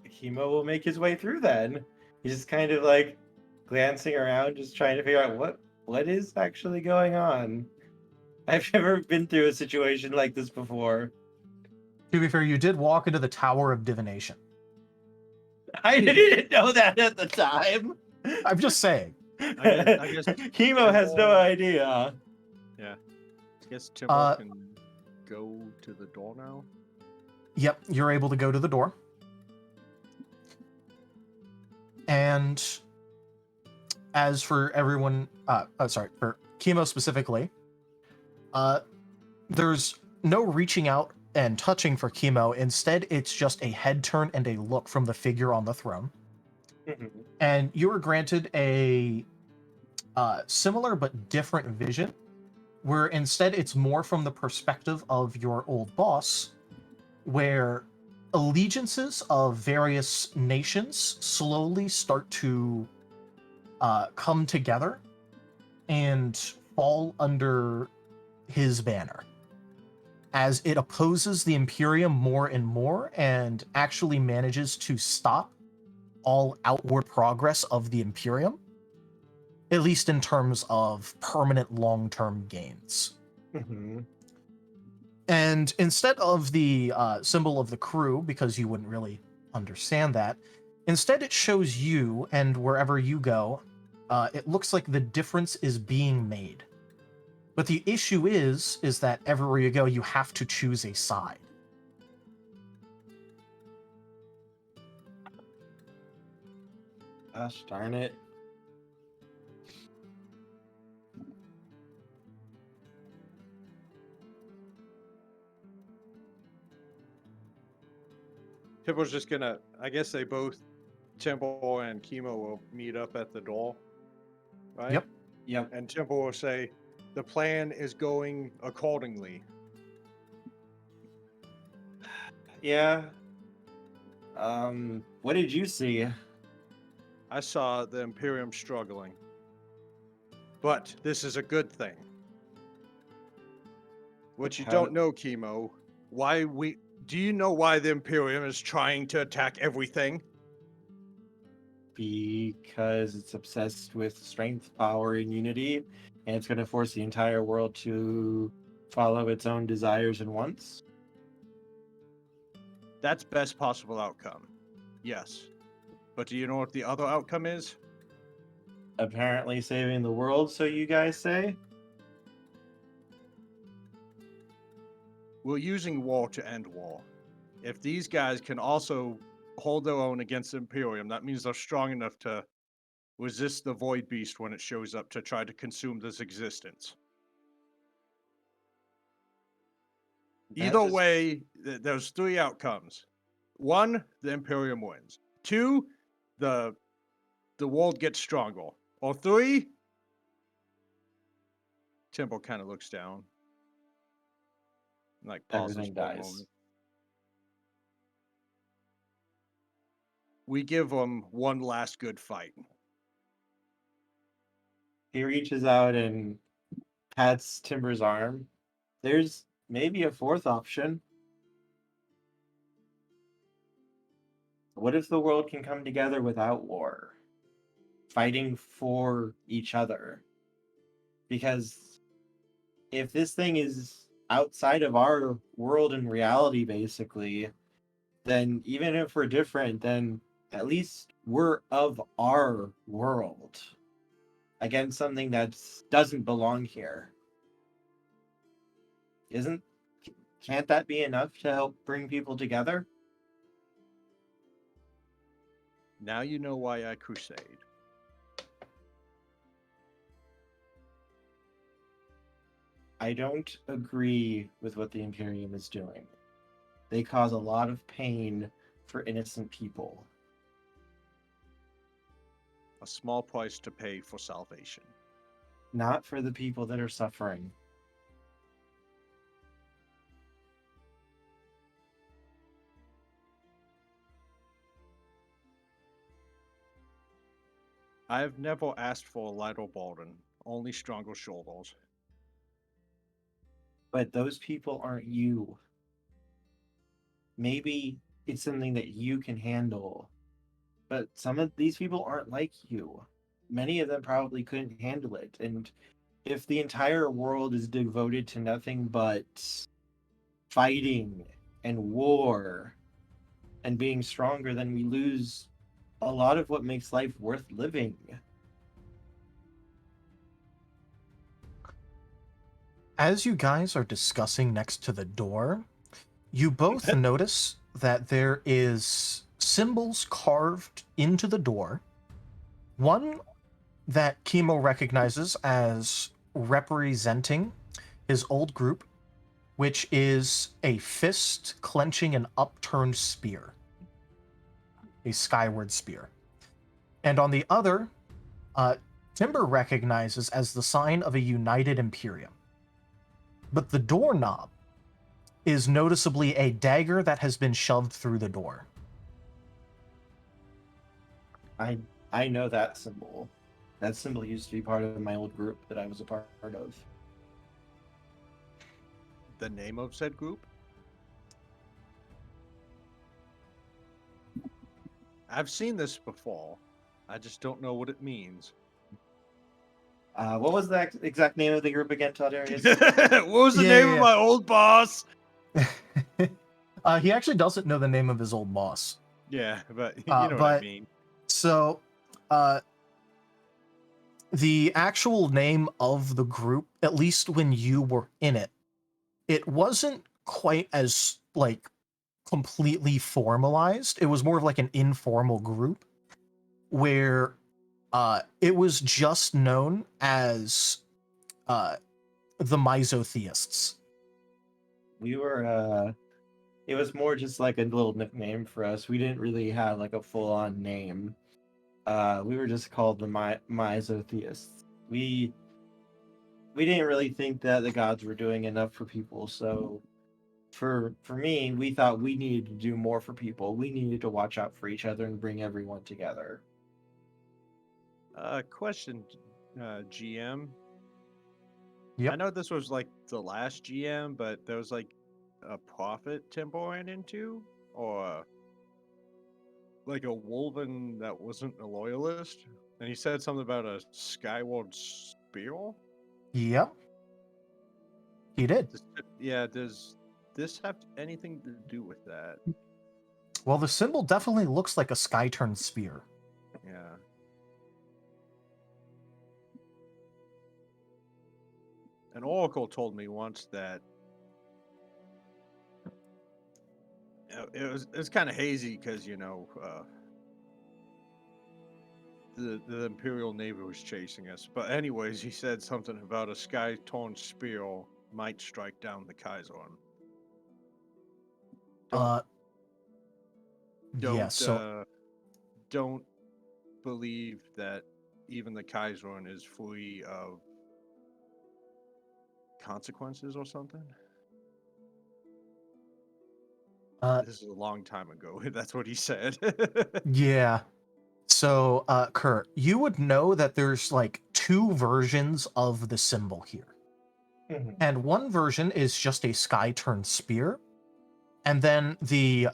Hemo will make his way through then. He's just kind of like glancing around, just trying to figure out what is actually going on. I've never been through a situation like this before. To be fair, you did walk into the Tower of Divination. I didn't know that at the time. I'm just saying. I guess Chemo has no Timbo- idea. Yeah. I guess Timbo can go to the door now. Yep, you're able to go to the door. And as for everyone, for Chemo specifically, there's no reaching out and touching for Chemo. Instead, it's just a head turn and a look from the figure on the throne. And you are granted a similar but different vision, where instead it's more from the perspective of your old boss, where allegiances of various nations slowly start to come together and fall under his banner, as it opposes the Imperium more and more and actually manages to stop all outward progress of the Imperium, at least in terms of permanent long-term gains. And instead of the symbol of the crew, because you wouldn't really understand that, instead it shows you, and wherever you go, it looks like the difference is being made. But the issue is that everywhere you go, you have to choose a side. Gosh darn it. Timbo's just gonna, I guess they both, Timbo and Chemo will meet up at the door, right? Yep. Yep. And Timbo will say, the plan is going accordingly. Yeah. What did you see? I saw the Imperium struggling. But this is a good thing. What you How- don't know, Chemo, do you know why the Imperium is trying to attack everything? Because it's obsessed with strength, power, and unity, and it's going to force the entire world to follow its own desires and wants. That's best possible outcome. Yes. But do you know what the other outcome is? Apparently saving the world, so you guys say? We're using war to end war. If these guys can also hold their own against the Imperium, that means they're strong enough to resist the Void Beast when it shows up to try to consume this existence. Either way, there's three outcomes. One, the Imperium wins. Two, the world gets stronger. Or three, Timbo kind of looks down. Like pauses Everything for a dies. moment. We give them one last good fight. He reaches out and pats Timber's arm. There's maybe a fourth option. What if the world can come together without war? Fighting for each other. Because if this thing is outside of our world and reality, basically, then even if we're different, then at least we're of our world against something that doesn't belong here. Can't that be enough to help bring people together? Now you know why I crusade. I don't agree with what the Imperium is doing. They cause a lot of pain for innocent people. A small price to pay for salvation. Not for the people that are suffering. I have never asked for a lighter burden, only stronger shoulders. But those people aren't you. Maybe it's something that you can handle. But some of these people aren't like you. Many of them probably couldn't handle it. And if the entire world is devoted to nothing but fighting and war and being stronger, then we lose a lot of what makes life worth living. As you guys are discussing next to the door, you both notice that there is symbols carved into the door. One that Kimo recognizes as representing his old group, which is a fist clenching an upturned spear, a skyward spear. And on the other, Timber recognizes as the sign of a united Imperium. But the doorknob is noticeably a dagger that has been shoved through the door. I know that symbol. That symbol used to be part of my old group that I was a part of. The name of said group? I've seen this before. I just don't know what it means. What was the exact name of the group again, Tadarius? What was the name of my old boss? He actually doesn't know the name of his old boss. Yeah, but you know what I mean. So, the actual name of the group, at least when you were in it, it wasn't quite as, like, completely formalized. It was more of like an informal group where it was just known as the Misotheists. We were, it was more just like a little nickname for us. We didn't really have like a full-on name. We were just called the Misotheists. We didn't really think that the gods were doing enough for people, so for me, we thought we needed to do more for people. We needed to watch out for each other and bring everyone together. Question, GM. Yep. I know this was like the last GM, but there was like a prophet Timbo ran into, or like a Wolven that wasn't a loyalist, and he said something about a skyward spear. Yep. He did. Does this have anything to do with that? Well, the symbol definitely looks like a sky-turned spear. Yeah. An oracle told me once that it was kind of hazy because the Imperial Navy was chasing us. But anyways, he said something about a sky-torn spear might strike down the Kaiserun. Don't believe that even the Kaiserun is free of consequences or something. This is a long time ago. That's what he said. Yeah. So, Kurt, you would know that there's like two versions of the symbol here. Mm-hmm. And one version is just a sky-turned spear. And then the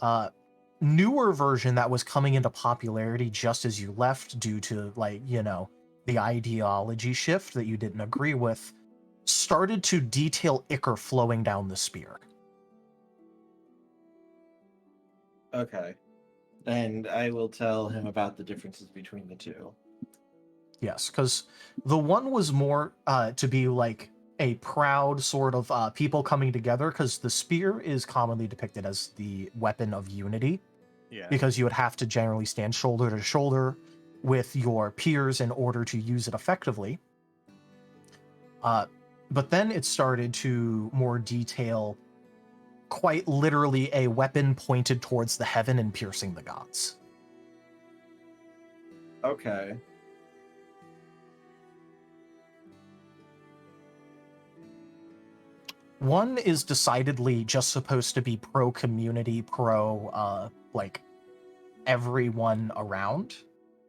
newer version that was coming into popularity just as you left due to, like, the ideology shift that you didn't agree with, started to detail ichor flowing down the spear. Okay. And I will tell him about the differences between the two. Yes, because the one was more to be like a proud sort of people coming together, because the spear is commonly depicted as the weapon of unity. Yeah. Because you would have to generally stand shoulder to shoulder with your peers in order to use it effectively. But then it started to more detail quite literally a weapon pointed towards the heaven and piercing the gods. Okay. One is decidedly just supposed to be pro-community, like, everyone around.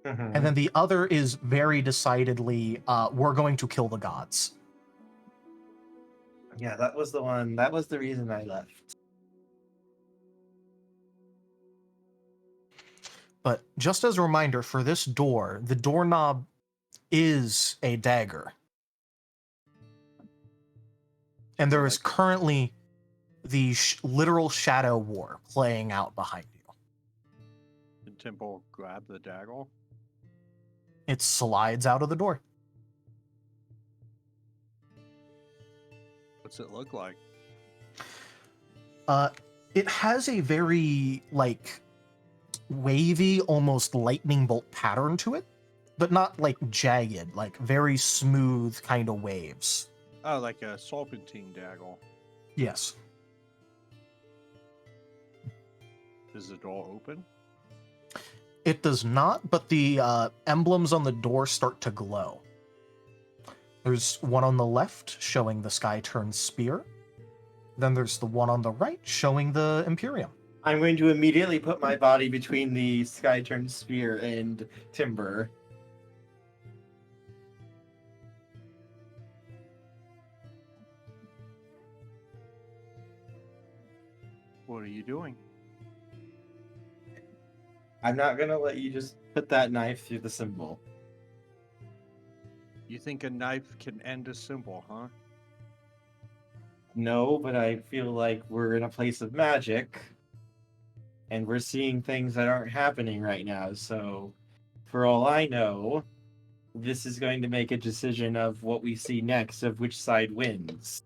Mm-hmm. And then the other is very decidedly, we're going to kill the gods. Yeah, that was the one. That was the reason I left. But just as a reminder, for this door, the doorknob is a dagger. And there is currently the literal shadow war playing out behind you. Can Temple grab the dagger? It slides out of the door. What's it look like? It has a very, like, wavy, almost lightning bolt pattern to it, but not, like, jagged, like, very smooth kind of waves. Oh, like a serpentine dagger. Yes. Does the door open? It does not, but the emblems on the door start to glow. There's one on the left showing the Sky-Turned Spear. Then there's the one on the right showing the Imperium. I'm going to immediately put my body between the Sky-Turned Spear and Timber. What are you doing? I'm not gonna let you just put that knife through the symbol. You think a knife can end a symbol, huh? No, but I feel like we're in a place of magic, and we're seeing things that aren't happening right now, so for all I know, this is going to make a decision of what we see next, of which side wins.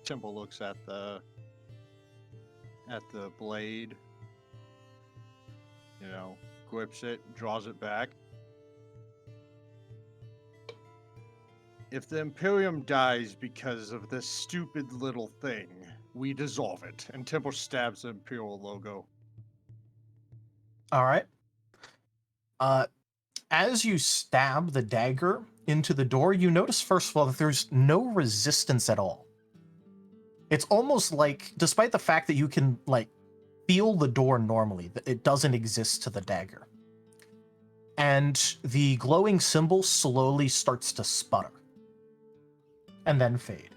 Temple looks at the blade, you know, grips it, draws it back. If the Imperium dies because of this stupid little thing, we dissolve it. And Temple stabs the Imperial logo. All right. As you stab the dagger into the door, you notice, first of all, that there's no resistance at all. It's almost like, despite the fact that you can, like, feel the door normally, it doesn't exist to the dagger. And the glowing symbol slowly starts to sputter. And then fade.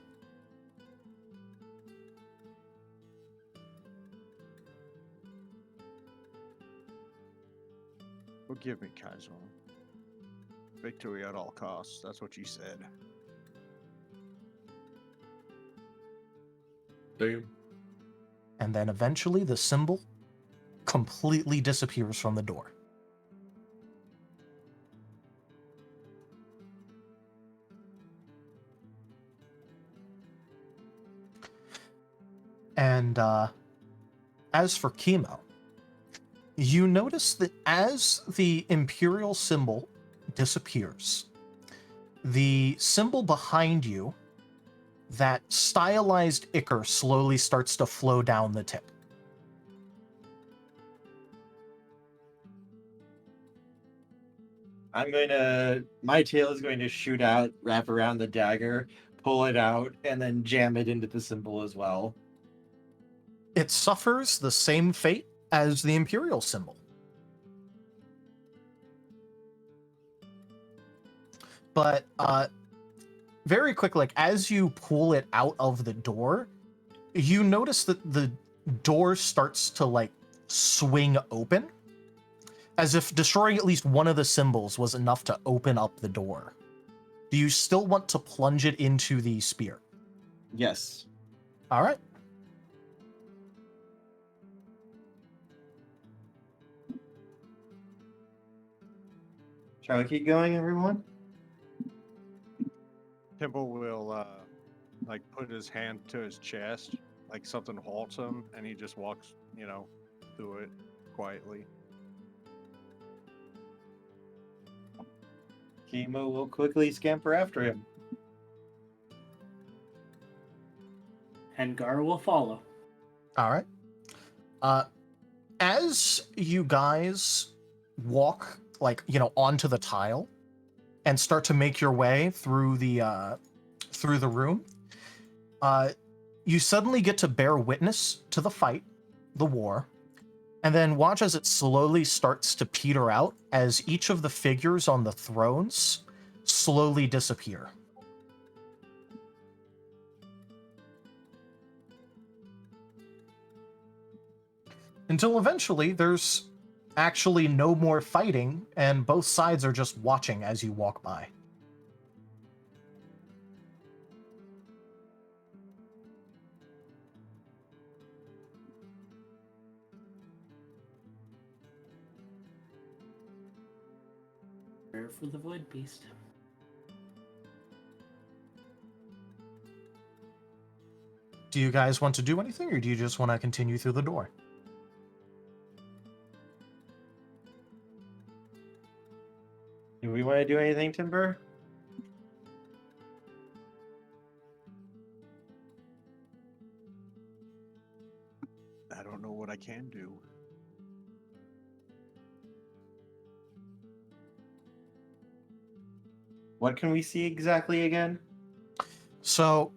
Forgive me, Kaiser. Victory at all costs. That's what you said. Damn. And then eventually the symbol completely disappears from the door. And as for Chemo, you notice that as the Imperial symbol disappears, the symbol behind you, that stylized ichor, slowly starts to flow down the tip. My tail is going to shoot out, wrap around the dagger, pull it out, and then jam it into the symbol as well. It suffers the same fate as the Imperial symbol. But very quick, like, as you pull it out of the door, you notice that the door starts to, like, swing open, as if destroying at least one of the symbols was enough to open up the door. Do you still want to plunge it into the spear? Yes. All right. Shall we keep going, everyone? Temple will like put his hand to his chest, like something halts him, and he just walks, you know, through it quietly. Chemo will quickly scamper after him. And Gar will follow. All right. As you guys walk, like, you know, onto the tile and start to make your way through the room, you suddenly get to bear witness to the fight, the war, and then watch as it slowly starts to peter out as each of the figures on the thrones slowly disappear. Until eventually there's actually no more fighting, and both sides are just watching as you walk by. prepare for the Void Beast. Do you guys want to do anything, or do you just want to continue through the door? Do we want to do anything, Timber? I don't know what I can do. What can we see exactly again? So,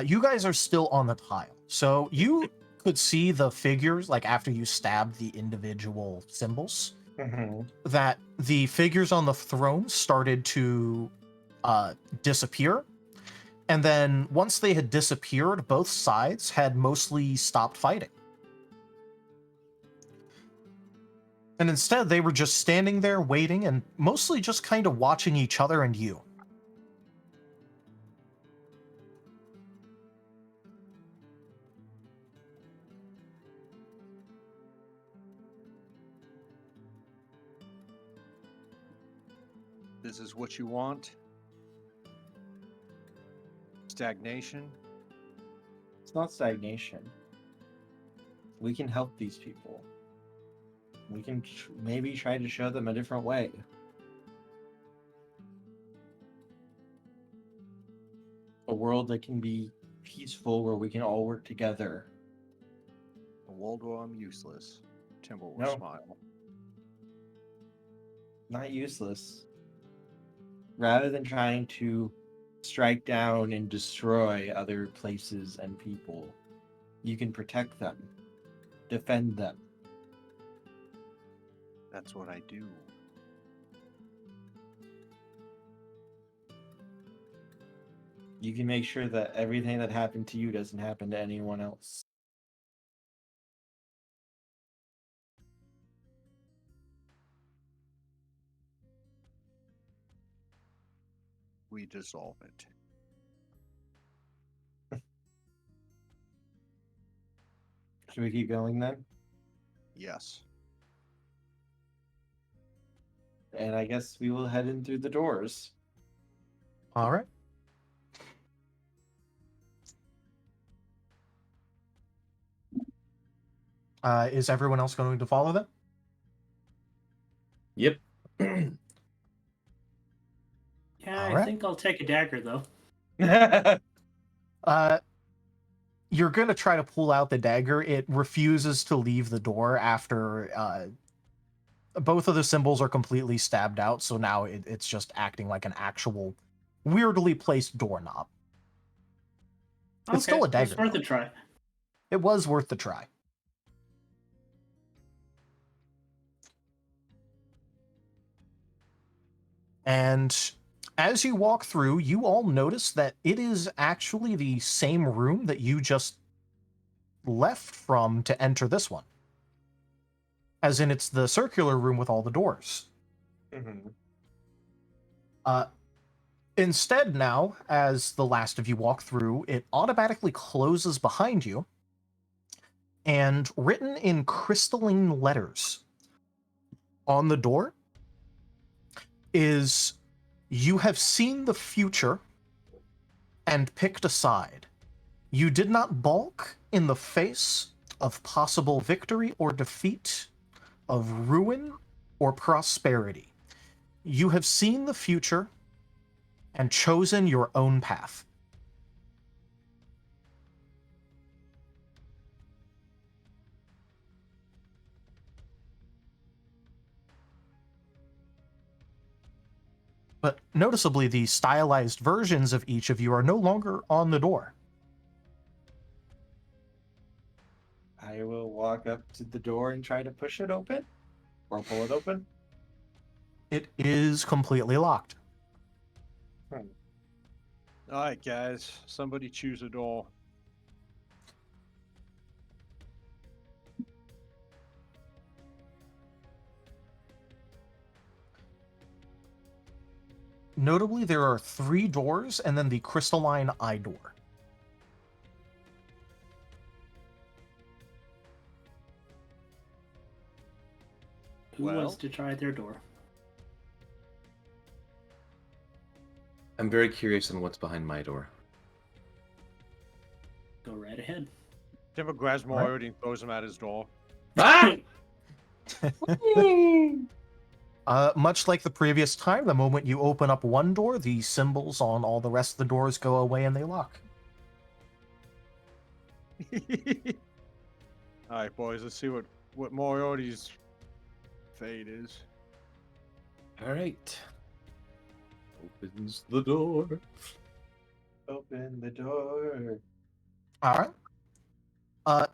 you guys are still on the tile. So you could see the figures, like after you stabbed the individual symbols, that the figures on the throne started to disappear. And then once they had disappeared, both sides had mostly stopped fighting. And instead, they were just standing there waiting and mostly just kind of watching each other and you. This is what you want? Stagnation? It's not stagnation. We can help these people. We can maybe try to show them a different way. A world that can be peaceful, where we can all work together. A world where I'm useless. Timber will No. smile. Not useless. Rather than trying to strike down and destroy other places and people, you can protect them, defend them. That's what I do. You can make sure that everything that happened to you doesn't happen to anyone else. We dissolve it. Should we keep going then? Yes. And I guess we will head in through the doors. All right. Is everyone else going to follow them? Yep. Yeah, All I right. think I'll take a dagger though. You're going to try to pull out the dagger. It refuses to leave the door after both of the symbols are completely stabbed out, so now it's just acting like an actual weirdly placed doorknob. It's still a dagger. It's worth though. a try. It was worth the try. And as you walk through, you all notice that it is actually the same room that you just left from to enter this one. As in, it's the circular room with all the doors. Instead now, as the last of you walk through, it automatically closes behind you, and written in crystalline letters on the door is, "You have seen the future and picked a side. You did not balk in the face of possible victory or defeat, of ruin or prosperity. You have seen the future and chosen your own path." But noticeably, the stylized versions of each of you are no longer on the door. I will walk up to the door and try to push it open, or pull it open. It is completely locked. Alright, guys. Somebody choose a door. Notably, there are 3 doors and then the crystalline eye door. Who wants to try their door? I'm very curious on what's behind my door. Go right ahead. Timber grabs Moriarty and throws him at his door. Ah! Much like the previous time, the moment you open up one door, the symbols on all the rest of the doors go away and they lock. All right, boys, let's see what Moriarty's fate is. All right. Opens the door. Open the door. All right.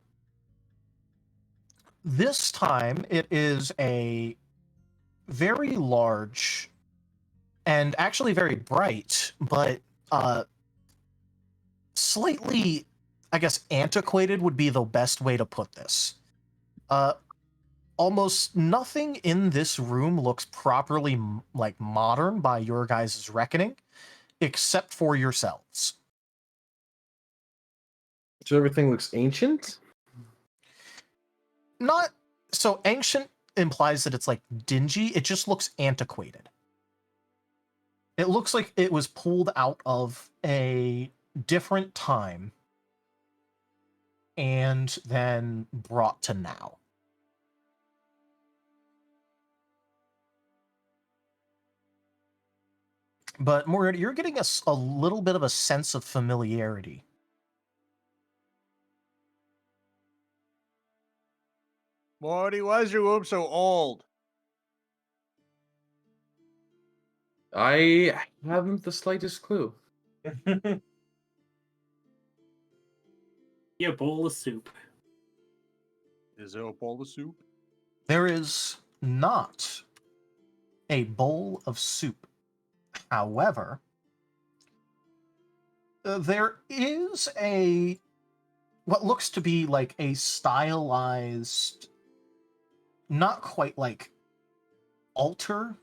This time it is a very large and actually very bright, but slightly, I guess, antiquated would be the best way to put this. Almost nothing in this room looks properly like modern by your guys' reckoning, except for yourselves. So everything looks ancient? Not so ancient implies that it's like dingy. It just looks antiquated. It looks like it was pulled out of a different time and then brought to now. But Moriarty, you're getting a little bit of a sense of familiarity. Moriarty, why is your room so old? I haven't the slightest clue. Yeah, bowl of soup. Is there a bowl of soup? There is not a bowl of soup. However, there is what looks to be like a stylized, not quite like altar,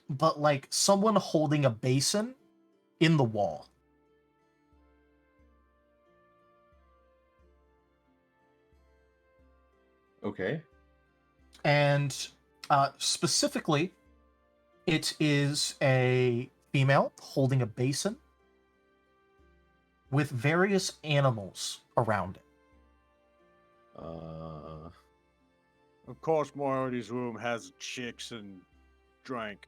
but like someone holding a basin in the wall. Okay. And specifically, it is a female holding a basin with various animals around it. Of course, Moriarty's room has chicks and drink.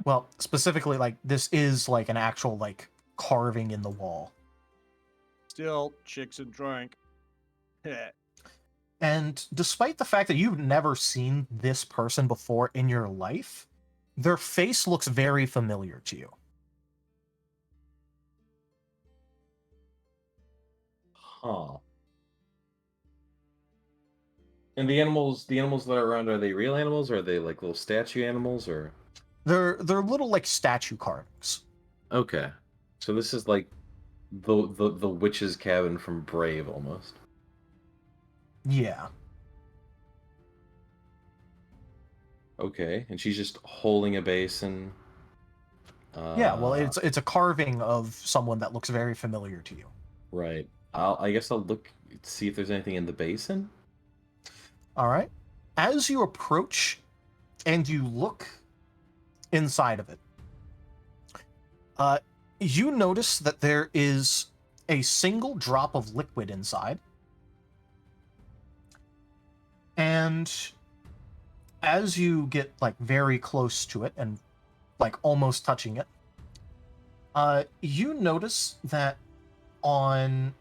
Well, specifically, like, this is like an actual, like, carving in the wall. Still, chicks and drink. And despite the fact that you've never seen this person before in your life, their face looks very familiar to you. Huh. And the animals that are around, are they real animals, or are they like little statue animals, or? They're little like statue carvings. Okay. So this is like the witch's cabin from Brave almost. Yeah. Okay, and she's just holding a basin. Yeah, well, it's a carving of someone that looks very familiar to you. Right. I guess I'll look, see if there's anything in the basin. All right. As you approach and you look inside of it, you notice that there is a single drop of liquid inside. And as you get like very close to it and like almost touching it, you notice that on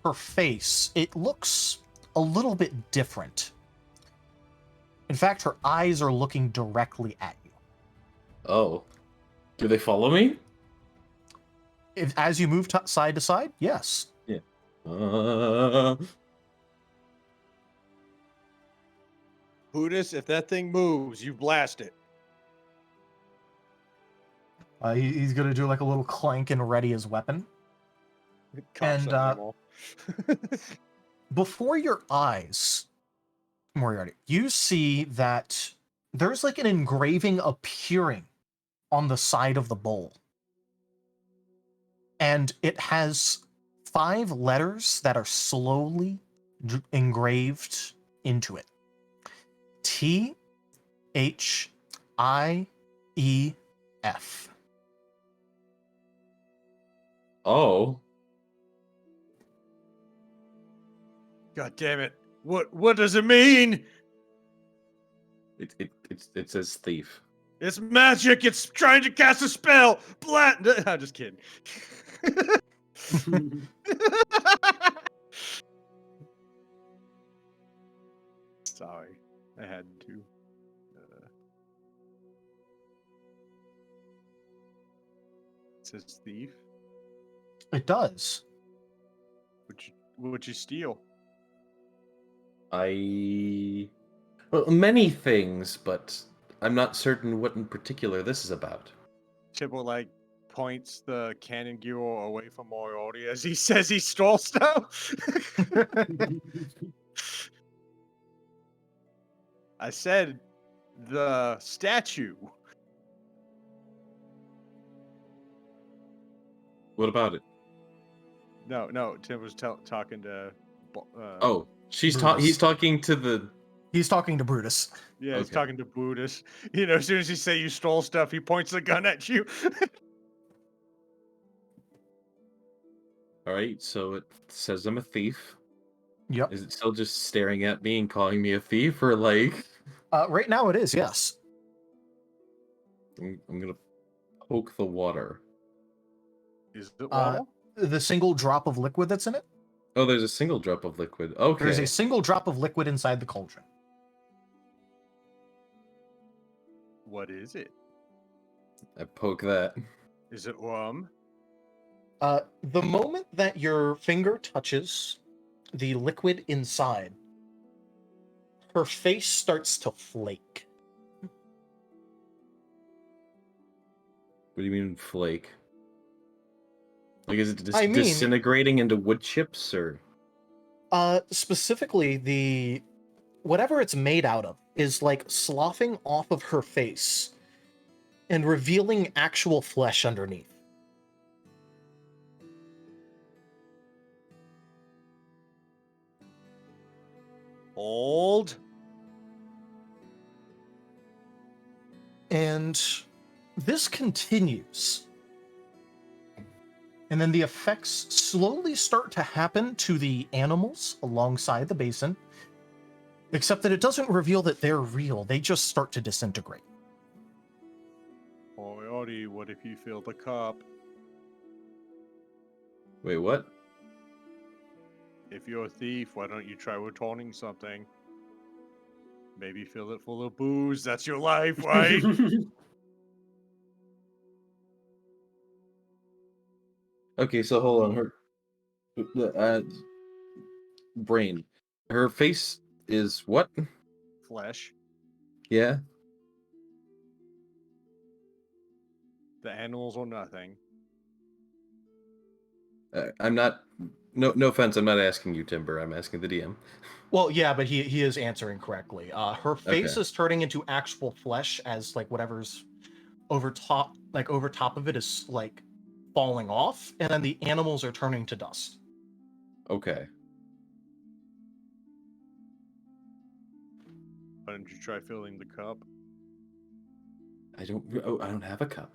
her face, it looks a little bit different. In fact, her eyes are looking directly at you. Oh. Do they follow me? As you move side to side, yes. Yeah. Buddhist, if that thing moves, you blast it. He's gonna do like a little clank and ready his weapon. And before your eyes, Moriarty, you see that there's like an engraving appearing on the side of the bowl. And it has 5 letters that are slowly engraved into it. THIEF. Oh. God damn it! What does it mean? It says thief. It's magic. It's trying to cast a spell. I'm just kidding. Sorry, I had to. It says thief. It does. What'd you steal? Well, many things, but I'm not certain what in particular this is about. Tibble like points the cannon gear away from Moriarty as he says he stole stuff. I said the statue. What about it? No. Tim was talking to. Oh, he's talking to the. He's talking to Brutus. Yeah, he's Okay. talking to Brutus. You know, as soon as he say you stole stuff, he points the gun at you. All right, so it says I'm a thief. Yep. Is it still just staring at me and calling me a thief, or like? Right now it is, yes. I'm gonna poke the water. Is it water? The single drop of liquid that's in it? Oh, there's a single drop of liquid. Okay. There's a single drop of liquid inside the cauldron. What is it? I poke that. Is it rum? The moment that your finger touches the liquid inside, her face starts to flake. What do you mean flake? Like, is it I mean- disintegrating into wood chips, or? Specifically, the whatever it's made out of is like sloughing off of her face and revealing actual flesh underneath. Old? And this continues. And then the effects slowly start to happen to the animals alongside the basin, except that it doesn't reveal that they're real. They just start to disintegrate. Moriarty, what if you fill the cup? Wait, what? If you're a thief, why don't you try returning something? Maybe fill it full of booze. That's your life, right? Okay, so hold on. Her brain. Her face is what? Flesh. Yeah. The animals or nothing. I'm not. No offense. I'm not asking you, Timber. I'm asking the DM. Well, yeah, but he is answering correctly. Her face Okay. is turning into actual flesh as like whatever's over top of it is like falling off, and then the animals are turning to dust. Okay. Why don't you try filling the cup? I don't have a cup.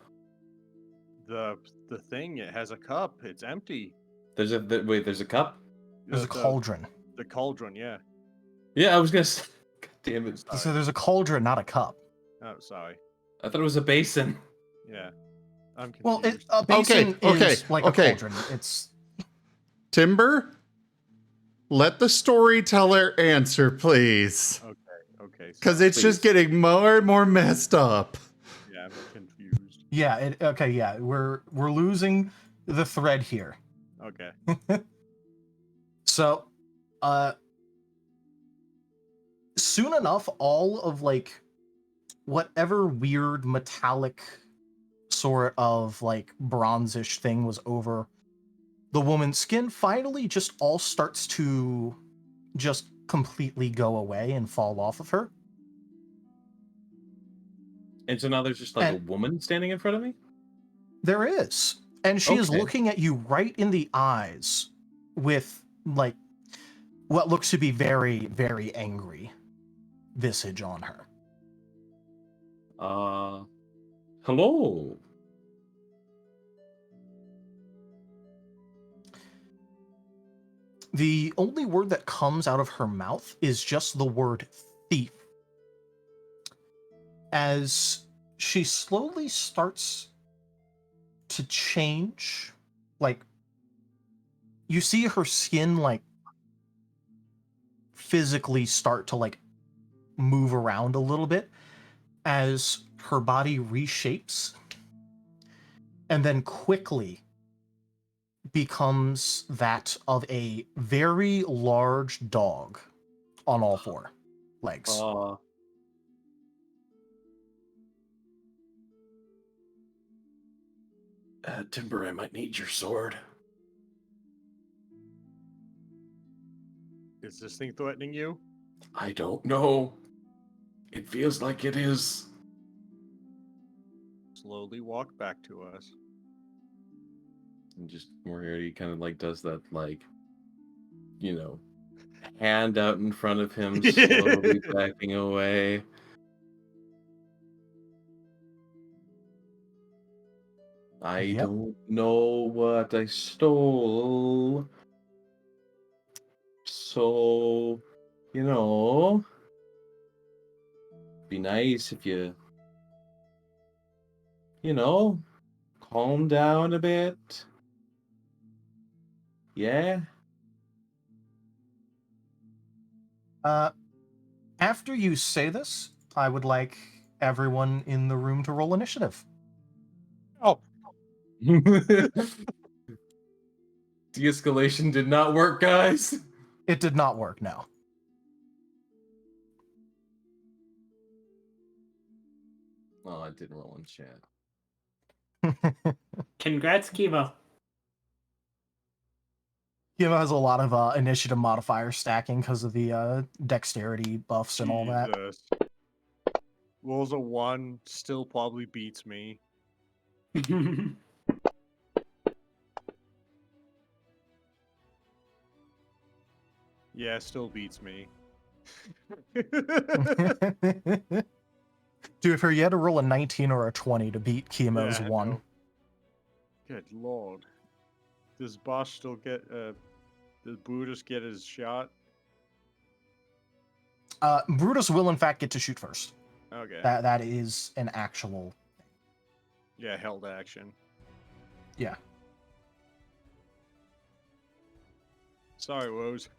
The thing, it has a cup. It's empty. There's a cup. There's a cauldron. The cauldron, yeah. Yeah, I was gonna say. God damn it! So there's a cauldron, not a cup. Oh, sorry. I thought it was a basin. Yeah. I'm confused. Well, a basin is like a cauldron. It's Timber, let the storyteller answer, please. Okay. Because it's just getting more and more messed up. Yeah, I'm confused. yeah. Yeah. We're losing the thread here. Okay. So, soon enough, all of like whatever weird metallic sort of like bronzish thing was over the woman's skin finally just all starts to just completely go away and fall off of her. And so now there's just like a woman standing in front of me? There is. And she is Okay. looking at you right in the eyes with like what looks to be very, very angry visage on her. Hello. The only word that comes out of her mouth is just the word thief. As she slowly starts to change, like, you see her skin, like, physically start to, like, move around a little bit as her body reshapes and then quickly becomes that of a very large dog on all four legs. Timber, I might need your sword. Is this thing threatening you? I don't know. It feels like it is. Slowly walk back to us. And just Moriarty kind of like does that, like, you know, hand out in front of him, slowly backing away. I don't know what I stole. So, you know, be nice if you know, calm down a bit. Yeah? After you say this, I would like everyone in the room to roll initiative. Oh. De-escalation did not work, guys. It did not work, no. Oh, I didn't roll in chat. Congrats, Kivo. Kiva has a lot of initiative modifier stacking because of the dexterity buffs and all that. Jesus. Rolls a 1, still probably beats me. Yeah, still beats me. Dude, if you had to roll a 19 or a 20 to beat Chemo's Yeah, 1. no. Good lord. Does Bosch still get, does Brutus get his shot? Brutus will, in fact, get to shoot first. Okay. That is an actual... Yeah, held action. Yeah. Sorry, Rose.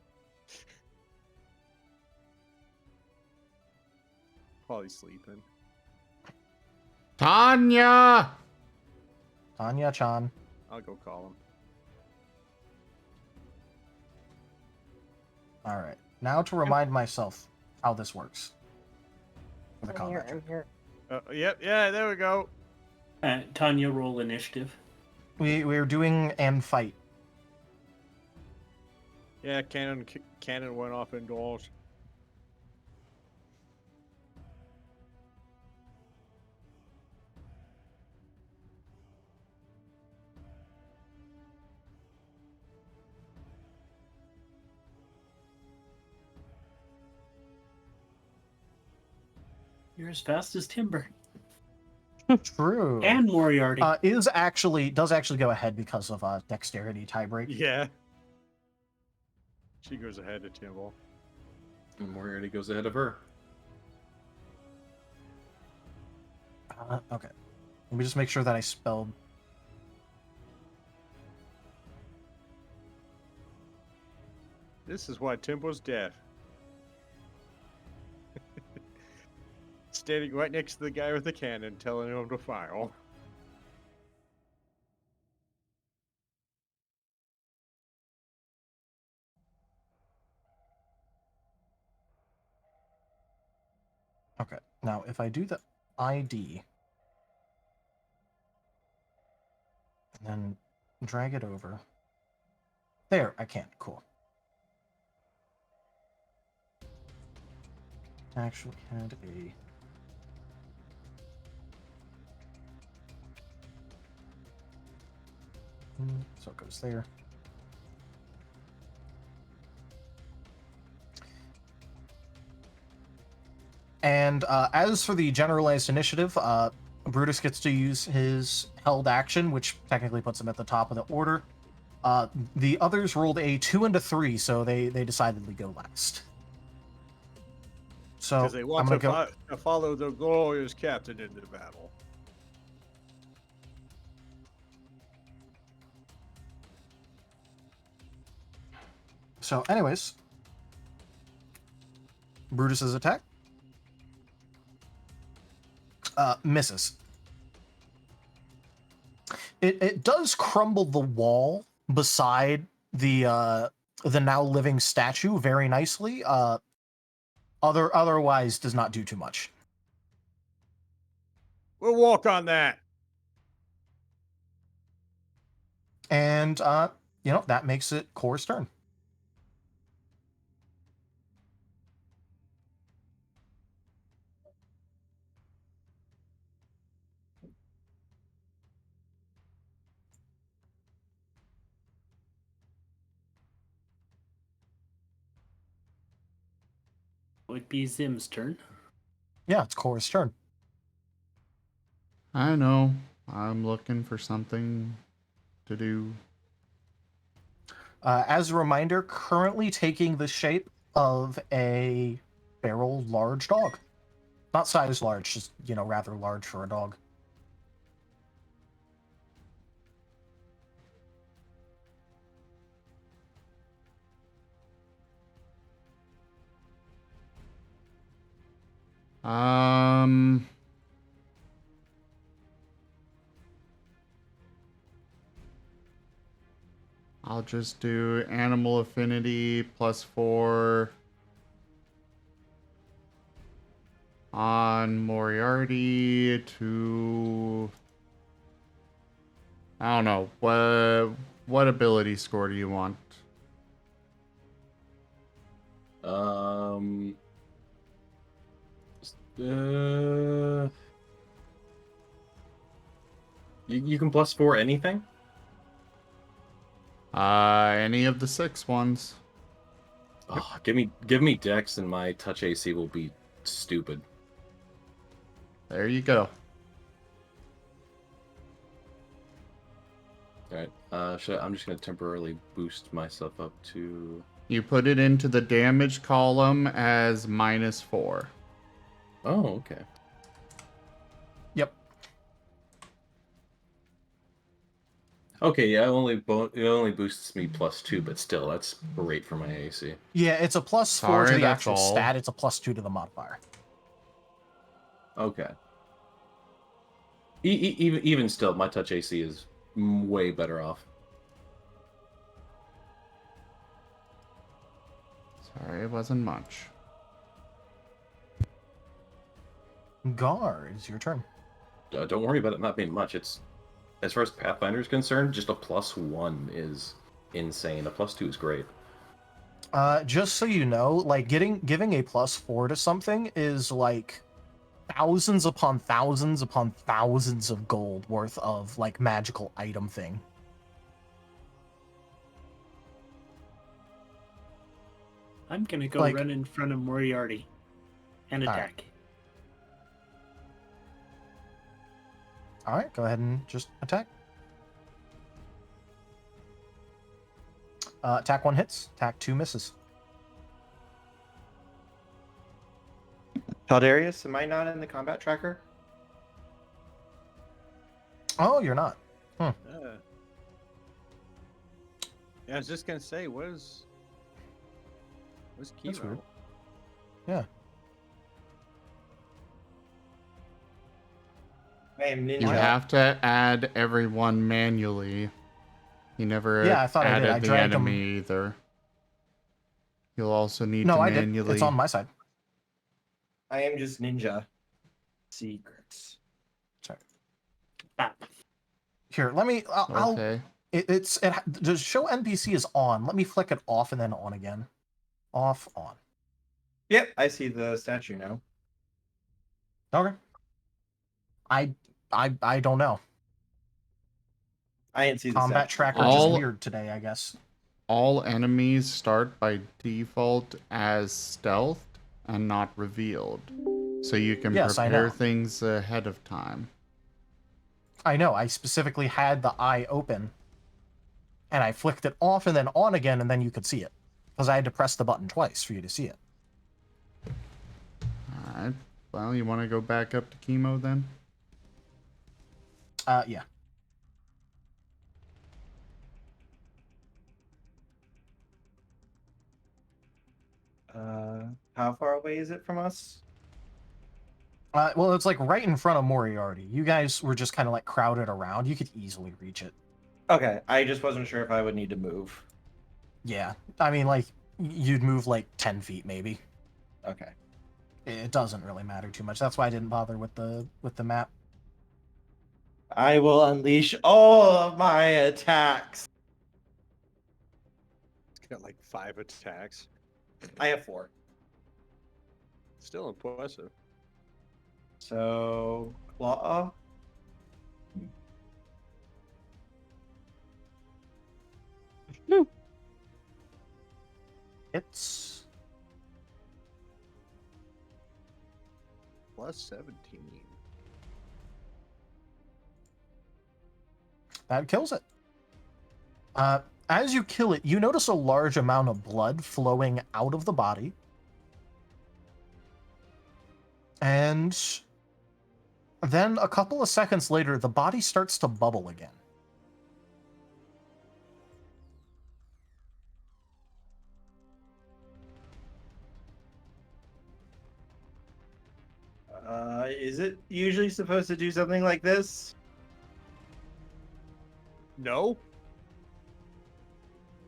Probably sleeping. Tanya! Tanya-chan. I'll go call him. Alright. Now to remind myself how this works. For the I'm here, combat. I'm here. Yep, yeah, there we go. Tanya, roll initiative. We're doing and fight. Yeah, cannon went off indoors. You're as fast as Timber. True. And Moriarty. Does actually go ahead because of dexterity tiebreak. Yeah. She goes ahead of Timble. And Moriarty goes ahead of her. Okay. Let me just make sure that I spelled. This is why Timble's deaf. Standing right next to the guy with the cannon, telling him to fire. Okay. Now, if I do the ID, and then drag it over. There, I can. Cool. Actually had a... So it goes there. And as for the generalized initiative, Brutus gets to use his held action, which technically puts him at the top of the order. The others rolled a 2 and a 3, so they decidedly go last. So Because they I'm want gonna to, go. to follow the glorious captain into the battle. So, anyways, Brutus's attack misses. It does crumble the wall beside the now living statue very nicely. Otherwise does not do too much. We'll walk on that. And that makes it Core's turn. Would be Zim's turn. Yeah, it's Core's turn. I know. I'm looking for something to do. As a reminder, currently taking the shape of a feral large dog. Not size large, just, rather large for a dog. I'll just do animal affinity +4 on Moriarty to... I don't know. What ability score do you want? You can +4 anything? Any of the 6 ones. Oh, give me Dex and my touch AC will be stupid. There you go. Alright, I'm just gonna temporarily boost myself up to... You put it into the damage column as -4. Oh, okay. Yep. Okay, yeah, it only boosts me +2, but still, that's great for my AC. Yeah, it's a +4 Sorry, to the that's actual all. stat. It's a +2 to the modifier. Okay. Even still, my touch AC is way better off. Sorry, it wasn't much. Gar, it's your turn. Don't worry about it not being much. It's, as far as Pathfinder is concerned, just a +1 is insane. A +2 is great. Just so you know, like giving a +4 to something is like thousands upon thousands upon thousands of gold worth of like magical item thing. I'm gonna go run in front of Moriarty and attack. All right, go ahead and just attack. Attack 1 hits, attack 2 misses. Taldarius, am I not in the combat tracker? Oh, you're not. Yeah, I was just gonna say, where's That's weird. Kiro? Yeah. I am ninja. You have to add everyone manually. You never Yeah, I thought I did. added I the dragged enemy either. You'll also need No, to I manually... did. It's on my side. I am just ninja. Secrets. Sorry. Ah. Here, let me. Okay. The show NPC is on. Let me flick it off and then on again. Off, on. Yep, I see the statue now. Okay. I don't know. I didn't see the Combat statue. tracker just weird today, I guess. All enemies start by default as stealthed and not revealed. So you can prepare things ahead of time. I know. I specifically had the eye open and I flicked it off and then on again, and then you could see it. Because I had to press the button twice for you to see it. Alright. Well, you want to go back up to chemo then? Yeah. How far away is it from us? Well, it's like right in front of Moriarty. You guys were just kind of like crowded around. You could easily reach it. Okay, I just wasn't sure if I would need to move. Yeah. I mean, like, you'd move like 10 feet maybe. Okay. It doesn't really matter too much. That's why I didn't bother with the map. I will unleash all of my attacks. It's got like 5 attacks. I have 4. Still impressive. So, claw. It's Plus 17. that kills it. As you kill it, you notice a large amount of blood flowing out of the body. And then a couple of seconds later, the body starts to bubble again. Is it usually supposed to do something like this? No?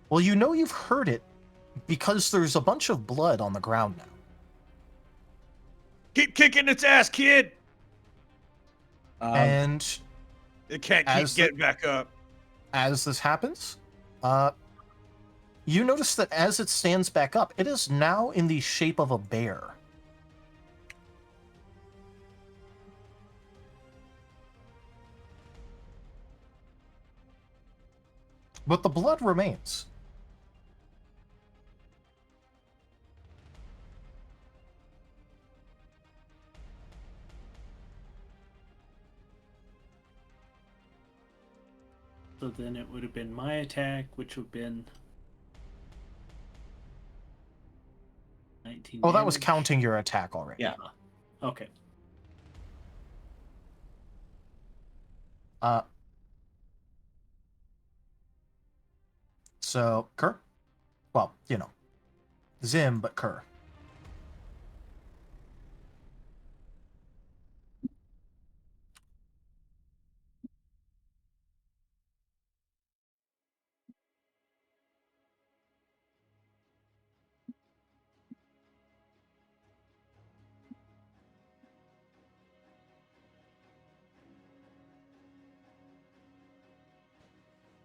Well, you know you've heard it because there's a bunch of blood on the ground now. Keep kicking its ass, kid! And It can't keep as the- getting back up. as this happens, you notice that as it stands back up, it is now in the shape of a bear. But the blood remains. So then it would have been my attack, which would have been 19 Oh, that was damage. counting your attack already. Yeah. Okay. So, Kerr? Well, you know, Zim, but Kerr.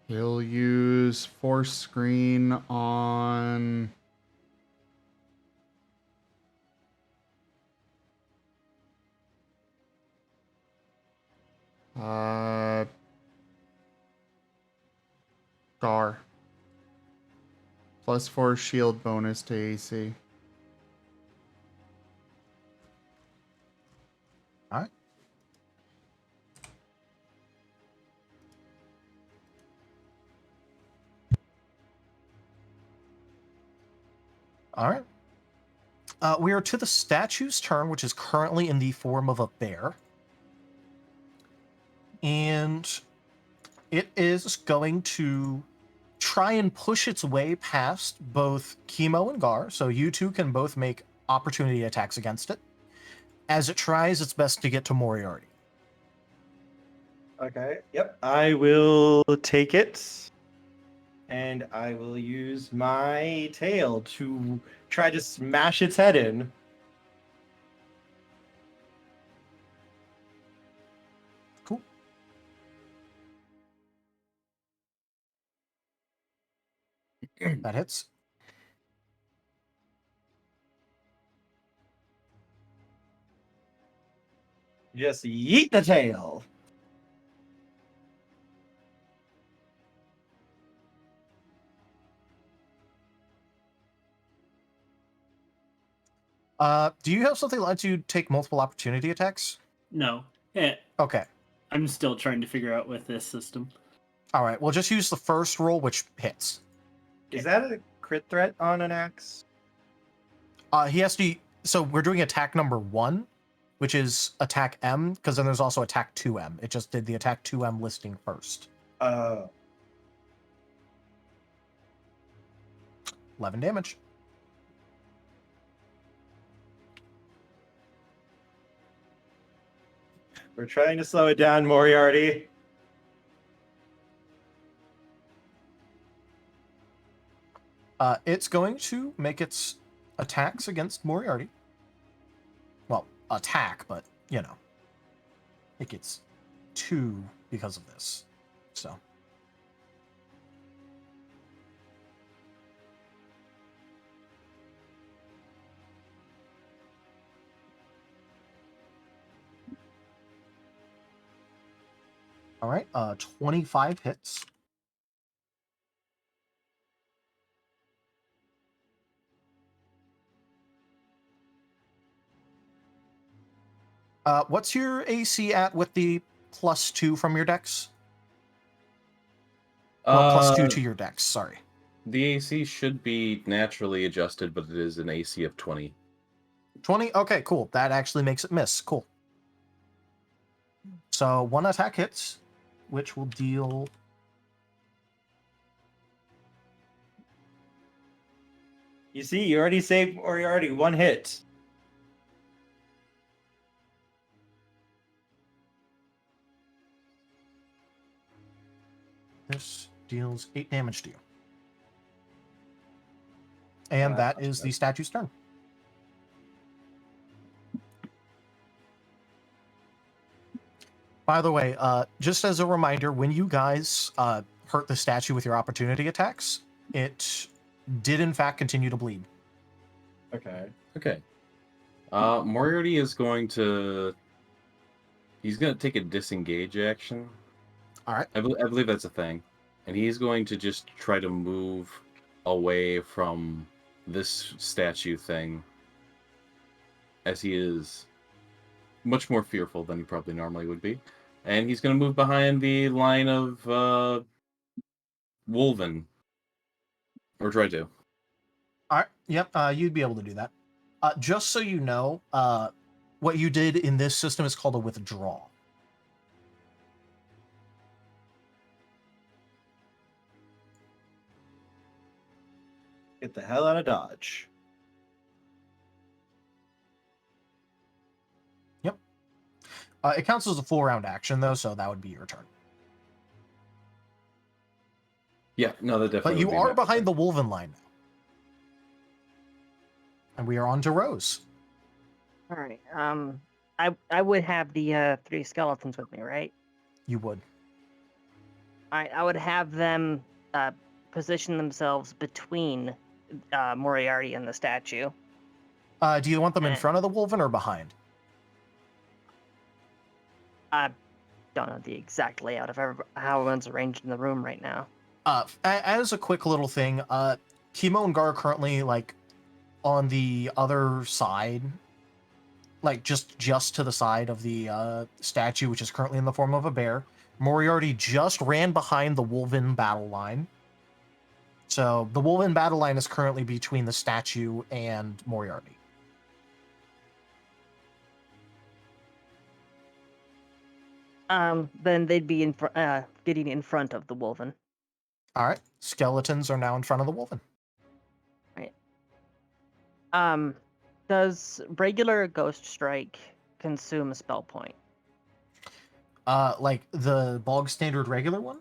He'll use force screen on... Gar. +4 shield bonus to AC. Alright. Alright. We are to the statue's turn, which is currently in the form of a bear. And it is going to try and push its way past both Chemo and Gar, so you two can both make opportunity attacks against it, as it tries its best to get to Moriarty. Okay. Yep. I will take it. And I will use my tail to try to smash its head in. Cool. That hits. Just yeet the tail. Do you have something that lets you take multiple opportunity attacks? No. Yeah. Okay. I'm still trying to figure out with this system. All right, we'll just use the first roll, which hits. Is that a crit threat on an axe? He has to. So we're doing attack number 1, which is attack M, because then there's also attack 2M. It just did the attack 2M listing first. 11 damage. We're trying to slow it down, Moriarty. It's going to make its attacks against Moriarty. Well, attack, but, you know. It gets 2 because of this. So. All right, 25 hits. What's your AC at with the +2 from your dex? Well, +2 to your dex, sorry. The AC should be naturally adjusted, but it is an AC of 20. 20? Okay, cool. That actually makes it miss. Cool. So 1 attack hits, which will deal... You see, you already saved Moriarty 1 hit. This deals 8 damage to you. And that is the statue's turn. By the way, just as a reminder, when you guys hurt the statue with your opportunity attacks, it did in fact continue to bleed. Okay. Okay. Moriarty is going to... He's going to take a disengage action. All right. I believe that's a thing. And he's going to just try to move away from this statue thing, as he is much more fearful than he probably normally would be. And he's going to move behind the line of Wolven. Or try to. All right. Yep. You'd be able to do that. Just so you know, what you did in this system is called a withdrawal. Get the hell out of Dodge. Yep. It counts as a full round action, though, so that would be your turn. Yeah, no, that definitely. But you would be are my behind turn. the Wolven line now. And we are on to Rose. All right. I would have the 3 skeletons with me, right? You would. All right. I would have them position themselves between Moriarty and the statue. Do you want them in front of the Wolven or behind? I don't know the exact layout of how everyone's arranged in the room right now. As a quick little thing, Kimo and Gar are currently like on the other side, like just to the side of the statue, which is currently in the form of a bear. Moriarty just ran behind the Wolven battle line. So the Wolven battle line is currently between the statue and Moriarty. Then they'd be getting in front of the Wolven. All right. Skeletons are now in front of the Wolven. Right. Does regular Ghost Strike consume a spell point? Like the bog standard regular one?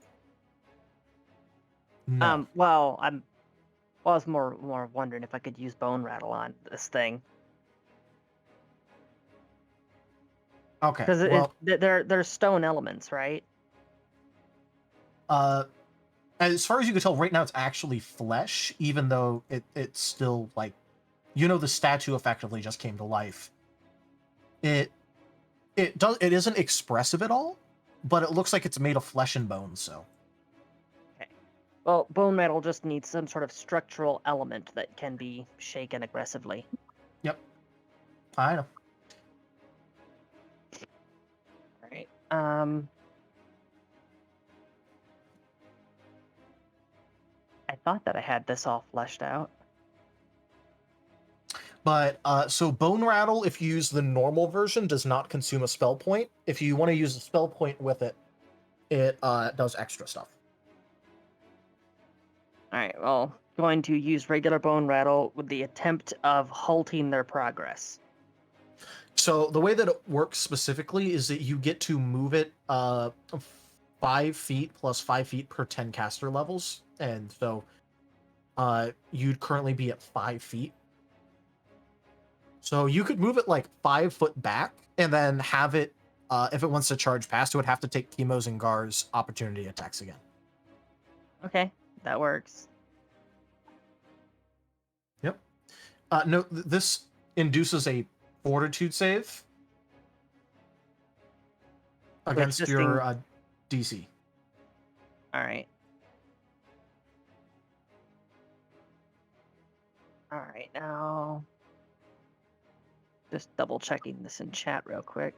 No. Well, I was more wondering if I could use Bone Rattle on this thing. Okay. Because Well, they're stone elements, right? as far as you can tell, right now it's actually flesh, even though it's still like, you know, the statue effectively just came to life. It isn't expressive at all, but it looks like it's made of flesh and bones. So. Okay. Well, bone metal just needs some sort of structural element that can be shaken aggressively. Yep. I know. All right. I thought that I had this all fleshed out. But so Bone Rattle, if you use the normal version, does not consume a spell point. If you want to use a spell point with it, it does extra stuff. All right, well, going to use regular Bone Rattle with the attempt of halting their progress. So the way that it works specifically is that you get to move it 5 feet plus 5 feet per 10 caster levels, and so you'd currently be at 5 feet. So you could move it like 5 foot back, and then have it, if it wants to charge past, it would have to take Timo's and Gar's opportunity attacks again. Okay, that works. Yep. No, this induces a Fortitude save against your DC. All right. All right, now just double checking this in chat real quick.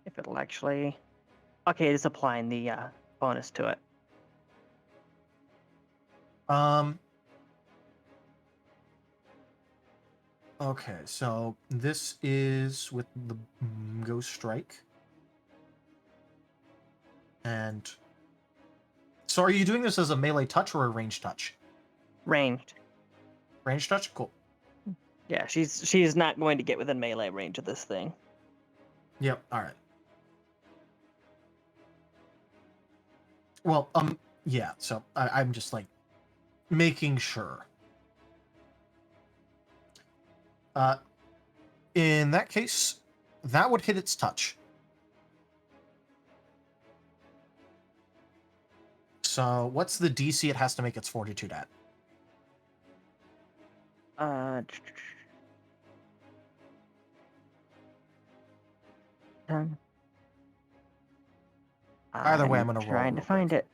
If it'll actually... Okay, it's applying the bonus to it. Okay, so this is with the Ghost Strike. And so are you doing this as a melee touch or a ranged touch? Ranged. Ranged touch? Cool. Yeah, she's not going to get within melee range of this thing. Yep, alright. Well, yeah, so I'm just like making sure. In that case, that would hit its touch. So what's the DC it has to make its Fortitude at? Either way, I'm gonna roll. Trying to find it.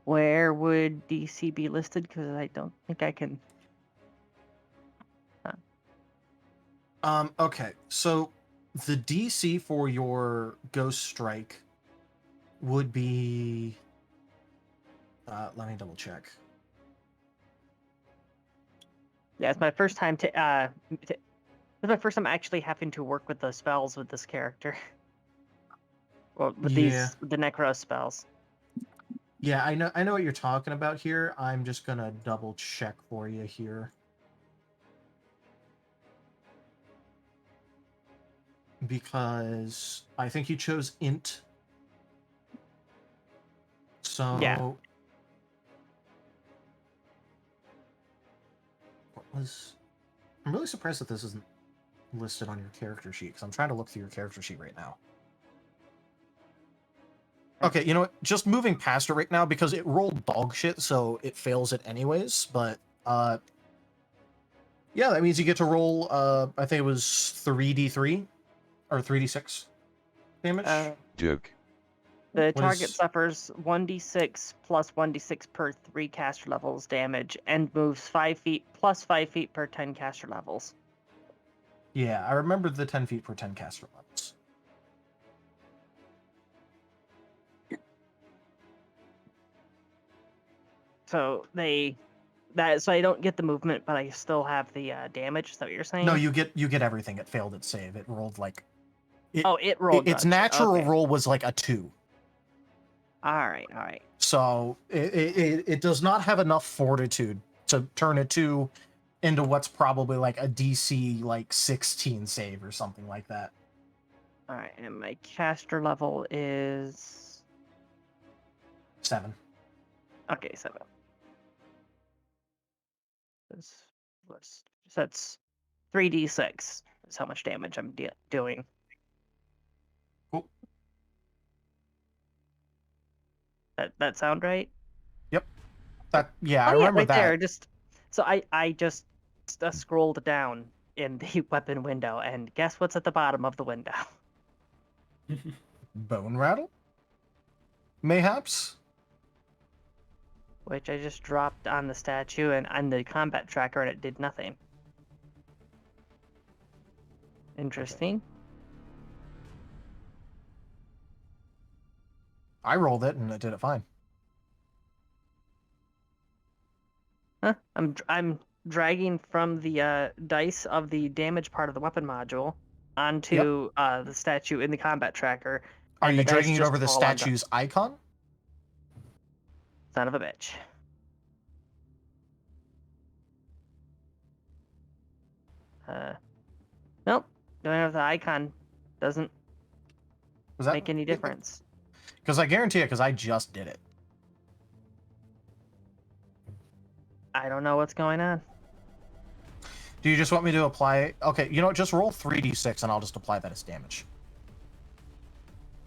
Where would DC be listed? Because I don't think I can. Okay, so the DC for your Ghost Strike would be... let me double check. Yeah, it's my first time it's my first time actually having to work with the spells with this character. Well, with the Necro spells. Yeah, I know what you're talking about here. I'm just gonna double check for you here. Because I think you chose int. So yeah. What was... I'm really surprised that this isn't listed on your character sheet, because I'm trying to look through your character sheet right now. Okay, you know what? Just moving past it right now, because it rolled dog shit, so it fails it anyways, but yeah, that means you get to roll I think it was 3d3 or 3d6 damage. Duke. The target suffers 1d6 plus 1d6 per 3 caster levels damage and moves 5 feet plus 5 feet per 10 caster levels. Yeah, I remember the 10 feet per 10 caster levels. So so I don't get the movement, but I still have the damage. Is that what you're saying? No, you get everything. It failed its save. It rolled like... it rolled. Its natural roll was like a 2. All right. So it does not have enough fortitude to turn a 2 into what's probably like a DC like 16 save or something like that. All right, and my caster level is 7. Okay, 7. That's 3d6 is how much damage I'm doing. Cool. That sound right? Yep. I remember right that. there. So I just scrolled down in the weapon window, and guess what's at the bottom of the window? Bone rattle? Mayhaps? Which I just dropped on the statue and on the combat tracker, and it did nothing. Interesting. I rolled it, and it did it fine. Huh? I'm dragging from the dice of the damage part of the weapon module onto the statue in the combat tracker. Are and you the dice dragging it just over the fall onto- statue's icon? Son of a bitch. Nope. Doing it with the icon doesn't Was that make any difference. Because I guarantee it, because I just did it. I don't know what's going on. Do you just want me to apply? Okay, you know what? Just roll 3d6 and I'll just apply that as damage.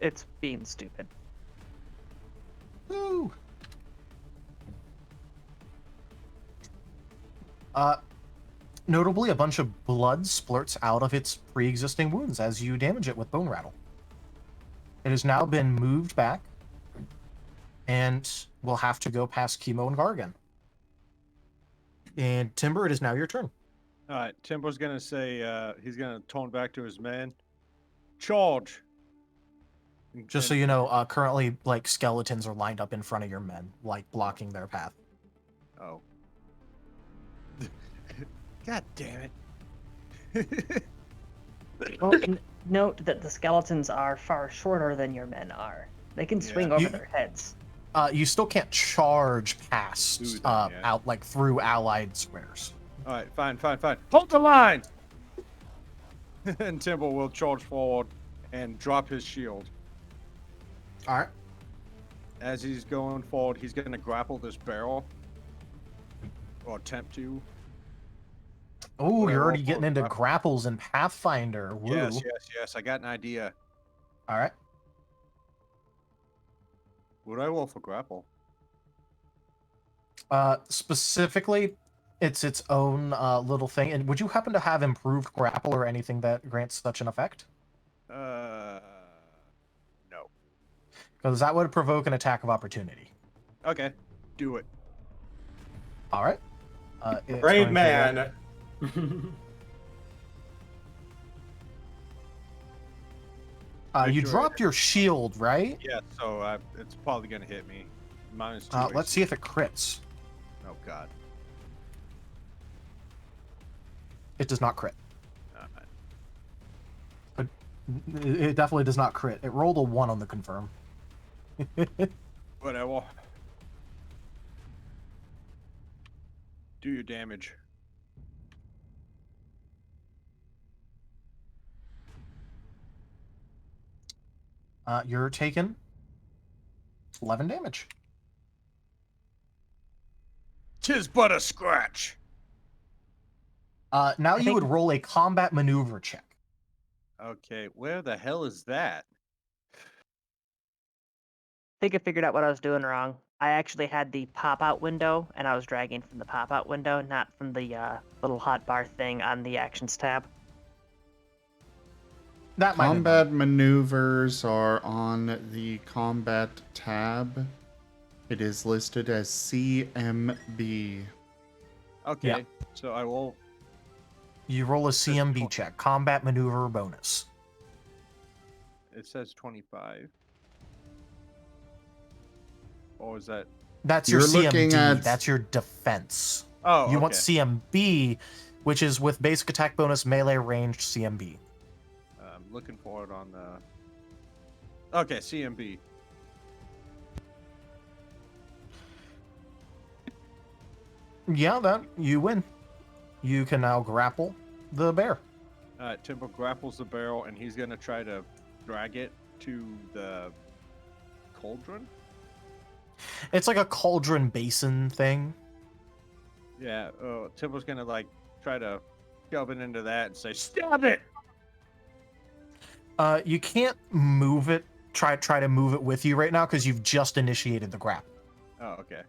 It's being stupid. Woo! Notably, a bunch of blood splurts out of its pre-existing wounds as you damage it with Bone Rattle. It has now been moved back, and will have to go past Chemo and Gar again. And Timber, it is now your turn. All right, Timber's gonna say he's gonna tone back to his men. Charge. Just so you know, currently, like, skeletons are lined up in front of your men, like, blocking their path. Oh. God damn it. Well, note that the skeletons are far shorter than your men are. They can swing over their heads. You still can't charge past, Through them, yeah. out, like, through allied squares. All right, fine. Hold the line! And Timber will charge forward and drop his shield. All right. As he's going forward, he's going to grapple this barrel. Or attempt to. Oh, you're already roll getting for into grapple. grapples in Pathfinder. Woo. Yes. I got an idea. All right. Would I roll for grapple? Specifically, it's its own little thing. And would you happen to have improved grapple or anything that grants such an effect? No. Because that would provoke an attack of opportunity. Okay, do it. All right. It's Brave going to man. you Victory. dropped your shield, right? Yeah, so it's probably going to hit me. Minus 2. Let's see if it crits. Oh, God. It does not crit. Alright. It definitely does not crit. It rolled a 1 on the confirm. Whatever. Do your damage. You're taking 11 damage. 'Tis but a scratch. Now you would roll a combat maneuver check. Okay, where the hell is that? I think I figured out what I was doing wrong. I actually had the pop-out window, and I was dragging from the pop-out window, not from the little hotbar thing on the actions tab. That might have been. Combat maneuvers are on the combat tab. It is listed as CMB. Okay, Yeah. so I will. You roll a CMB check, combat maneuver bonus. It says 25. Or is that? That's your You're looking CMD. at- That's your defense. Oh, You want okay. CMB, which is with basic attack bonus, melee ranged CMB. I'm looking for it on the. Okay, CMB. Yeah, that you win. You can now grapple the bear. Timber grapples the barrel, and he's gonna try to drag it to the cauldron. It's like a cauldron basin thing. Yeah, Timber's gonna like try to shove it into that and say, "Stab it!" You can't move it. Try to move it with you right now because you've just initiated the grapple. Oh, okay.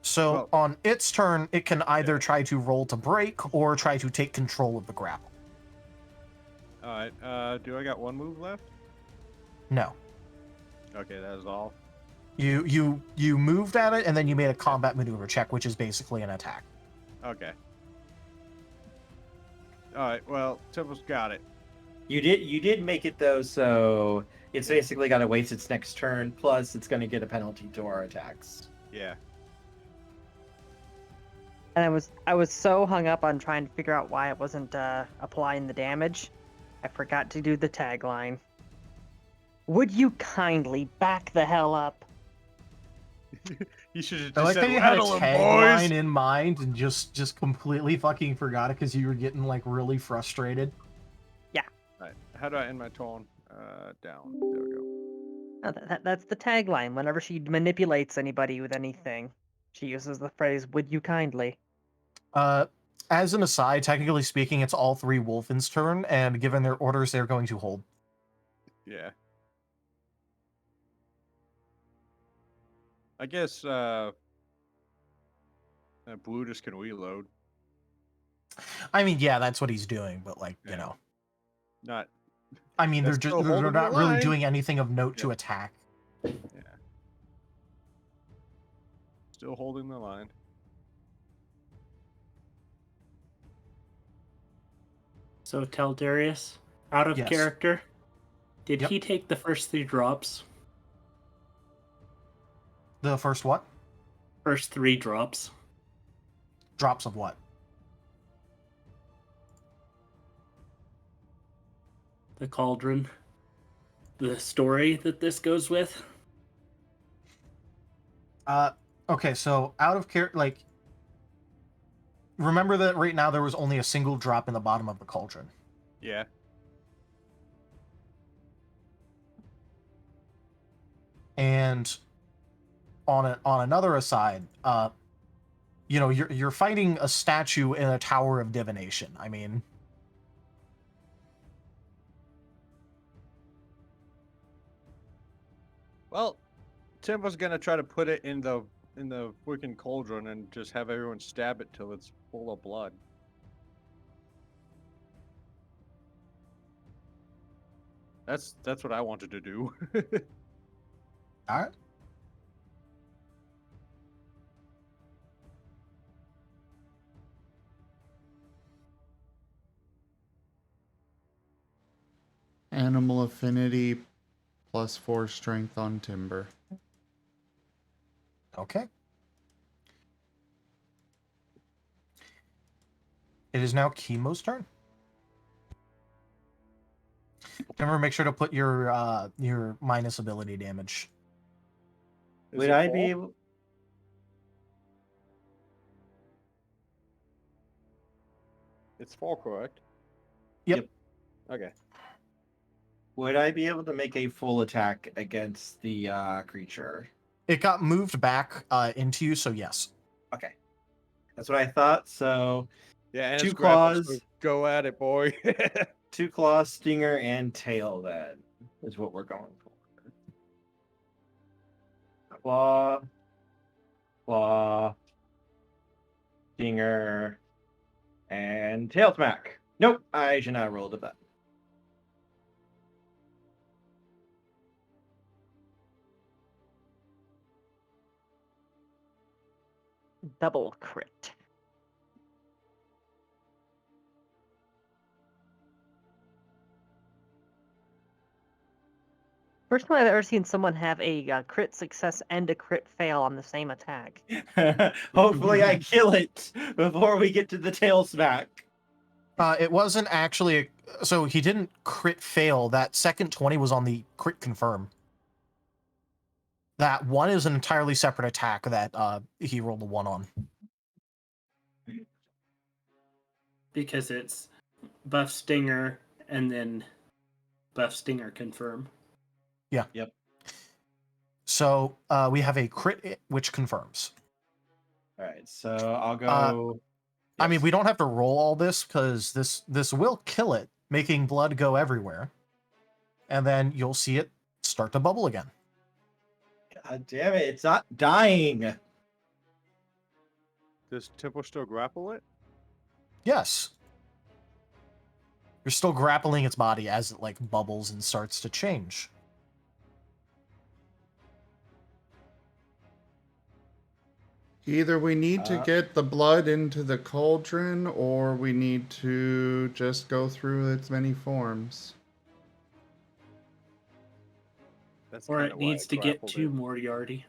So Well- on its turn, it can either try to roll to break or try to take control of the grapple. All right. Do I got one move left? No. Okay, that is all. You moved at it and then you made a combat maneuver check, which is basically an attack. Okay. All right. Well, Timber's got it. You did make it though, so it's basically got to waste its next turn. Plus, it's going to get a penalty to our attacks. Yeah. And I was so hung up on trying to figure out why it wasn't applying the damage, I forgot to do the tagline. Would you kindly back the hell up? You should have I just like said, how you had a "Rattle 'em, tagline boys." in mind and just completely fucking forgot it because you were getting like really frustrated. Right. How do I end my tone? Down. There we go. No, that's the tagline. Whenever she manipulates anybody with anything, she uses the phrase, would you kindly? As an aside, technically speaking, it's all three Wolfen's turn, and given their orders, they're going to hold. Yeah. I guess Blue just can reload. I mean, yeah, that's what he's doing, but like, you Yeah. know, Not. I mean, That's they're still holding not the really line. doing anything of note to Yeah. attack. Yeah. Still holding the line. So tell Darius, out of Yes. character, did Yep. he take the first 3 drops? The first what? First 3 drops. Drops of what? The cauldron. The story that this goes with. Okay, so out of character, like, remember that right now there was only a single drop in the bottom of the cauldron. Yeah. And on another aside, you know, you're fighting a statue in a tower of divination. I mean, Well, Tim was gonna try to put it in the freaking cauldron and just have everyone stab it till it's full of blood. That's what I wanted to do. all right. Animal affinity +4 strength on timber. Okay. It is now Chemo's turn. Remember, make sure to put your minus ability damage. Is Would it I full? be able? It's full, correct? Yep. Okay. Would I be able to make a full attack against the creature? It got moved back into you, so yes. Okay, that's what I thought. So Yeah, and 2 it's grappled, so claws, go at it, boy. 2 claws, stinger, and tail. Then is what we're going for. Claw, claw, stinger, and tail smack. Nope, I should not roll the button. Double crit. First time I've ever seen someone have a crit success and a crit fail on the same attack. Hopefully, I kill it before we get to the tail smack. It wasn't actually so he didn't crit fail. That second 20 was on the crit confirm. That one is an entirely separate attack that he rolled a 1 on. Because it's buff stinger and then buff stinger confirm. Yeah. Yep. So we have a crit which confirms. All right, so I'll go. I mean, Yes. we don't have to roll all this because this will kill it, making blood go everywhere, and then you'll see it start to bubble again. God damn it! It's not dying. Does Tempo still grapple it? Yes. You're still grappling its body as it like bubbles and starts to change. Either we need to get the blood into the cauldron, or we need to just go through its many forms. That's Or kinda it why needs I to get grappled to it. Moriarty.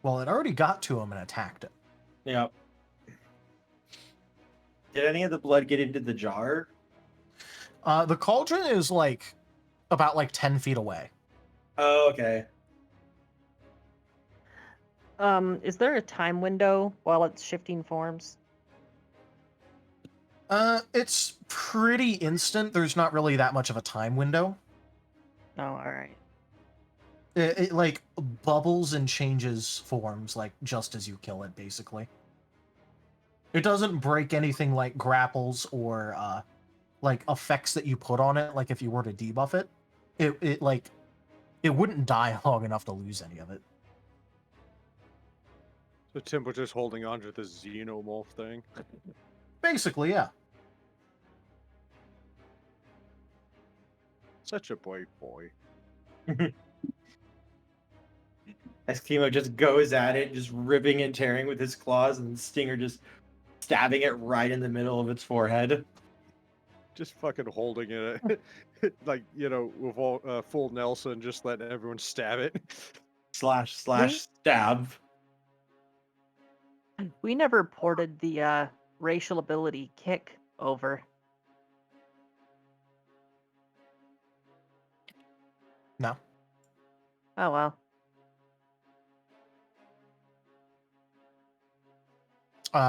Well, it already got to him and attacked it. Yeah. Did any of the blood get into the jar? The cauldron is like about like 10 feet away. Oh, okay. Is there a time window while it's shifting forms? It's pretty instant. There's not really that much of a time window. Oh, all right. It like bubbles and changes forms like just as you kill it, basically. It doesn't break anything like grapples or like effects that you put on it. Like if you were to debuff it, it wouldn't die long enough to lose any of it. So Timber just holding on to the xenomorph thing. Basically, yeah. Such a brave boy. Eskimo just goes at it, just ripping and tearing with his claws, and Stinger just stabbing it right in the middle of its forehead. Just fucking holding it. Like, you know, with all full Nelson, just letting everyone stab it. Slash stab. We never ported the racial ability kick over. No. Oh well.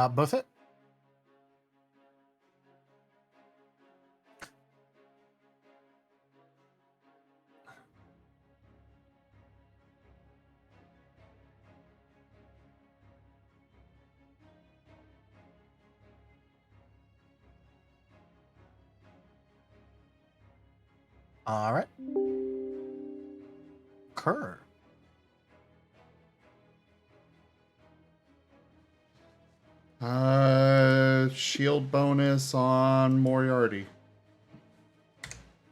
Both hit. All right. Kerr. Shield bonus on Moriarty.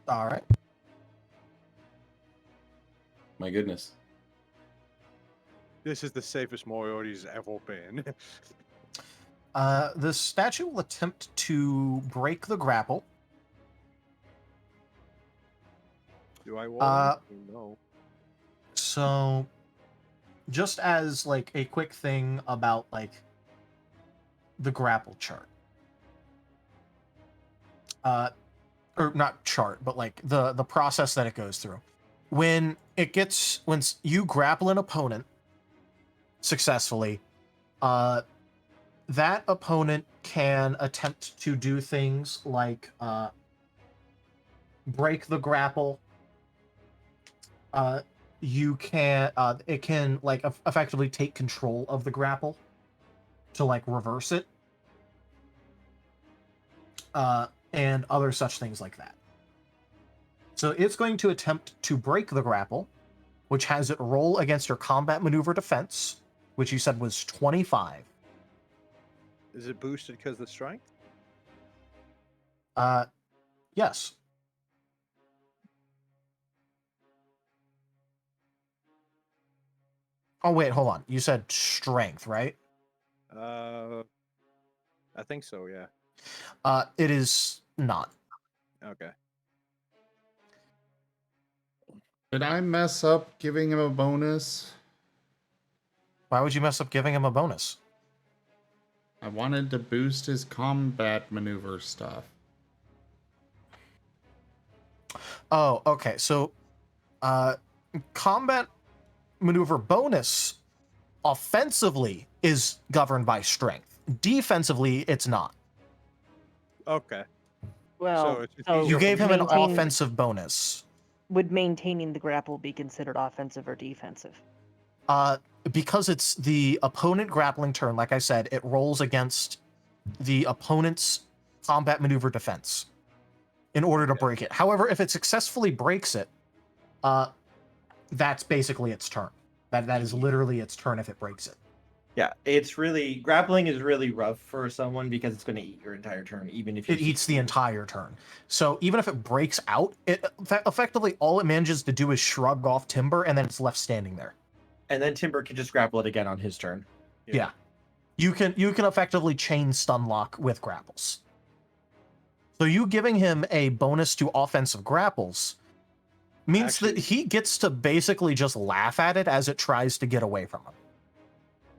All right. My goodness. This is the safest Moriarty's ever been. The statue will attempt to break the grapple. Do I roll? No. So, just as like a quick thing about like the grapple chart, or not chart, but like the process that it goes through. When you grapple an opponent successfully, that opponent can attempt to do things like break the grapple. It can like effectively take control of the grapple to like reverse it, and other such things like that. So it's going to attempt to break the grapple, which has it roll against your combat maneuver defense, which you said was 25. Is it boosted because of the strength? Yes. Oh wait, hold on. You said strength, right? I think so, yeah. It is not. Okay. Did I mess up giving him a bonus? Why would you mess up giving him a bonus? I wanted to boost his combat maneuver stuff. Oh, okay. So, combat maneuver bonus offensively is governed by strength. Defensively, it's not. Okay. Well, so You gave him an maintain- offensive bonus. Would maintaining the grapple be considered offensive or defensive? Because it's the opponent grappling turn, like I said, it rolls against the opponent's combat maneuver defense in order to break it. However, if it successfully breaks it, that's basically its turn. That is literally its turn if it breaks it. Yeah, it's really grappling is really rough for someone because it's going to eat your entire turn, even if you It eats the entire turn. So even if it breaks out, it effectively all it manages to do is shrug off Timber, and then it's left standing there. And then Timber can just grapple it again on his turn. Yeah. You can effectively chain stun lock with grapples. So you giving him a bonus to offensive grapples means that he gets to basically just laugh at it as it tries to get away from him.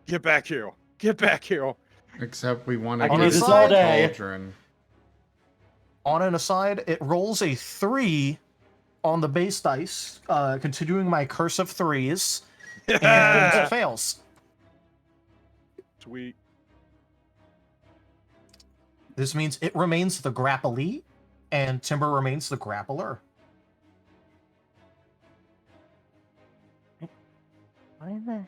Get back here. Get back here. Except we want I to can do get this to all the day. cauldron. On an aside, it rolls a 3 on the base dice, continuing my curse of 3s, and fails. Sweet. This means it remains the grapplee, and Timber remains the grappler. Why in the...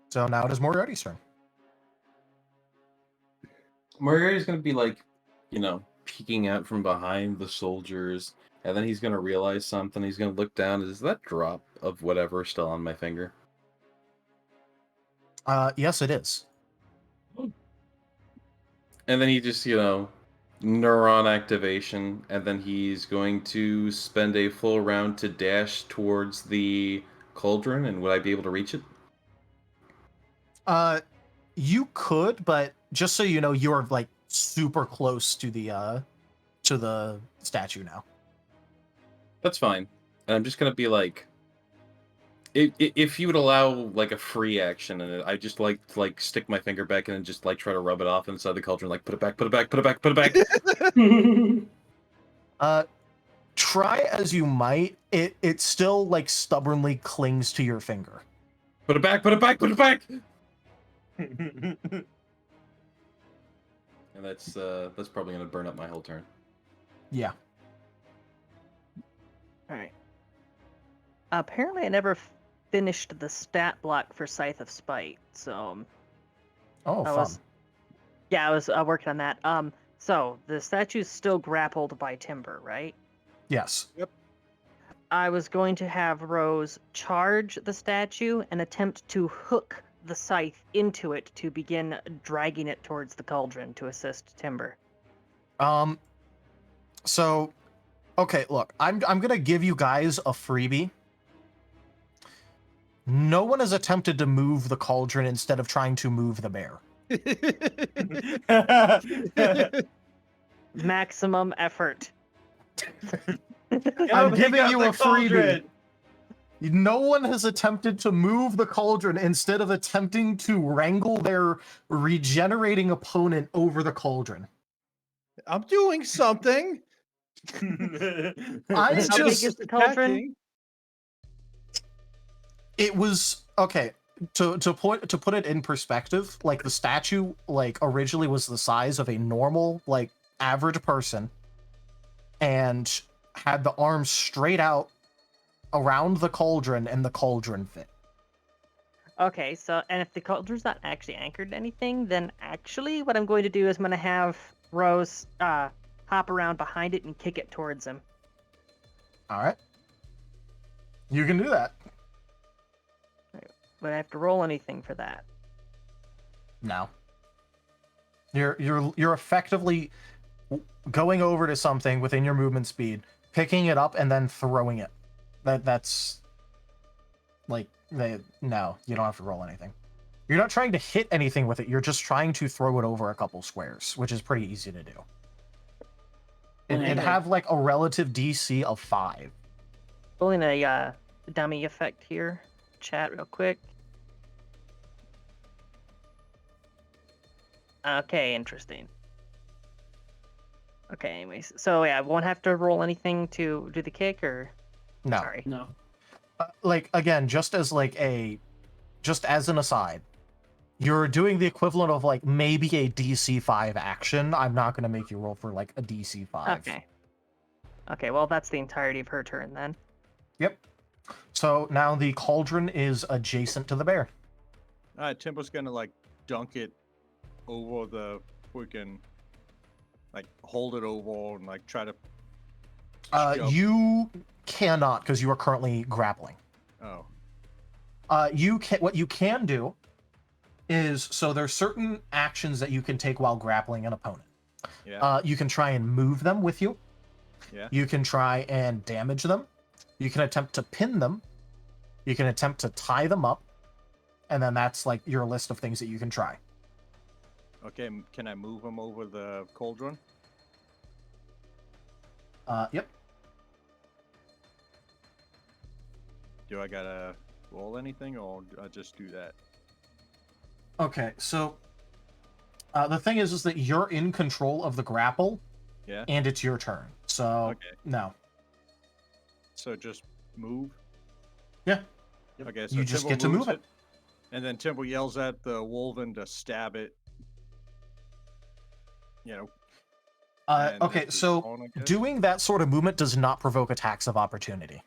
So now it is Moriarty's turn. Moriarty's gonna be like, peeking out from behind the soldiers, and then he's gonna realize something. He's gonna look down. Is that drop of whatever still on my finger? Yes, it is. And then he just, neuron activation, and then he's going to spend a full round to dash towards the cauldron. And would I be able to reach it? You could, but just so you know, you are like super close to the statue now. That's fine. And I'm just gonna be like, if you would allow like a free action in it, I just like to like stick my finger back in and just like try to rub it off inside the cauldron, like put it back, put it back, put it back, put it back. Try as you might, it still like stubbornly clings to your finger. Put it back, put it back, put it back. And that's probably gonna burn up my whole turn. Yeah. All right. Apparently, I never finished the stat block for Scythe of Spite, so Oh, fun. I was working on that. So the statue's still grappled by Timber, right? Yes. Yep. I was going to have Rose charge the statue and attempt to hook the scythe into it to begin dragging it towards the cauldron to assist Timber. So, okay, look, I'm gonna give you guys a freebie. No one has attempted to move the cauldron instead of trying to move the bear. Maximum effort. I'm giving you a freebie. No one has attempted to move the cauldron instead of attempting to wrangle their regenerating opponent over the cauldron. I'm doing something. I How big just is the cauldron? attacking. it was okay to put it in perspective. Like the statue, like originally was the size of a normal, like average person, and had the arms straight out around the cauldron, and the cauldron fit. Okay, so, and if the cauldron's not actually anchored to anything, then actually what I'm going to do is I'm going to have Rose hop around behind it and kick it towards him. All right, you can do that. Would I have to roll anything for that? No. You're effectively going over to something within your movement speed, picking it up, and then throwing it. That's like no, you don't have to roll anything. You're not trying to hit anything with it. You're just trying to throw it over a couple squares, which is pretty easy to do. It'd have like a relative DC of 5. Pulling a dummy effect here. Chat real quick. Okay, interesting. Okay, anyways. So yeah, I won't have to roll anything to do the kick, or... No. Sorry. No. Like, again, just as an aside, you're doing the equivalent of like maybe a DC 5 action. I'm not going to make you roll for like a DC 5. Okay. Okay, well, that's the entirety of her turn then. Yep. So now the cauldron is adjacent to the bear. All right, Timber's gonna like dunk it over the freaking, like hold it over and like try to. shove- You cannot, because you are currently grappling. Oh. What you can do is, so there's certain actions that you can take while grappling an opponent. Yeah. You can try and move them with you. Yeah. You can try and damage them. You can attempt to pin them. You can attempt to tie them up. And then that's like your list of things that you can try. Okay, can I move him over the cauldron? Yep. Do I gotta roll anything, or do I just do that? Okay, so the thing is that you're in control of the grapple, Yeah. and it's your turn. So Okay. no. So just move. Yeah. Okay. So You just Timble get to moves move it. and then Timble yells at the Wolven to stab it. You know. and Okay, it's his so turn, I guess? doing that sort of movement does not provoke attacks of opportunity.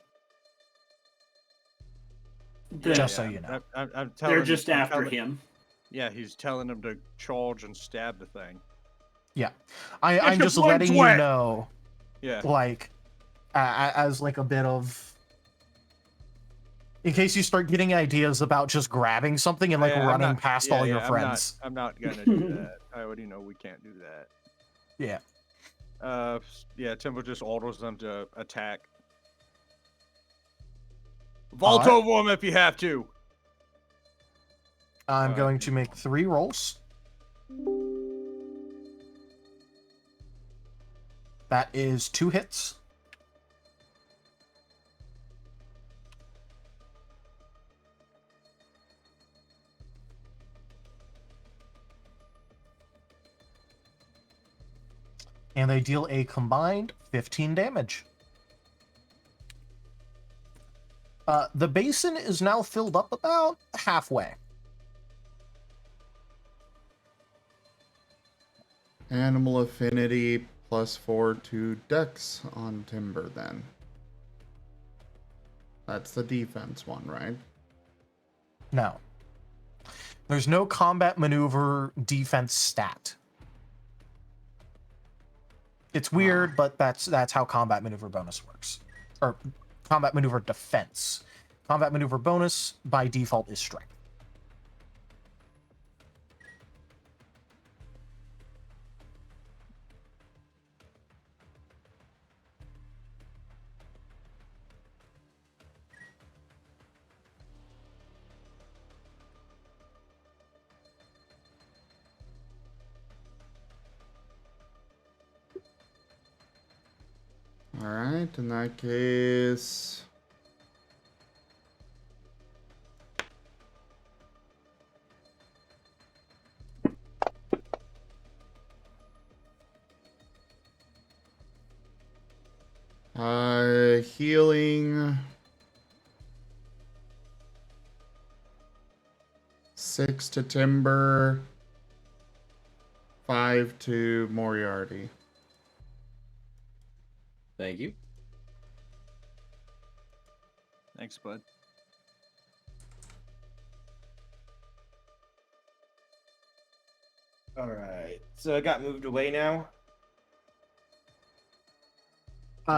Just so you know. I'm telling They're him- just I'm after telling- him. Yeah, he's telling him to charge and stab the thing. Yeah, I'm your just blood letting you sweat! know, Yeah. like, as like a bit of, in case you start getting ideas about just grabbing something and like I'm running not- past yeah, all your yeah, friends. I'm not gonna do that. I already know we can't do that. Yeah. Yeah, Timber just orders them to attack. All Vault right. over him if you have to. I'm going to make 3 rolls. That is 2 hits. And they deal a combined 15 damage. The basin is now filled up about halfway. Animal affinity +4 to Dex on Timber then. That's the defense one, right? No. There's no combat maneuver defense stat. It's weird, but that's how combat maneuver bonus works. Or combat maneuver defense. Combat maneuver bonus by default is strength. Alright, in that case... healing... 6 to Timber... 5 to Moriarty. Thank you. Thanks, bud. All right. So I got moved away now.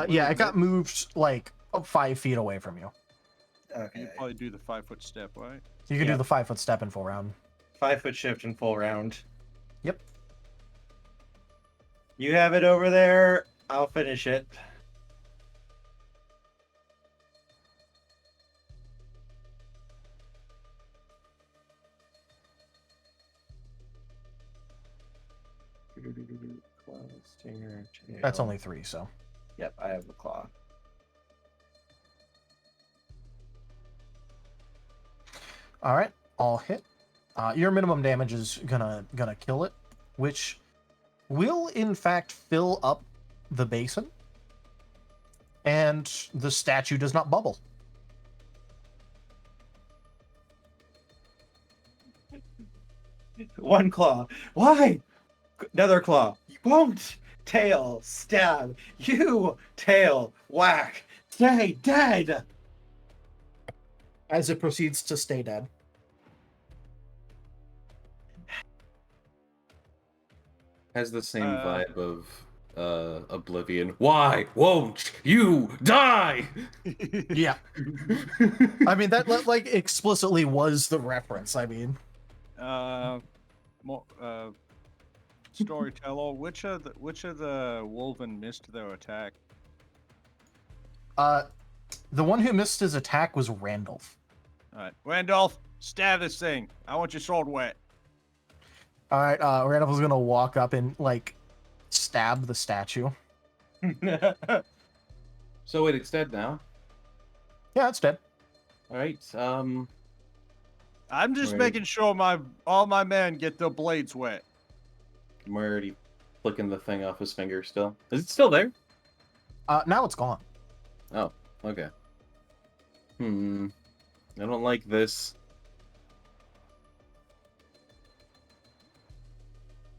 Yeah, it got moved like 5 feet away from you. Okay. You probably do the 5-foot step, right? You can do Yep. the 5-foot step in full round. 5-foot shift in full round. Yep. You have it over there. I'll finish it. That's only 3, so. Yep, I have the claw. All right, all hit. Your minimum damage is gonna kill it, which will in fact fill up the basin, and the statue does not bubble. One claw. Why? Another claw. You won't. Tail. Stab. You. Tail. Whack. Stay dead. As it proceeds to stay dead. Has the same vibe of Oblivion. Why won't you die? Yeah. I mean, that like explicitly was the reference. I mean, Storyteller, which of the Wolven missed their attack? the one who missed his attack was Randolph. All right, Randolph, stab this thing. I want your sword wet. All right, Randolph's gonna walk up and like stab the statue. So wait, it's dead now. Yeah, it's dead. All right. I'm just Right. making sure all my men get their blades wet. I'm already flicking the thing off his finger. Still, is it still there? Now it's gone. Oh, okay. I don't like this.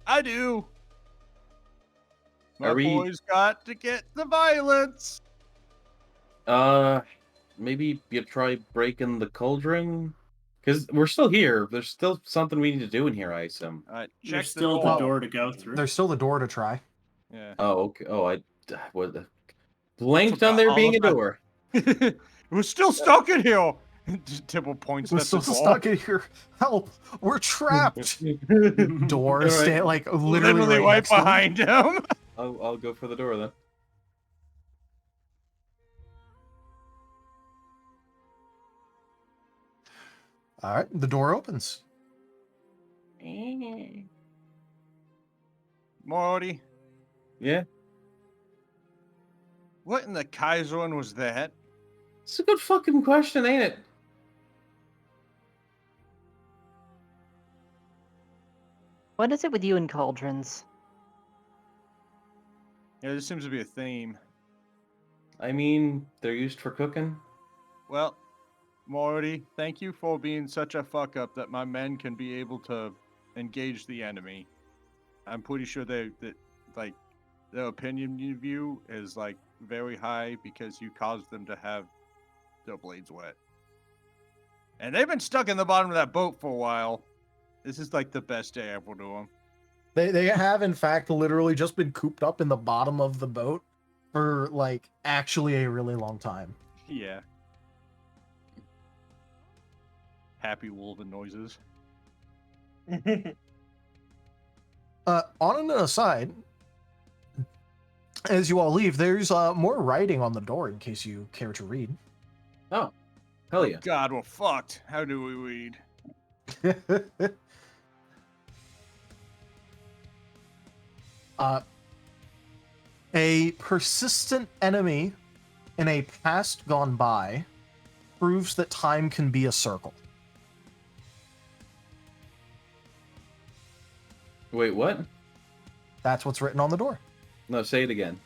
I do. My Are we- boys got to get the violence. Maybe you try breaking the cauldron? Because we're still here. There's still something we need to do in here, I assume. Check There's still the door to go through. There's still the door to try. Yeah. Oh, okay. Oh, I blanked on there being a door. We're still stuck in here. Tibble points We're at still the door. stuck in here. Help! We're trapped. Door, All right. like literally right next to him. behind him. I'll go for the door then. All right, the door opens. Morty, Yeah, what in the Kaiserun was that? it's a good fucking question, ain't it? What is it with you and cauldrons? Yeah, there seems to be a theme. I mean, they're used for cooking. Well, Morty, thank you for being such a fuck up that my men can be able to engage the enemy. I'm pretty sure that like their opinion of you is like very high because you caused them to have their blades wet. And they've been stuck in the bottom of that boat for a while. This is like the best day ever to them. They have in fact literally just been cooped up in the bottom of the boat for like actually a really long time. Yeah. Happy wolven noises. On an aside, as you all leave, there's more writing on the door in case you care to read. Oh, hell yeah. God, we're fucked. How do we read? A persistent enemy in a past gone by proves that time can be a circle. Wait, what? That's what's written on the door. No, say it again.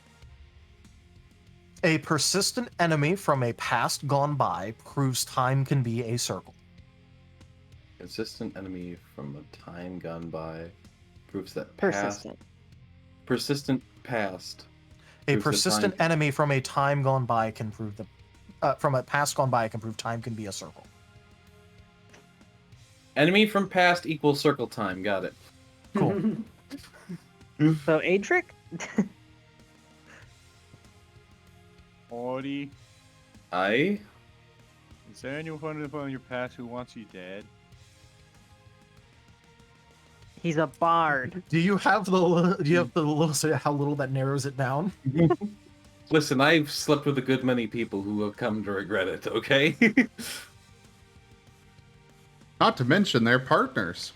A persistent enemy from a past gone by proves time can be a circle. Consistent enemy from a time gone by proves that Persistent. Persistent past. A proves that persistent time- enemy from a time gone by can prove from a past gone by can prove time can be a circle. Enemy from past equals circle time. Got it. Cool. So, Adric? Morty, I? is there anyone from your past who wants you dead? He's a bard. Do you have the little say how little that narrows it down? Listen, I've slept with a good many people who have come to regret it, okay? Not to mention their partners.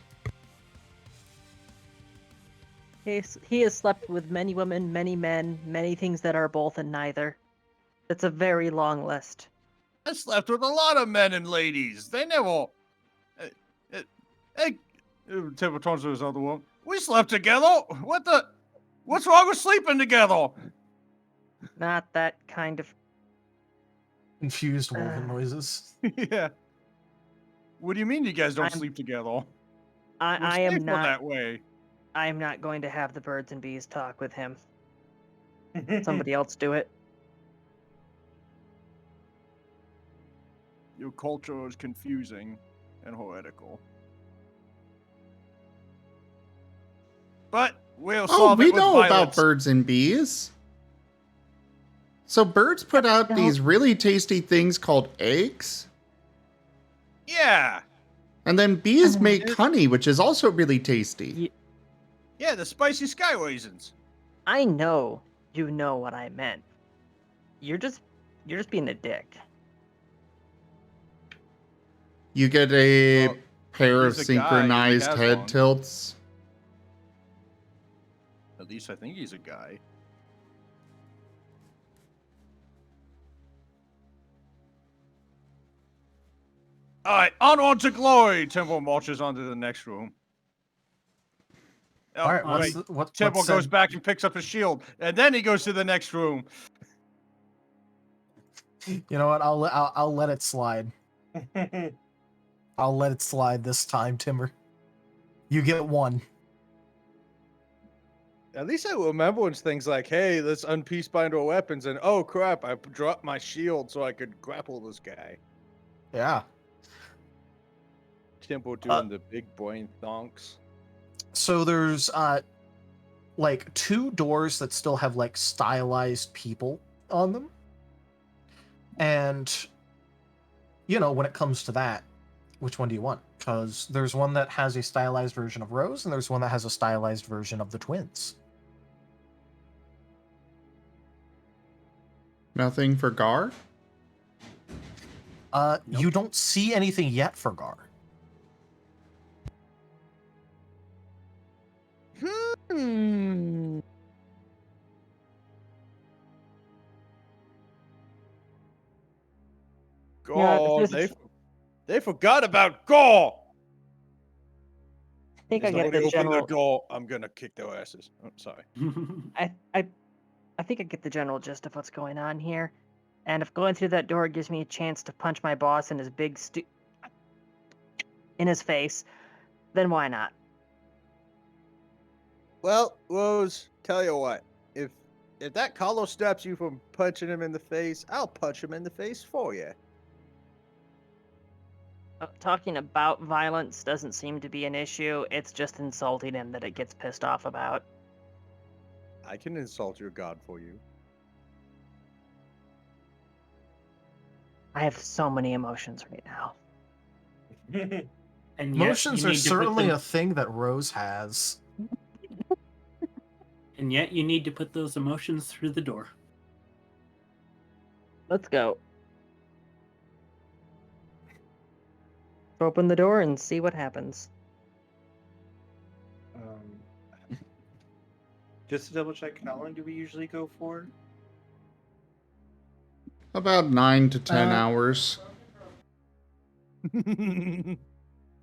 He has slept with many women, many men, many things that are both and neither. It's a very long list. I slept with a lot of men and ladies. They never. Hey, Tibble turns to his other one. We slept together. What's wrong with sleeping together? Not that kind of. Confused woven noises. Yeah. What do you mean you guys don't I'm- sleep together? I am Safer not. that way. I am not going to have the birds and bees talk with him. Somebody else do it. Your culture is confusing and heretical. But we'll Oh, solve we it with know about violence. birds and bees. So birds put out these really tasty things called eggs, Yeah. and then bees make honey, which is also really tasty. Yeah, the spicy sky raisins. I know you know what I meant. You're just being a dick. You get a Well, pair of he's a guy, he synchronized has head one. tilts. at least I think he's a guy. Alright, onward to glory! Temple marches on to the next room. Oh, All right, wait. what's Temple goes said? back and picks up his shield, and then he goes to the next room. You know what? I'll let it slide. I'll let it slide this time, Timber. You get one. At least I remember when things like, hey, let's unpeacebind our weapons, and oh crap, I dropped my shield so I could grapple this guy. Yeah. Temple doing the big brain thonks. So there's like 2 doors that still have like stylized people on them. And you know, when it comes to that, which one do you want? Because there's one that has a stylized version of Rose, and there's one that has a stylized version of the twins. Nothing for Gar? You don't see anything yet for Gar. Hmm. God, they forgot about Gaul. I think I get Somebody the open general. the door. I'm gonna kick their asses. Oh, sorry. I think I get the general gist of what's going on here, and if going through that door gives me a chance to punch my boss in his in his face, then why not? Well, Rose, tell you what. If that Carlos stops you from punching him in the face, I'll punch him in the face for you. Talking about violence doesn't seem to be an issue. It's just insulting him that it gets pissed off about. I can insult your god for you. I have so many emotions right now. And Emotions you are need to put certainly them- a thing that Rose has. And yet you need to put those emotions through the door. Let's go. Open the door and see what happens. Just to double check, how long do we usually go for? About 9 to 10 hours.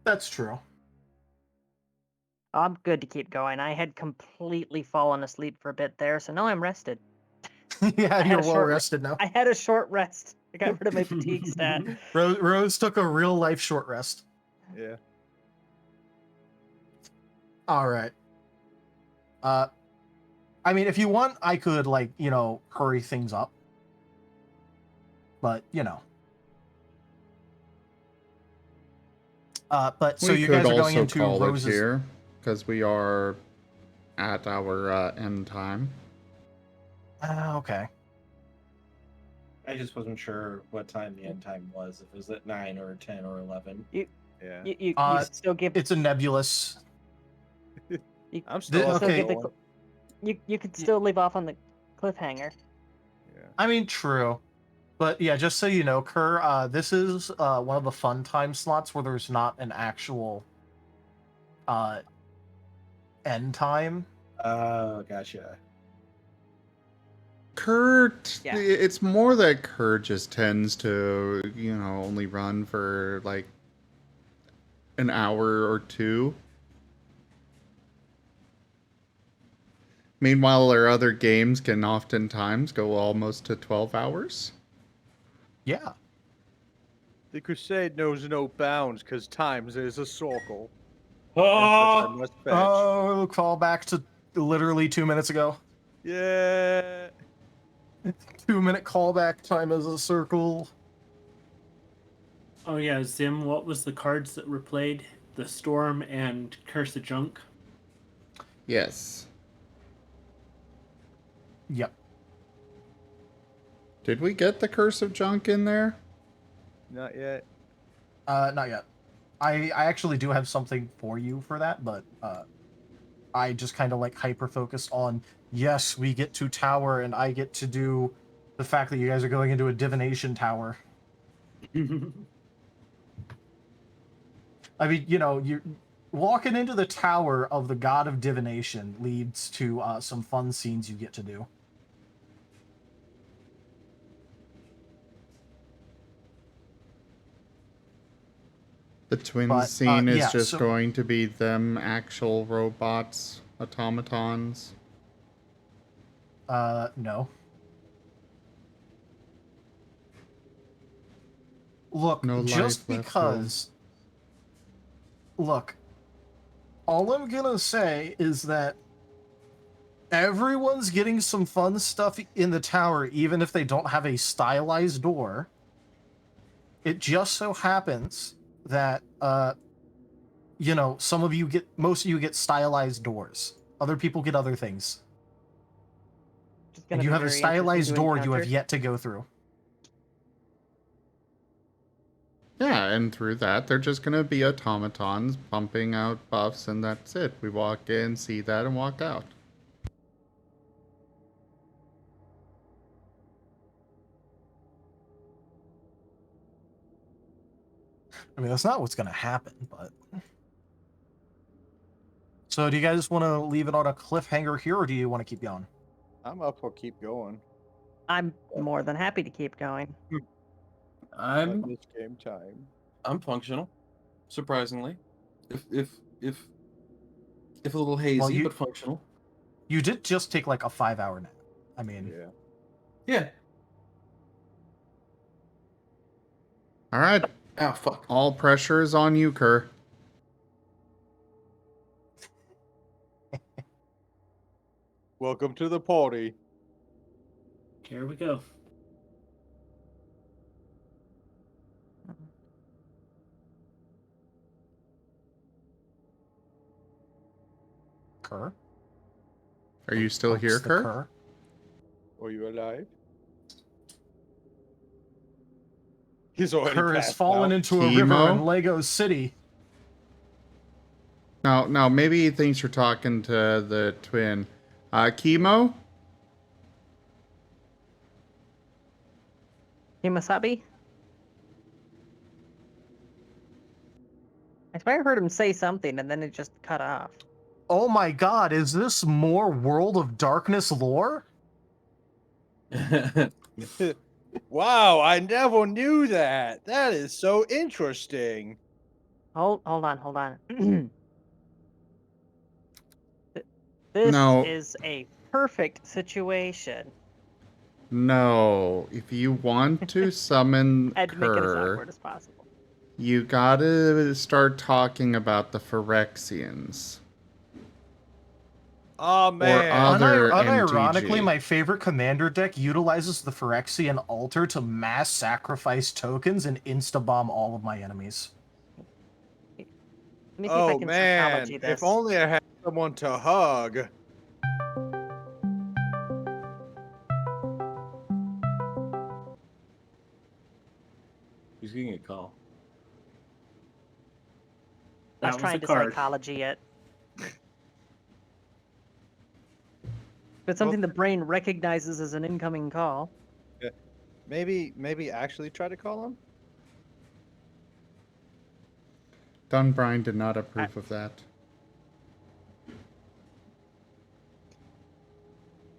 That's true. I'm good to keep going. I had completely fallen asleep for a bit there, so now I'm rested. Yeah, had you're a well short rested now. I had a short rest. I got rid of my fatigue stat. Rose took a real life short rest. Yeah. All right. I mean, if you want, I could, like, you know, hurry things up. But, you know. But so we you could guys are going also into call Rose's. it here, because we are at our end time. Okay. I just wasn't sure what time the end time was. If it was at 9 or 10 or 11. You Uh, still give. It's a nebulous. I'm still okay. You could still leave off on the cliffhanger. Yeah. I mean, true. But yeah, just so you know, Kerr, this is one of the fun time slots where there's not an actual end time. Oh, gotcha. Kurt, Yeah. it's more that Kurt just tends to, you know, only run for like an hour or two. Meanwhile, our other games can oftentimes go almost to 12 hours. Yeah. The crusade knows no bounds because time is a circle. Oh! I must fetch. Oh, call back to literally 2 minutes ago. Yeah. 2-minute callback time as a circle. Oh yeah, Zim, what was the cards that were played? The Storm and Curse of Junk? Yes. Yep. Did we get the Curse of Junk in there? Not yet. Not yet. I actually do have something for you for that, but I just kind of like hyper focused on, yes, we get to tower and I get to do the fact that you guys are going into a divination tower. I mean, you know, walking into the tower of the god of divination leads to some fun scenes you get to do. The twin But, scene is yeah, just so- going to be them actual robots, automatons. No. Look, No just life left because... Look, all I'm gonna say is that everyone's getting some fun stuff in the tower, even if they don't have a stylized door. It just so happens that, most of you get stylized doors. Other people get other things. And you have a stylized door you have yet to go through. Yeah, and through that, they're just going to be automatons pumping out buffs, and that's it. We walk in, see that, and walk out. I mean, that's not what's going to happen, but... So do you guys want to leave it on a cliffhanger here, or do you want to keep going? I'm up for keep going. I'm more than happy to keep going. At this game time. I'm functional, surprisingly. If a little hazy, but functional. You did just take like a 5-hour nap. I mean... Yeah. All right. Oh, fuck. All pressure is on you, Kerr. Welcome to the party. Here we go. Kerr? Are you still here, Kerr? Are you alive? He's already Kerr has passed fallen out. into a river in Lego City. No, maybe he thinks you're talking to the twin. Chemo? Himasabi? I swear I heard him say something and then it just cut off. Oh my god, is this more World of Darkness lore? Wow, I never knew that. That is so interesting. Hold on. This No. is a perfect situation. No. If you want to summon I had to make it as Kerr, awkward as possible. you gotta start talking about the Phyrexians. Oh man. Other Unironically, MTG. my favorite commander deck utilizes the Phyrexian altar to mass sacrifice tokens and insta-bomb all of my enemies. Let me see if I can psychology this. If only I had someone to hug. He's getting a call. I was That was trying a to card. psychology it. It's something the brain recognizes as an incoming call. Yeah. Maybe actually try to call him? Dunbrine did not approve of that.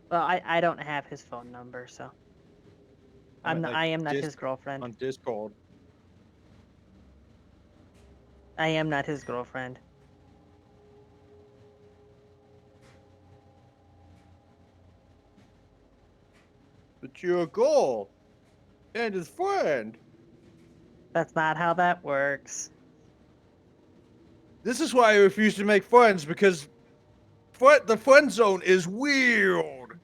Well, I don't have his phone number, so I am not his girlfriend. On Discord. I am not his girlfriend. But you're a goal. And his friend. That's not how that works. This is why I refuse to make friends, because the friend zone is weird.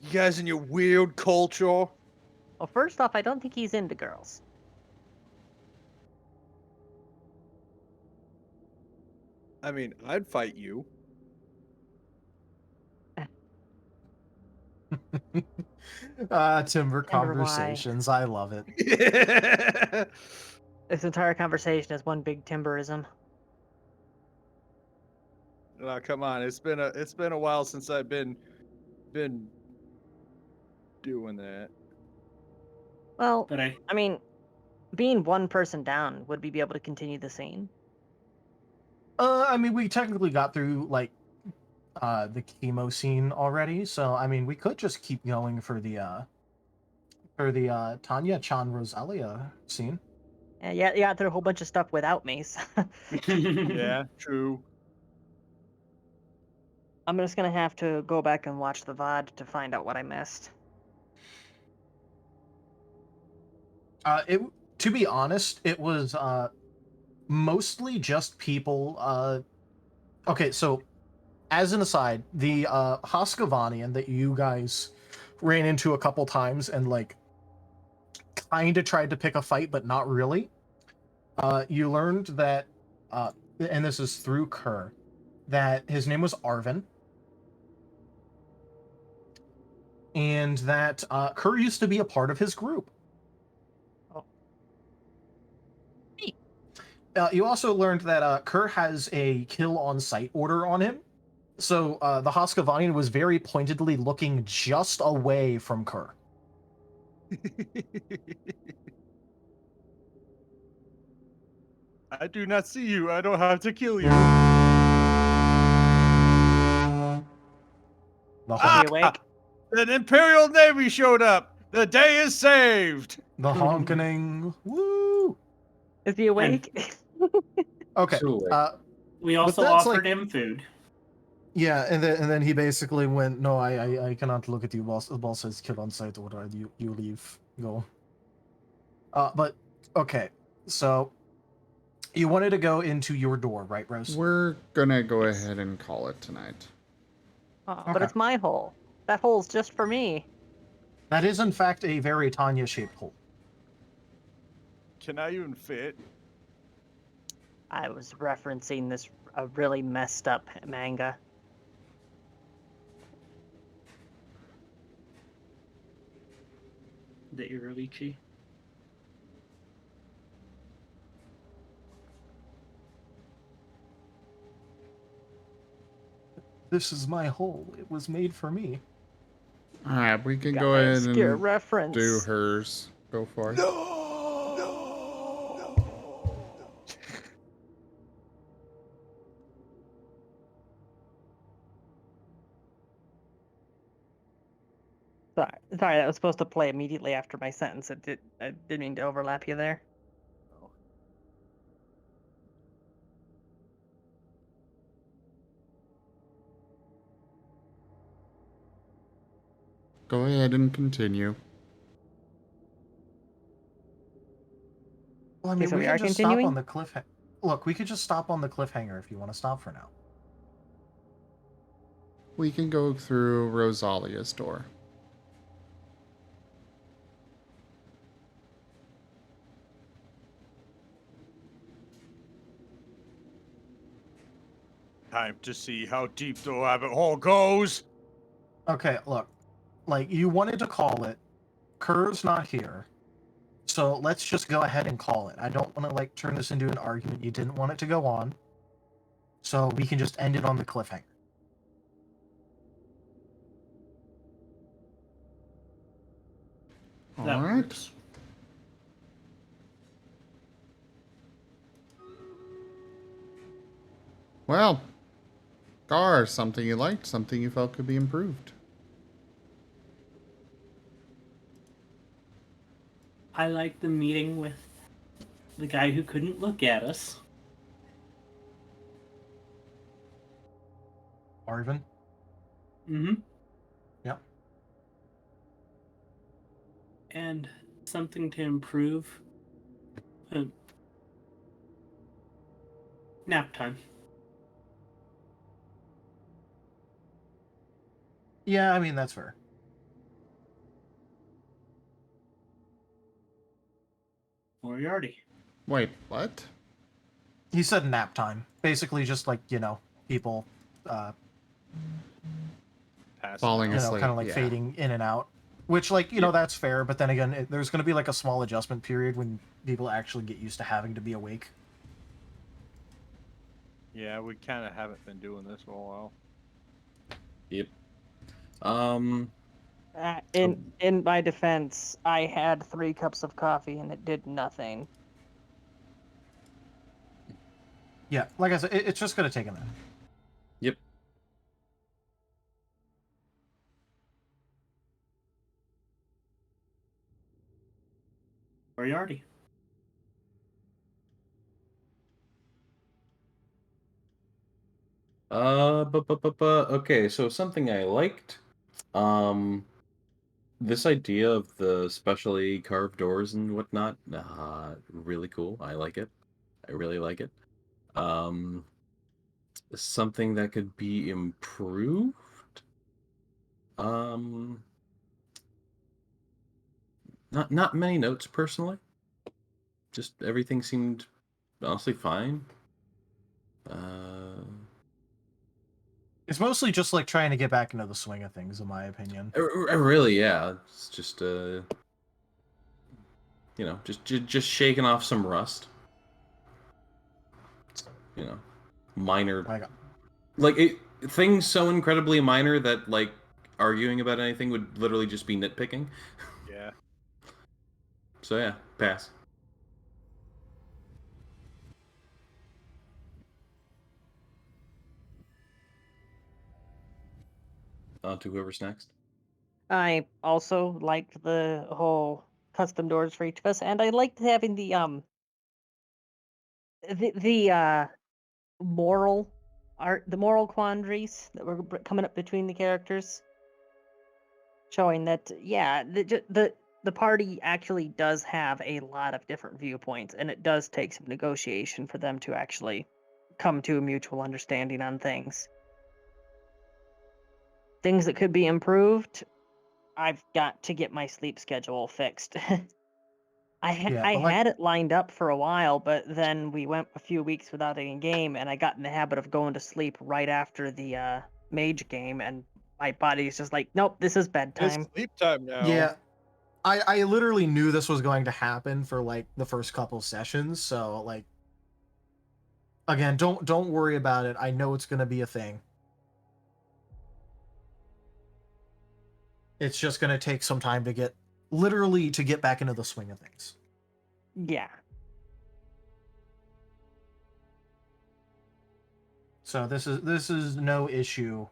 You guys in your weird culture. Well, first off, I don't think he's into girls. I mean, I'd fight you. Timber conversations. I love it. This entire conversation is one big timberism. Come on, it's been a while since I've been doing that. Well, But I I mean, being one person down, would we be able to continue the scene? I mean, we technically got through like the chemo scene already, so I mean, we could just keep going for the Tanya Chan Rosalia scene. Yeah, you got through a whole bunch of stuff without me. So Yeah, true. I'm just gonna have to go back and watch the VOD to find out what I missed. It to be honest, it was mostly just people. Okay, so as an aside, the Hoskavanian that you guys ran into a couple times and like kind of tried to pick a fight, but not really. You learned that, and this is through Kerr, that his name was Arvin, and that Kerr used to be a part of his group. Oh. You also learned that Kerr has a kill on sight order on him. So the Hoskavanian was very pointedly looking just away from Kerr. I do not see you. I don't have to kill you. The, Is he awake? The Imperial Navy showed up. The day is saved. the honkening. Woo! Is he awake? Okay. So, we also that's offered like- him food. Yeah, and then he basically went, no, I cannot look at you. Boss, the boss says kill on sight order. You leave. Go. But okay, so you wanted to go into your door, right, Rose? We're gonna go ahead and call it tonight. Oh, but Okay. it's my hole. That hole's just for me. That is in fact a very Tanya-shaped hole. Can I even fit? I was referencing this a really messed up manga. The Irolichi. This is my hole. It was made for me. All right, we can Got go my ahead obscure and reference. do hers. Go for it. Sorry, that was supposed to play immediately after my sentence. I didn't mean to overlap you there. Go ahead and continue. Well, I mean, so we we can are just continuing? stop on the cliffhanger. Look, we could just stop on the cliffhanger if you want to stop for now. We can go through Rosalia's door. Time to see how deep the rabbit hole goes. Okay, look, like you wanted to call it. Kerr's not here, so let's just go ahead and call it. I don't want to like turn this into an argument. You didn't want it to go on, so we can just end it on the cliffhanger. All That right. works. Well, Gar, something you liked, something you felt could be improved. I like the meeting with the guy who couldn't look at us. Arvin? Mm-hmm. Yep. And something to improve. Nap time. Yeah, I mean, that's fair. Moriarty. Wait, what? He said nap time. Basically, just like, people, Falling kind asleep. of like yeah. fading in and out. Which, like, that's fair, but then again, there's going to be like a small adjustment period when people actually get used to having to be awake. Yeah, we kind of haven't been doing this for a while. Yep. In my defense, I had 3 cups of coffee and it did nothing. Yeah, like I said, it's just gonna take a minute. Yep. Moriarty. Okay, so something I liked, this idea of the specially carved doors and whatnot, really cool. I like it. I really like it. Um, Something that could be improved. Um, not many notes personally. Just everything seemed honestly fine. Uh, It's mostly just like trying to get back into the swing of things, in my opinion. Really, yeah. It's just just shaking off some rust. You know, minor, Like, like things so incredibly minor that like arguing about anything would literally just be nitpicking. Yeah. So yeah, pass. On to whoever's next. I also liked the whole custom doors for each of us, and I liked having the moral the moral quandaries that were coming up between the characters, showing that the party actually does have a lot of different viewpoints, and it does take some negotiation for them to actually come to a mutual understanding on things. Things that could be improved. I've got to get my sleep schedule fixed. I had it lined up for a while, but then we went a few weeks without any game, and I got in the habit of going to sleep right after the mage game, and my body's just like, nope, this is bedtime. It's sleep time now. Yeah, I literally knew this was going to happen for like the first couple sessions, so like, again, don't worry about it. I know it's gonna be a thing. It's just gonna take some time to get back into the swing of things. Yeah. So this is no issue,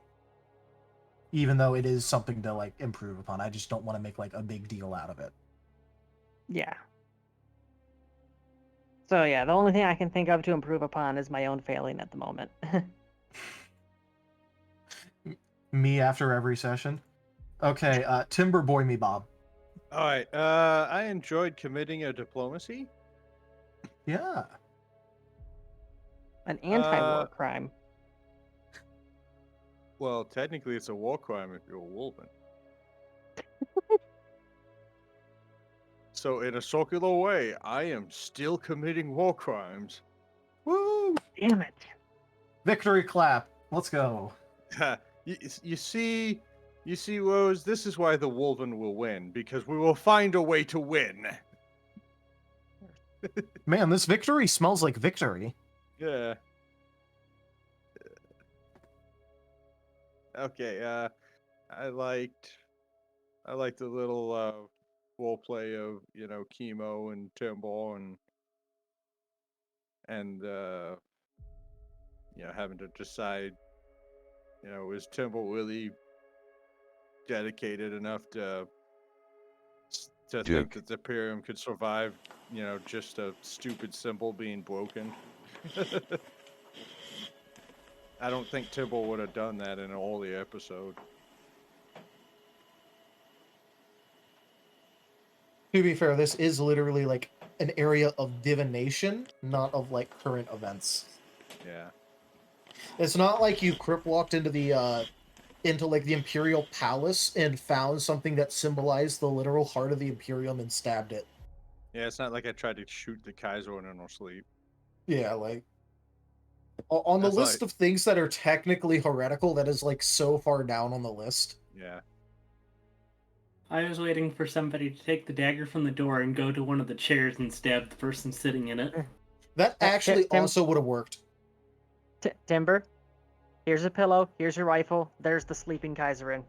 even though it is something to like improve upon. I just don't want to make like a big deal out of it. Yeah. So yeah, the only thing I can think of to improve upon is my own failing at the moment. Me after every session. Okay, Timber Boy Me Bob. All right. I enjoyed committing a diplomacy. Yeah. An anti-war crime. Well, technically, it's a war crime if you're a wolven. So, in a circular way, I am still committing war crimes. Woo! Damn it. Victory clap. Let's go. You see, Rose, this is why the Wolven will win, because we will find a way to win. Man, this victory smells like victory. Yeah. Okay, I liked the little role play of, Chemo and Timber and having to decide, is Timber really dedicated enough to think that the Imperium could survive, just a stupid symbol being broken. I don't think Tibble would have done that in an early episode. To be fair, this is literally like an area of divination, not of like current events. Yeah. It's not like you crypt walked into the like the Imperial Palace and found something that symbolized the literal heart of the Imperium and stabbed it. Yeah, it's not like I tried to shoot the Kaiser in her sleep. Yeah, like on the list of things that are technically heretical, that is like so far down on the list. Yeah. I was waiting for somebody to take the dagger from the door and go to one of the chairs and stab the person sitting in it. That actually also would have worked. Timber, here's a pillow, here's your rifle, there's the sleeping Kaiserin.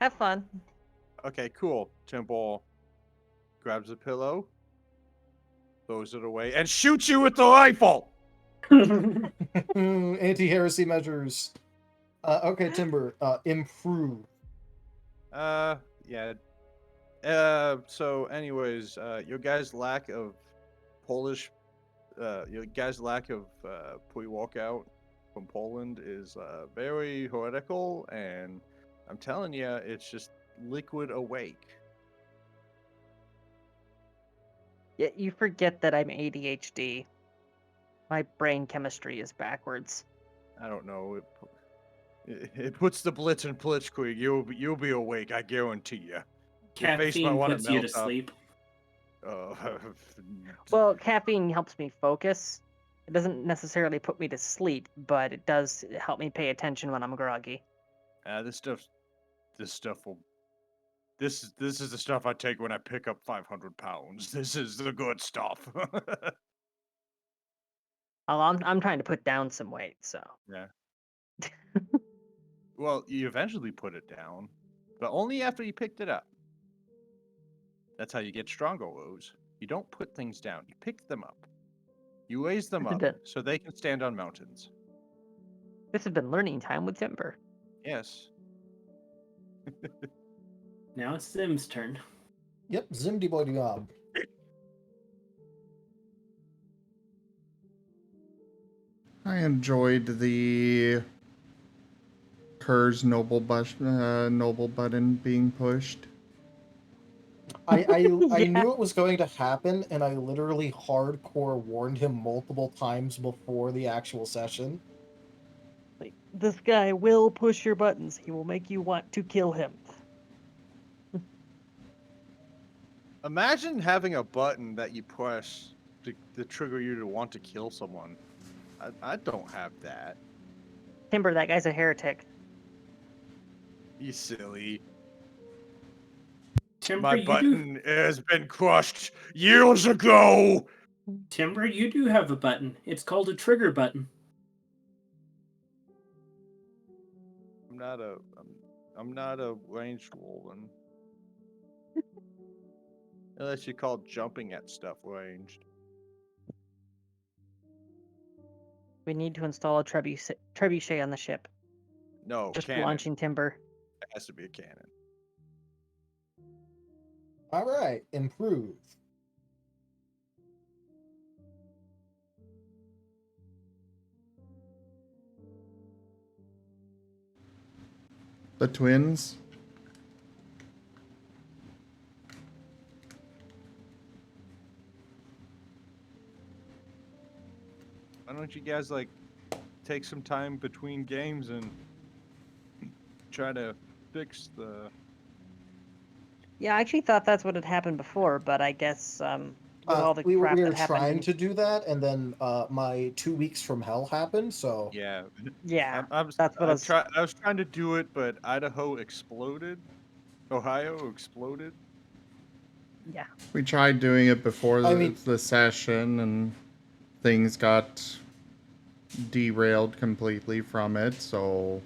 Have fun. Okay, cool. Timber grabs a pillow, throws it away, and shoots you with the rifle. Anti-heresy measures. Okay, Timber. Improve. Yeah. So, anyways, your guys' lack of Polish, your guys' lack of pre-walkout from Poland is very heretical, and I'm telling you, it's just liquid awake. Yeah, you forget that I'm ADHD. My brain chemistry is backwards. I don't know. It puts the blitz in blitzkrieg. You'll be awake. I guarantee you. Your face might Caffeine want puts you to melt up. sleep. Well, caffeine helps me focus. It doesn't necessarily put me to sleep, but it does help me pay attention when I'm groggy. This stuff will. This is the stuff I take when I pick up 500 pounds. This is the good stuff. I'm trying to put down some weight, so. Yeah. Well, you eventually put it down, but only after you picked it up. That's how you get stronger, Rose. You don't put things down. You pick them up. You raise them up so they can stand on mountains. This has been learning time with Timber. Yes. Now it's Zim's turn. Yep, Zimdy boy job. I enjoyed the Kerr's noble button being pushed. I Yeah. knew it was going to happen, and I literally hardcore warned him multiple times before the actual session. Like, this guy will push your buttons. He will make you want to kill him. Imagine having a button that you press to trigger you to want to kill someone. I don't have that. Timber, that guy's a heretic. You silly. Timber, My you button has been crushed years ago. Timber, you do have a button. It's called a trigger button. I'm not a ranged wolven. Unless you call jumping at stuff ranged. We need to install a trebuchet on the ship. No, Just cannon. launching Timber. It has to be a cannon. All right, improve. The twins. Why don't you guys like take some time between games and try to fix the... Yeah, I actually thought that's what had happened before, but I guess with all the we crap were that happened. trying to do that, and then my 2 weeks from hell happened. So Yeah. Yeah, that's what I was trying to do it, but Idaho exploded. Ohio exploded. Yeah. We tried doing it before I mean- the session, and things got derailed completely from it, so...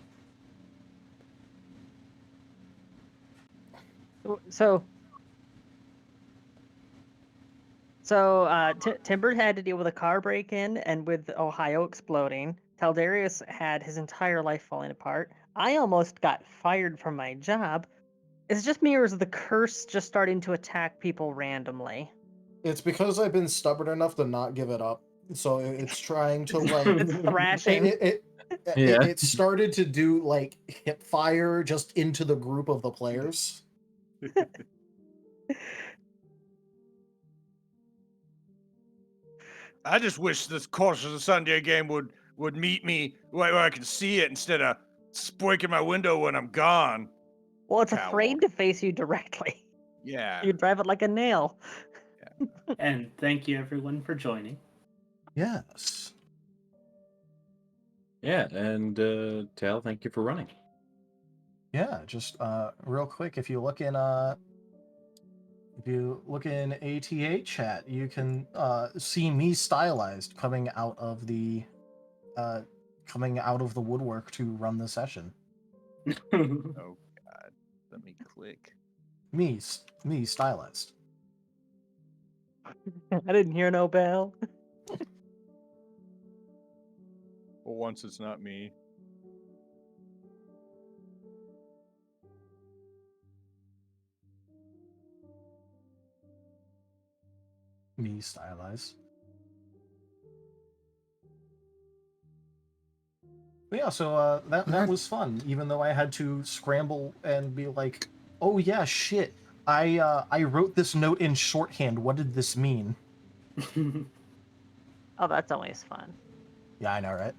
Timber had to deal with a car break-in and with Ohio exploding. Taldarius had his entire life falling apart. I almost got fired from my job. Is it just me, or is the curse just starting to attack people randomly? it's because I've been stubborn enough to not give it up. So it's trying to like It's thrashing. It started to do like hip fire just into the group of the players. I just wish this course of the Sunday game would meet me where I can see it instead of breaking my window when I'm gone. Well, it's Coward. afraid to face you directly. Yeah. You drive it like a nail. And thank you everyone for joining. Yes. Yeah, and Tal, thank you for running. Yeah, just real quick, if you look in ATA chat, you can see me stylized coming out of the woodwork to run the session. Oh God. Let me click. Me, stylized. I didn't hear no bell. For once, it's not me. Me, stylized. But yeah, so that was fun. Even though I had to scramble and be like, "Oh yeah, shit! I wrote this note in shorthand. What did this mean?" Oh, that's always fun. Yeah, I know, right?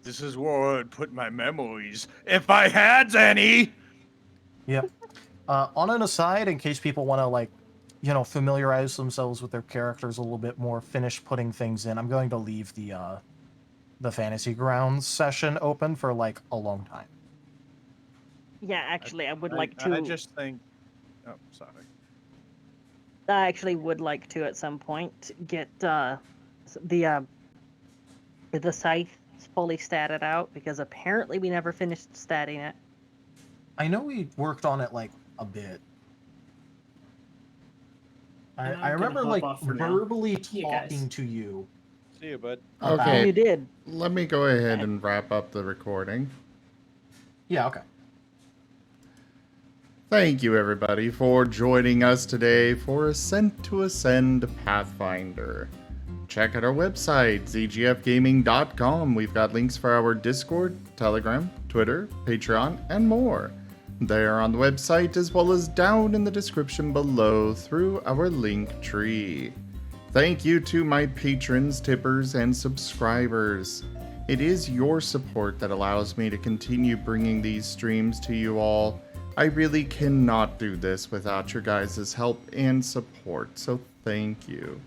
This is where I'd put my memories, if I had any! Yep. On an aside, in case people want to like, familiarize themselves with their characters a little bit more, finish putting things in, I'm going to leave the Fantasy Grounds session open for like a long time. Yeah, actually, I would I like to. just think... Oh, sorry. I actually would like to at some point get the scythe fully statted out, because apparently we never finished statting it. I know we worked on it like a bit. And I I'm gonna remember hop like off for now. verbally See you guys. talking to you. See you, bud. Okay. You did. Let me go ahead and wrap up the recording. Yeah, okay. Thank you, everybody, for joining us today for Ascent to Ascend Pathfinder. Check out our website, zgfgaming.com. We've got links for our Discord, Telegram, Twitter, Patreon, and more. They are on the website as well as down in the description below through our link tree. Thank you to my patrons, tippers, and subscribers. It is your support that allows me to continue bringing these streams to you all. I really cannot do this without your guys' help and support, so thank you.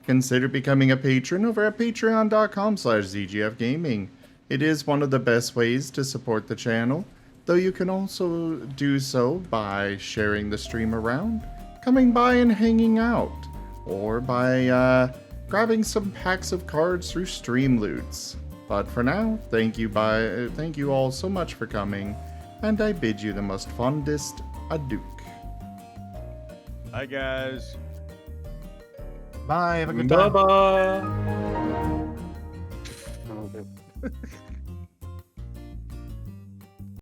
Consider becoming a patron over at patreon.com/zgfgaming. It is one of the best ways to support the channel, though you can also do so by sharing the stream around, coming by and hanging out, or by grabbing some packs of cards through Stream Loots. But for now, thank you all so much for coming, and I bid you the most fondest adieu. Hi, guys. Bye, have a good time. Bye-bye.